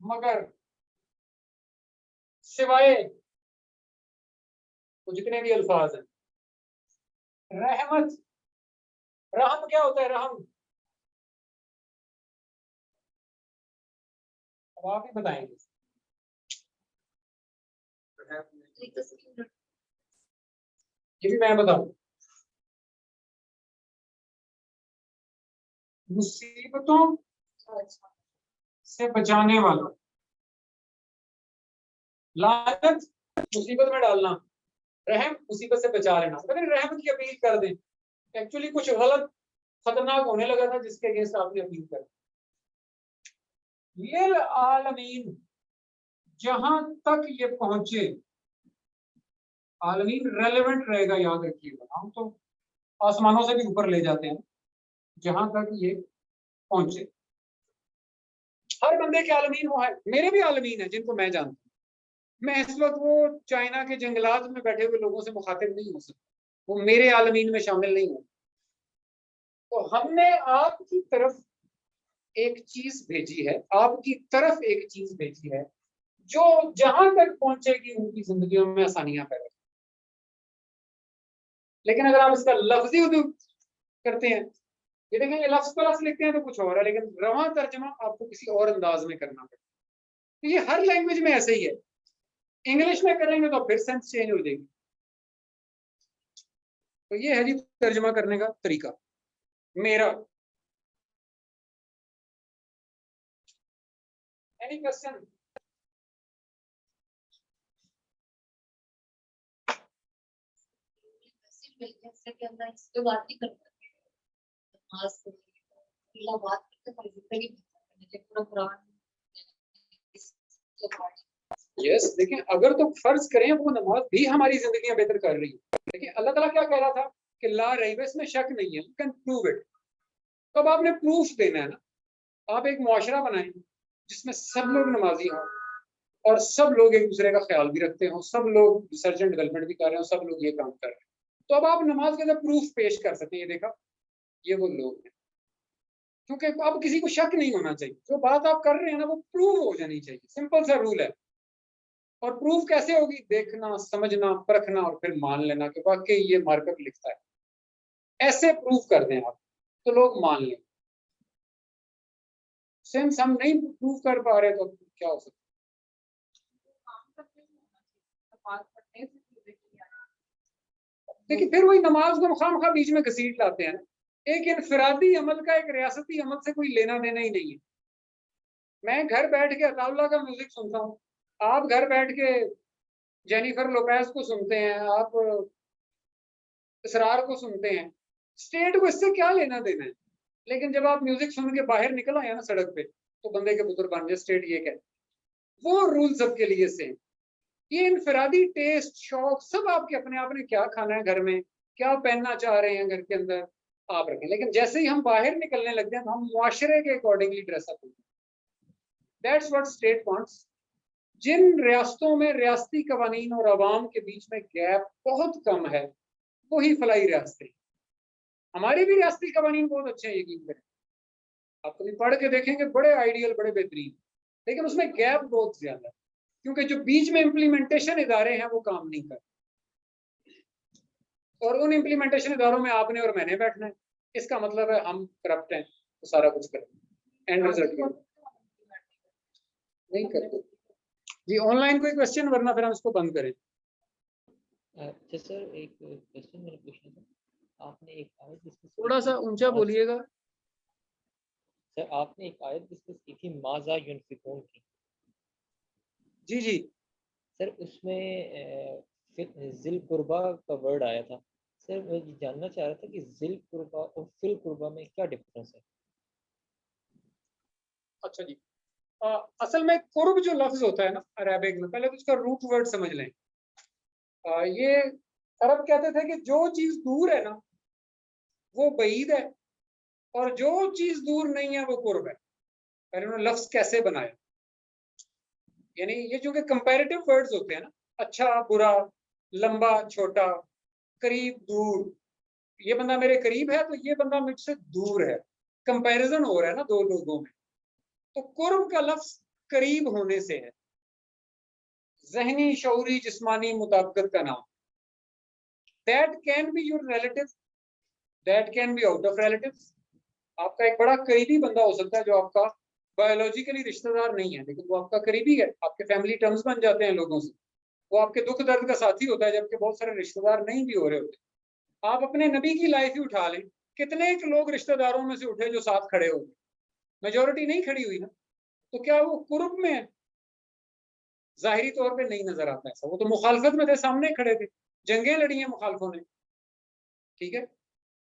मगर, सिवाय, तो जितने भी अल्फाज हैं, रहमत, रहम क्या होता है, रहम, अब आप ही बताएंगे, ये भी मैं बताऊं, मुसीबतों से बचाने वाला, लानत मुसीबत में डालना, रहम मुसीबत से बचा लेना, अगर रहम की अपील कर दें, एक्चुअली कुछ गलत खतरनाक होने लगा था जिसके अगेंस्ट आपने अपील कर, लिल आलमीन, जहां तक ये पहुंचे, आलमीन रेलेवेंट रहेगा, याद रखिएगा, हम तो आसमानों से भी ऊपर ले जाते हैं, जहां तक ये पहुंचे, हर बंदे के आलमीन वो है, मेरे भी आलमीन है जिनको मैं जानता हूँ, मैं इस वक्त वो चाइना के जंगलात में बैठे हुए लोगों से मुखातिब नहीं हो सकता, वो मेरे आलमीन में शामिल नहीं हो। तो हमने आपकी तरफ एक चीज भेजी है, आपकी तरफ एक चीज भेजी है जो जहां तक पहुंचेगी उनकी जिंदगियों में आसानियां पैदा, लेकिन अगर आप इसका लफ्जी उपयोग करते हैं ये देखें, ये लफ्ज पर लफ्ज लिखते हैं तो कुछ और है, लेकिन रवां तर्जमा आपको किसी और अंदाज में करना पड़ेगा। तो ये हर लैंग्वेज में ऐसे ही है। इंग्लिश में करेंगे तो फिर सेंस चेंज हो जाएगी। तो ये है जी तर्जमा करने का तरीका। मेरा एनी क्वेश्चन? जैसे कि हम इस पे बात नहीं करते, नमाज को अल्लाह बात करते हैं, जिंदगी में पूरा कुरान यस, देखिए अगर तो फर्ज करें वो नमाज भी हमारी जिंदगी बेहतर कर रही है। देखिए अल्लाह ताला क्या कह रहा था कि ला रैब, इसमें शक नहीं है, यू कैन प्रूव इट। तो अब आपने प्रूफ देना है ना। आप एक मुआशरा बनाएं जिसमें सब लोग नमाजी हों और सब लोग एक दूसरे का ख्याल भी रखते हों, सब लोग रिसर्च एंड डेवलपमेंट भी कर रहे हो, सब लोग ये काम कर रहे हैं। तो अब आप नमाज के अंदर प्रूफ पेश कर सकते हैं, ये देखा ये वो लोग हैं। क्योंकि अब किसी को शक नहीं होना चाहिए, जो बात आप कर रहे हैं ना वो प्रूव हो जानी चाहिए। सिंपल सा रूल है। और प्रूफ कैसे होगी? देखना, समझना, परखना और फिर मान लेना कि वाकई ये मार्कअप लिखता है। ऐसे प्रूफ कर दें आप तो लोग मान लें। सिंस हम नहीं प्रूव कर पा रहे तो क्या हो सकता है? देखिए फिर वही नमाज को खामखा बीच में घसीट लाते हैं। एक इनफरादी अमल का एक रियासती अमल से कोई लेना देना ही नहीं है। मैं घर बैठ के अताउल्लाह का म्यूजिक सुनता हूँ, आप घर बैठ के जेनिफर लोपेज को सुनते हैं, आप इसरार को सुनते हैं। स्टेट को इससे क्या लेना देना है? लेकिन जब आप म्यूजिक सुन के बाहर निकल आए ना सड़क पे, तो बंदे के पुत्र बन जाए। स्टेट ये कहते, वो रूल सबके लिए सेम। ये इनफरादी टेस्ट, शौक सब आपके अपने। आपने क्या खाना है घर में, क्या पहनना चाह रहे हैं घर के अंदर, आप रखें। लेकिन जैसे ही हम बाहर निकलने लग जाए, हम मुआशरे के अकॉर्डिंगली ड्रेसअप होते हैं। That's what state wants. जिन रियासतों में रियासती कवानीन और अवाम के बीच में गैप बहुत कम है, वही फलाई रियासतें। हमारे भी रियासती कवानीन बहुत अच्छे हैं, यकीन करें। आप कभी पढ़ के देखेंगे, बड़े आइडियल, बड़े बेहतरीन, लेकिन उसमें गैप बहुत ज्यादा है। क्योंकि जो बीच में इम्प्लीमेंटेशन इदारे हैं वो काम नहीं करते, और उन इम्प्लीमेंटेशन इदारों में आपने और मैंने बैठना है। इसका मतलब है हम करप्ट हैं, तो सारा कुछ करें, एंड रिजल्ट नहीं करते। जी ऑनलाइन कोई क्वेश्चन, वरना फिर हम इसको बंद करें। अच्छा सर, एक क्वेश्चन मैंने पूछना था। आपने एक आयत डिस्कस थोड़ा सा ऊंचा बोलिएगा। सर, आपने एक आयत डिस्कस की थी माजा युनफिकून की। जी जी सर उसमें जिल कुर्बा का वर्ड आया था। सर मैं ये जानना चाह रहा था कि जिल कुर्बा और फिल कुर्बा में क्या डिफरेंस है? अच्छा जी, असल में कुर्ब जो लफ्ज होता है ना अरबिक में, पहले तो उसका रूट वर्ड समझ लें। ये अरब कहते थे कि जो चीज दूर है ना वो बईद है, और जो चीज दूर नहीं है वो कुर्ब है। पहले उन्होंने लफ्ज कैसे बनाया, यानी ये जो कि कंपैरेटिव वर्ड्स होते हैं ना, अच्छा बुरा, लंबा छोटा, करीब दूर। ये बंदा मेरे करीब है तो ये बंदा मुझसे दूर है। कंपैरिजन हो रहा है ना दो लोगों में। तो कुर्ब का लफ्ज करीब होने से है। ज़हनी, शऊरी, जिस्मानी मुताबिकत का नाम। That can be your relative, that can be out of relatives. आपका एक बड़ा करीबी बंदा हो सकता है जो आपका बायोलॉजिकली रिश्तेदार नहीं है, लेकिन वो आपका करीबी है। आपके फैमिली टर्म्स बन जाते हैं लोगों से। वो आपके दुख दर्द का साथी होता है, जबकि बहुत सारे रिश्तेदार नहीं भी हो रहे होते। आप अपने नबी की लाइफ ही उठा लें, कितने एक लोग रिश्तेदारों में से उठे जो साथ खड़े हो गए, मेजोरिटी नहीं खड़ी हुई ना। तो क्या वो कुर्ब में है? जाहिरी तौर पे नहीं नजर आता ऐसा। वो तो मुखालफत में थे, सामने खड़े थे, जंगें लड़ी हैं मुखालफों ने। ठीक है,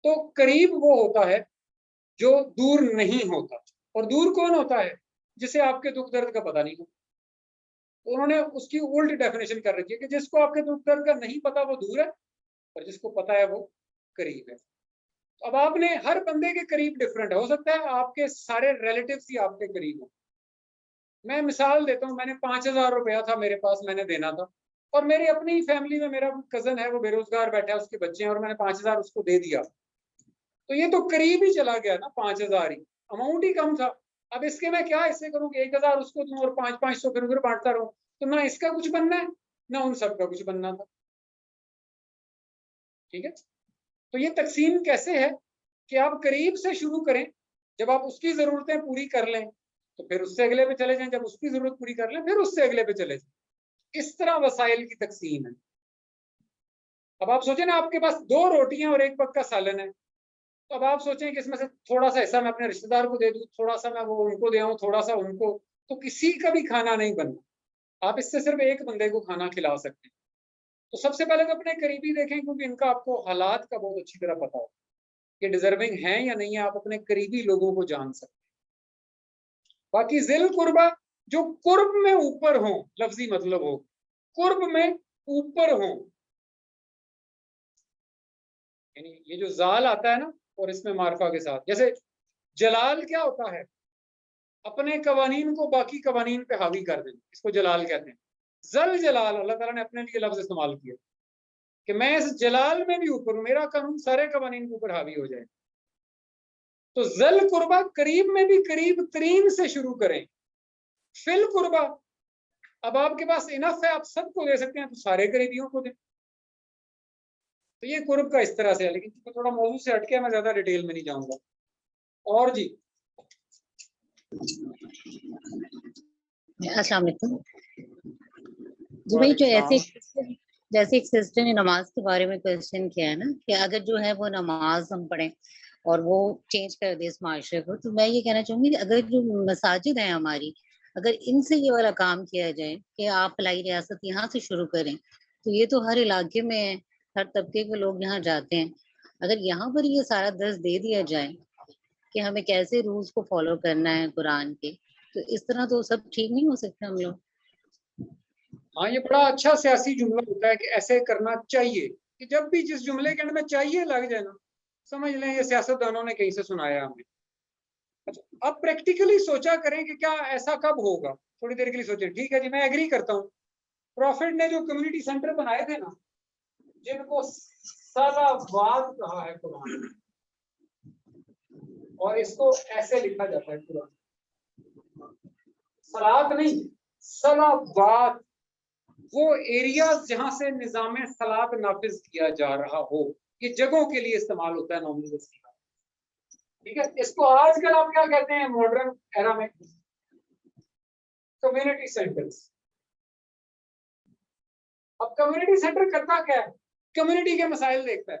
तो करीब वो होता है जो दूर नहीं होता। और दूर कौन होता है? जिसे आपके दुख दर्द का पता नहीं हो। तो उन्होंने उसकी उल्ट डेफिनेशन कर रखी है कि जिसको आपके दुख दर्द का नहीं पता वो दूर है, और जिसको पता है वो करीब है। तो अब आपने हर बंदे के करीब डिफरेंट है। हो सकता है आपके सारे रिलेटिव्स ही आपके करीब हो। मैं मिसाल देता हूँ, मैंने 5,000 रुपया था मेरे पास, मैंने देना था, और मेरी अपनी फैमिली में मेरा कजन है, वो बेरोजगार बैठा है, उसके बच्चे हैं, और मैंने 5,000 उसको दे दिया। तो ये तो करीब ही चला गया ना, 5,000 ही, अमाउंट ही कम था। अब इसके मैं क्या ऐसे करूँ कि 1,000 उसको दूं और 500 फिर उधर बांटता रहूं? तो ना इसका कुछ बनना है ना उन सबका कुछ बनना था। ठीक है, तो ये तकसीम कैसे है? कि आप करीब से शुरू करें, जब आप उसकी जरूरतें पूरी कर लें तो फिर उससे अगले पे चले जाएं, जब उसकी जरूरत पूरी कर लें फिर उससे अगले पे चले जाएं। इस तरह वसाइल की तकसीम है। अब आप सोचें ना, आपके पास 2 रोटियां और 1 पक्का सालन है, तो अब आप सोचें कि इसमें से थोड़ा सा हिस्सा मैं अपने रिश्तेदार को दे दूं, थोड़ा सा मैं वो उनको दे आऊं, थोड़ा सा उनको, तो किसी का भी खाना नहीं बनना। आप इससे सिर्फ एक बंदे को खाना खिला सकते हैं। तो सबसे पहले तो अपने करीबी देखें, क्योंकि इनका आपको हालात का बहुत अच्छी तरह पता हो कि डिजर्विंग हैं या नहीं है, आप अपने करीबी लोगों को जान सकते हैं। बाकी जिल कुर्बा, जो कुर्ब में ऊपर हो, लफ्जी मतलब हो, कुर्ब में ऊपर हो, यानी ये जो जाल आता है ना और इसमें मार्फा के साथ, जैसे जलाल क्या होता है, अपने कवानीन को बाकी कवानीन पे हावी कर देना, इसको जलाल कहते हैं। जल जलाल, अल्लाह ताला ने अपने लिए लफ्ज इस्तेमाल किया कि मैं इस जलाल में भी ऊपर हूं, मेरा कानून सारे कवानीन के ऊपर हावी हो जाए। तो जल कुर्बा, करीब में भी करीब तरीन से शुरू करें। फिल कुर्बा, अब आपके पास इनफ है, आप सबको दे सकते हैं, तो सारे करीबियों को दें। तो ये कुर्ब का इस तरह से है, लेकिन थोड़ा मौजूद से हटके मैं ज्यादा डिटेल में नहीं जाऊंगा। और जी अस्सलाम वालेकुम जी भाई, जो ऐसे जैसे एक सिस्टर ने नमाज के बारे में क्वेश्चन किया है ना, कि अगर जो है वो नमाज हम पढ़ें और वो चेंज कर दे इस माशरे को, तो मैं ये कहना चाहूंगी कि अगर जो मसाजिद है हमारी, अगर इनसे ये वाला काम किया जाए कि आप फलाई रियासत यहाँ से शुरू करें, तो ये तो हर इलाके में है, हर तबके के लोग यहाँ जाते हैं। अगर यहाँ पर ये सारा दर्ज दे दिया जाए कि हमें कैसे रूल्स को फॉलो करना है कुरान के, तो इस तरह तो सब ठीक नहीं हो सकता हम लोग। हाँ, ये बड़ा अच्छा सियासी जुमला होता है कि ऐसे करना चाहिए, कि जब भी जिस जुमले के अंदर में चाहिए लग जाए ना, समझ लें ये सियासतदानों ने कहीं से सुनाया हमें। अच्छा, अब प्रैक्टिकली सोचा करें कि क्या ऐसा कब होगा। थोड़ी देर के लिए सोचें, ठीक है जी, मैं एग्री करता हूँ। प्रॉफिट ने जो कम्युनिटी सेंटर बनाए थे ना, जिनको सलावात कहा है कुरान में, और इसको ऐसे लिखा जाता है कुरान, सलात नहीं, सलावात, वो एरियाज जहां से निजाम सलात नाफिज किया जा रहा हो, ये जगहों के लिए इस्तेमाल होता है नॉर्मली। ठीक है, इसको आजकल आप क्या कहते हैं मॉडर्न एरा में, कम्युनिटी सेंटर्स। अब कम्युनिटी सेंटर करता क्या है, कम्युनिटी के मसाइल देखता है।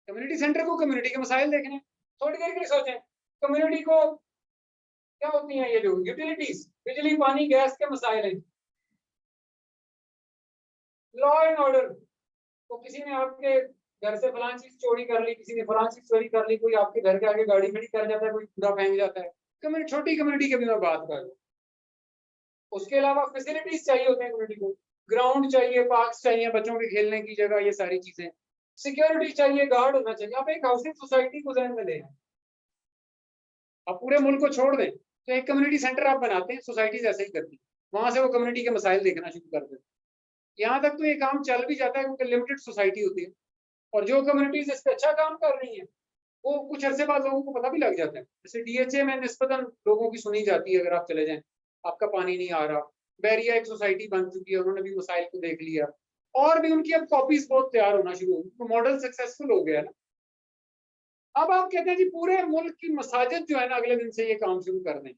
कम्युनिटी सेंटर को कम्युनिटी के मसाइल देखने। थोड़ी देर के लिए सोचें, कम्युनिटी को क्या होती हैं ये जो यूटिलिटीज, बिजली पानी गैस के मसाइल हैं, लॉ एंड ऑर्डर, तो किसी ने आपके घर से फलां चीज चोरी कर ली, किसी ने फलां चीज चोरी कर ली, कोई आपके घर के आगे गाड़ी खड़ी कर जाता है, कोई कूड़ा फेंक जाता है। कम्युनिटी, छोटी कम्युनिटी की भी मैं बात कर रहा हूँ। उसके अलावा फैसिलिटीज चाहिए होते हैं कम्युनिटी को, ग्राउंड चाहिए, पार्क चाहिए, बच्चों के खेलने की जगह, ये सारी चीजें, सिक्योरिटी चाहिए, गार्ड होना चाहिए। आप एक हाउसिंग सोसाइटी को ध्यान में लें, आप पूरे मुल्क को छोड़ दें तो एक कम्युनिटी सेंटर आप बनाते हैं, सोसाइटीज ऐसे ही करती हैं, वहां से वो कम्युनिटी के मसाइल देखना शुरू कर देते हैं। यहाँ तक तो ये काम चल भी जाता है क्योंकि लिमिटेड सोसाइटी होती है, और जो कम्युनिटीज इस पे अच्छा काम कर रही हैं वो कुछ अरसे बाद लोगों को पता भी लग जाता है। जैसे डीएचए में निस्बतन लोगों की सुनी जाती है, अगर आप चले जाएं, आपका पानी नहीं आ रहा, बैरिया एक सोसाइटी बन चुकी है, उन्होंने भी मसाइल को देख लिया, और भी उनकी अब कॉपीज बहुत तैयार होना शुरू हो गई, तो मॉडल सक्सेसफुल हो गया ना। अब आप कहते हैं जी पूरे मुल्क की मसाजिद जो है ना अगले दिन से ये काम शुरू कर दें,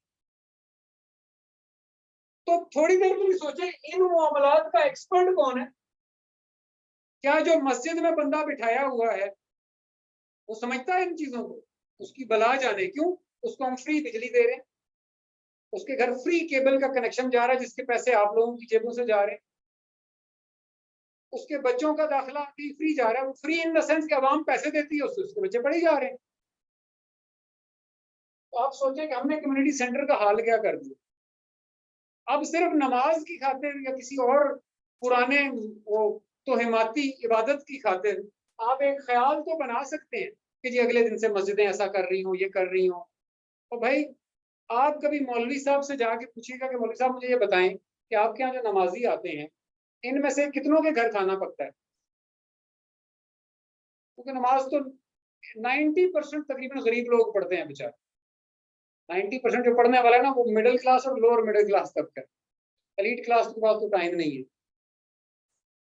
तो थोड़ी देर के लिए सोचे इन मामलात का एक्सपर्ट कौन है। क्या जो मस्जिद में बंदा बिठाया हुआ है वो समझता है इन चीजों को, उसकी बला जाने क्यों, उसको हम फ्री बिजली दे रहे हैं, उसके घर फ्री केबल का कनेक्शन जा रहा है जिसके पैसे आप लोगों की जेबों से जा रहे हैं, उसके बच्चों का दाखिला भी फ्री जा रहा है, वो फ्री इन द सेंस कि आवाम पैसे देती है, उससे उसके बच्चे पढ़े जा रहे हैं। तो आप सोचें कि हमने कम्युनिटी सेंटर का हाल क्या कर दिया। अब सिर्फ नमाज की खातिर या किसी और पुराने वो तोहिमाती इबादत की खातिर आप एक ख्याल तो बना सकते हैं कि जी अगले दिन से मस्जिदें ऐसा कर रही हूँ, ये कर रही हूँ। तो भाई आप कभी मौलवी साहब से जाके पूछिएगा कि मौलवी साहब मुझे ये बताएं कि आपके यहाँ जो नमाजी आते हैं इनमें से कितनों के घर खाना पकता है, क्योंकि नमाज तो 90% तकरीबन गरीब लोग पढ़ते हैं बेचारे। 90% जो पढ़ने वाला है ना वो मिडिल क्लास और लोअर मिडिल क्लास तक है, एलीट क्लास के पास तो टाइम नहीं है।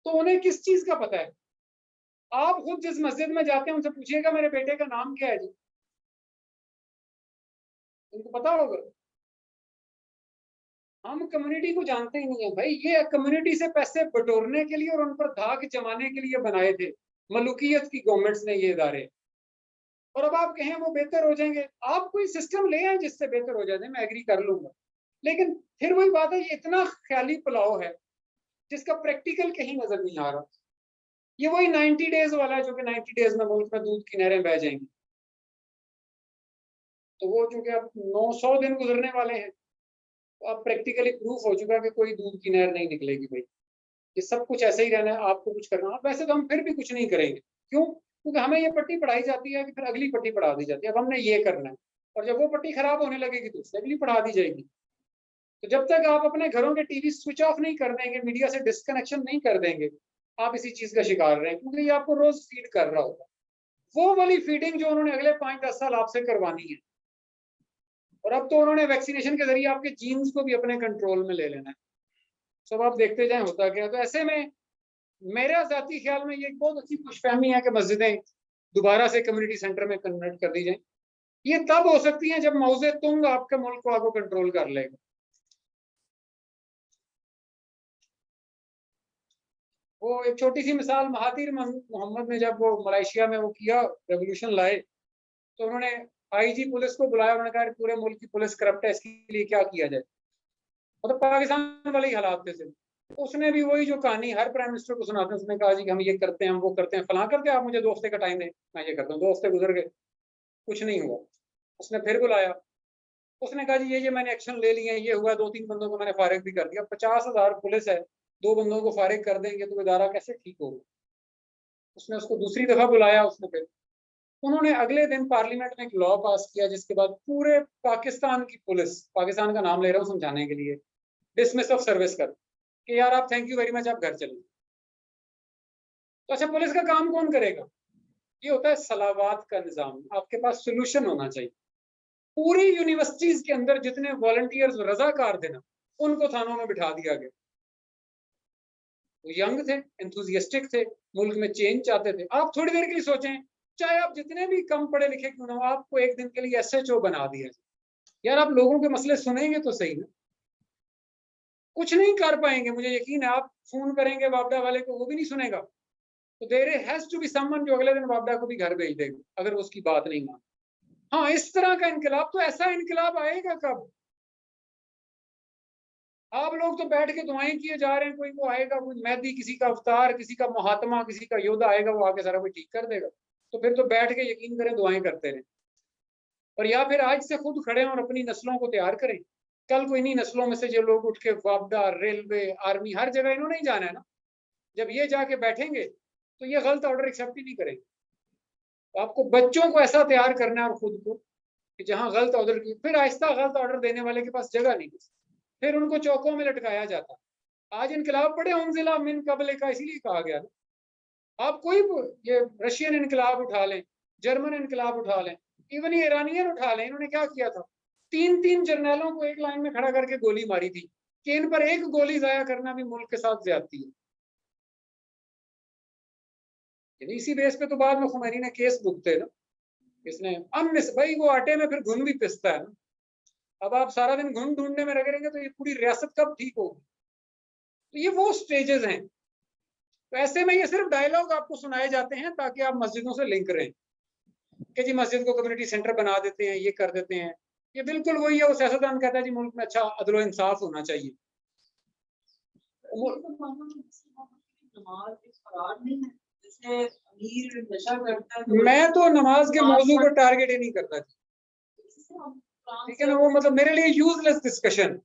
तो उन्हें किस चीज का पता है, आप खुद जिस मस्जिद में जाते हैं उनसे पूछिएगा मेरे बेटे का नाम क्या है जी, उनको पता होगा। हम कम्युनिटी को जानते ही नहीं है भाई, ये कम्युनिटी से पैसे बटोरने के लिए और उन पर धाक जमाने के लिए बनाए थे मलुकियत की गवर्नमेंट्स ने ये इदारे। और अब आप कहें वो बेहतर हो जाएंगे, आप कोई सिस्टम ले आए जिससे बेहतर हो जाए, मैं एग्री कर लूंगा, लेकिन फिर वही बात है, ये इतना ख्याली पुलाव है जिसका प्रैक्टिकल कहीं नजर नहीं आ रहा। ये वही 90 डेज वाला है जो कि 90 डेज में मुल्क में दूध की नहरें बह जाएंगी, तो वो चूंकि अब 900 दिन गुजरने वाले हैं, तो अब प्रैक्टिकली प्रूफ हो चुका है कि कोई दूध की नहर नहीं निकलेगी भाई, ये सब कुछ ऐसे ही रहना है, आपको कुछ करना है। वैसे तो हम फिर भी कुछ नहीं करेंगे, क्यों? क्योंकि हमें ये पट्टी पढ़ाई जाती है कि फिर अगली पट्टी पढ़ा दी जाती है, अब हमने ये करना है, और जब वो पट्टी खराब होने लगेगी तो उससे अगली पढ़ा दी जाएगी। तो जब तक आप अपने घरों के टीवी स्विच ऑफ नहीं कर देंगे, मीडिया से डिस्कनेक्शन नहीं कर देंगे, आप इसी चीज का शिकार रहे हैं, क्योंकि ये आपको रोज फीड कर रहा होगा, वो वाली फीडिंग जो उन्होंने अगले 5-10 साल आपसे करवानी है। और अब तो उन्होंने वैक्सीनेशन के जरिए आपके जीन्स को भी अपने कंट्रोल में ले लेना है। सब आप देखते जाएं होता क्या। तो ऐसे में मेरा जाती ख्याल में ये एक बहुत अच्छी खुशफहमी है कि मस्जिदें दोबारा से कम्युनिटी सेंटर में कन्वर्ट कर दी जाए। ये तब हो सकती है जब मौजे तुंग आपके मुल्क को आगे कंट्रोल कर लेगा। वो एक छोटी सी मिसाल, महातीर मोहम्मद ने जब वो मलेशिया में वो किया, रेवोल्यूशन लाए, तो उन्होंने आईजी पुलिस को बुलाया, उन्होंने कहा पूरे मुल्क की पुलिस करप्ट है, इसके लिए क्या किया जाए। मतलब पाकिस्तान वाले ही हालात थे। उसने भी वही जो कहानी हर प्राइम मिनिस्टर को सुनाते हैं, उसने कहा जी हम ये करते हैं, हम वो करते हैं, फलां करते हैं, आप मुझे 2 हफ्ते का टाइम दें, मैं ये करता हूँ। 2 हफ्ते गुजर गए, कुछ नहीं हुआ। उसने फिर बुलाया, उसने कहा जी ये मैंने एक्शन ले लिए, ये हुआ, 2-3 बंदों को मैंने फारिग भी कर दिया। 50,000 पुलिस है, 2 बंदों को फारिग कर देंगे तो इदारा कैसे ठीक होगा। उसने उसको दूसरी दफा बुलाया, उसने फिर उन्होंने अगले दिन पार्लियामेंट में एक लॉ पास किया, जिसके बाद पूरे पाकिस्तान की पुलिस, पाकिस्तान का नाम ले रहा हूँ समझाने के लिए, डिसमिस ऑफ सर्विस कर कि यार आप थैंक यू वेरी मच, आप घर चलिए। तो अच्छा, पुलिस का काम कौन करेगा? ये होता है सलावात का निजाम। आपके पास सोल्यूशन होना चाहिए। पूरी यूनिवर्सिटीज के अंदर जितने वॉलंटियर्स रजाकार थे ना, उनको थानों में बिठा दिया गया। वो यंग थे, एंथुजियास्टिक थे, मुल्क में चेंज चाहते थे। आप थोड़ी देर के लिए सोचें, चाहे आप जितने भी कम पढ़े लिखे क्यों ना हो, आपको एक दिन के लिए एसएचओ बना दिया यार, आप लोगों के मसले सुनेंगे तो सही ना। कुछ नहीं कर पाएंगे, मुझे यकीन है। आप फोन करेंगे वापडा वाले को, वो भी नहीं सुनेगा। तो there has to be someone जो अगले दिन वापडा को भी घर भेज देगा अगर वो उसकी बात नहीं मान। हाँ, इस तरह का इनकलाब, तो ऐसा इनकलाब आएगा कब? आप लोग तो बैठ के दुआएं किए जा रहे हैं, कोई वो आएगा, कोई मेहदी, किसी का अवतार, किसी का महात्मा, किसी का योद्धा आएगा, वो आके सारा कुछ ठीक कर देगा। तो फिर तो बैठ के यकीन करें, दुआएं करते रहें। और या फिर आज से खुद खड़े और अपनी नस्लों को तैयार करें। कल को इन्हीं नस्लों में से जो लोग उठ के वापडा, रेलवे, आर्मी, हर जगह इन्होंने ही जाना है ना। जब ये जाके बैठेंगे तो ये गलत ऑर्डर एक्सेप्ट ही नहीं करेंगे। तो आपको बच्चों को ऐसा तैयार करना है और खुद को कि जहां गलत ऑर्डर की, फिर आहिस्ता गलत ऑर्डर देने वाले के पास जगह नहीं, फिर उनको चौकों में लटकाया जाता। आज इनकलाब बड़े उनजिला मिन कबल का इसीलिए कहा गया ना। आप कोई ये रशियन इनकलाब उठा लें, जर्मन इनकलाब उठा लें, इवन ये ईरानियन उठा लें, इन्होंने क्या किया था? 3-3 जर्नैलों को एक लाइन में खड़ा करके गोली मारी थी कि इन पर एक गोली जाया करना भी मुल्क के साथ ज्यादती है। इसी बेस पे तो बाद में खुमैनी ने केस भुगते ना, इसने भाई वो आटे में फिर घुन भी पिसता है ना। अब आप सारा दिन घुन ढूंढने में लगे रहेंगे तो ये पूरी रियासत कब ठीक होगी? तो ये वो स्टेजेस हैं। तो ऐसे में ये सिर्फ डायलॉग आपको सुनाए जाते हैं ताकि आप मस्जिदों से लिंक रहें कि जी मस्जिद को कम्युनिटी सेंटर बना देते हैं, ये कर देते हैं। ये बिल्कुल वही है, वो सियासतदान कहता है जी मुल्क में अच्छा अदल व इंसाफ होना चाहिए। मैं तो नमाज के मौजू को टारगेट ही नहीं करता, ठीक है ना। वो मतलब मेरे लिए यूजलेस डिस्कशन।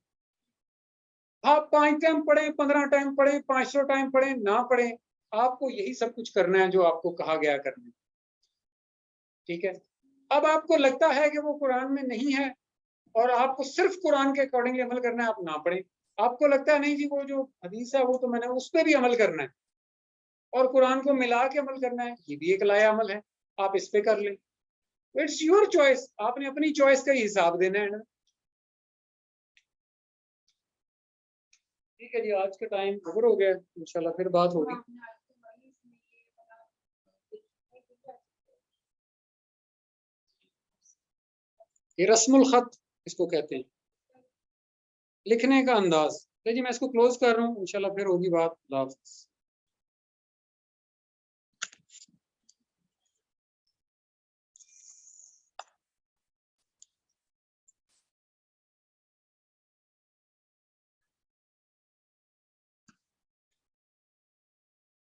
आप 5 टाइम पढ़ें, 15 टाइम पढ़ें, 500 टाइम पढ़ें, ना पढ़ें, आपको यही सब कुछ करना है जो आपको कहा गया करना, ठीक है। अब आपको लगता है कि वो कुरान में नहीं है और आपको सिर्फ कुरान के अकॉर्डिंगली अमल करना है, आप ना पढ़ें। आपको लगता है नहीं जी वो जो हदीस है वो तो मैंने उस पर भी अमल करना है और कुरान को मिला के अमल करना है, ये भी एक लाया अमल है, आप इस पे कर लें। इट्स योर चॉइस, आपने अपनी चॉइस का ही हिसाब देना है ना। ठीक है जी, आज का टाइम ओवर हो गया, इंशाल्लाह फिर बात होगी। ये रस्मुल खत इसको कहते हैं, लिखने का अंदाज। तो जी मैं इसको क्लोज कर रहा हूँ, इंशाल्लाह फिर होगी बात। अल्लाह हाफ़िज़।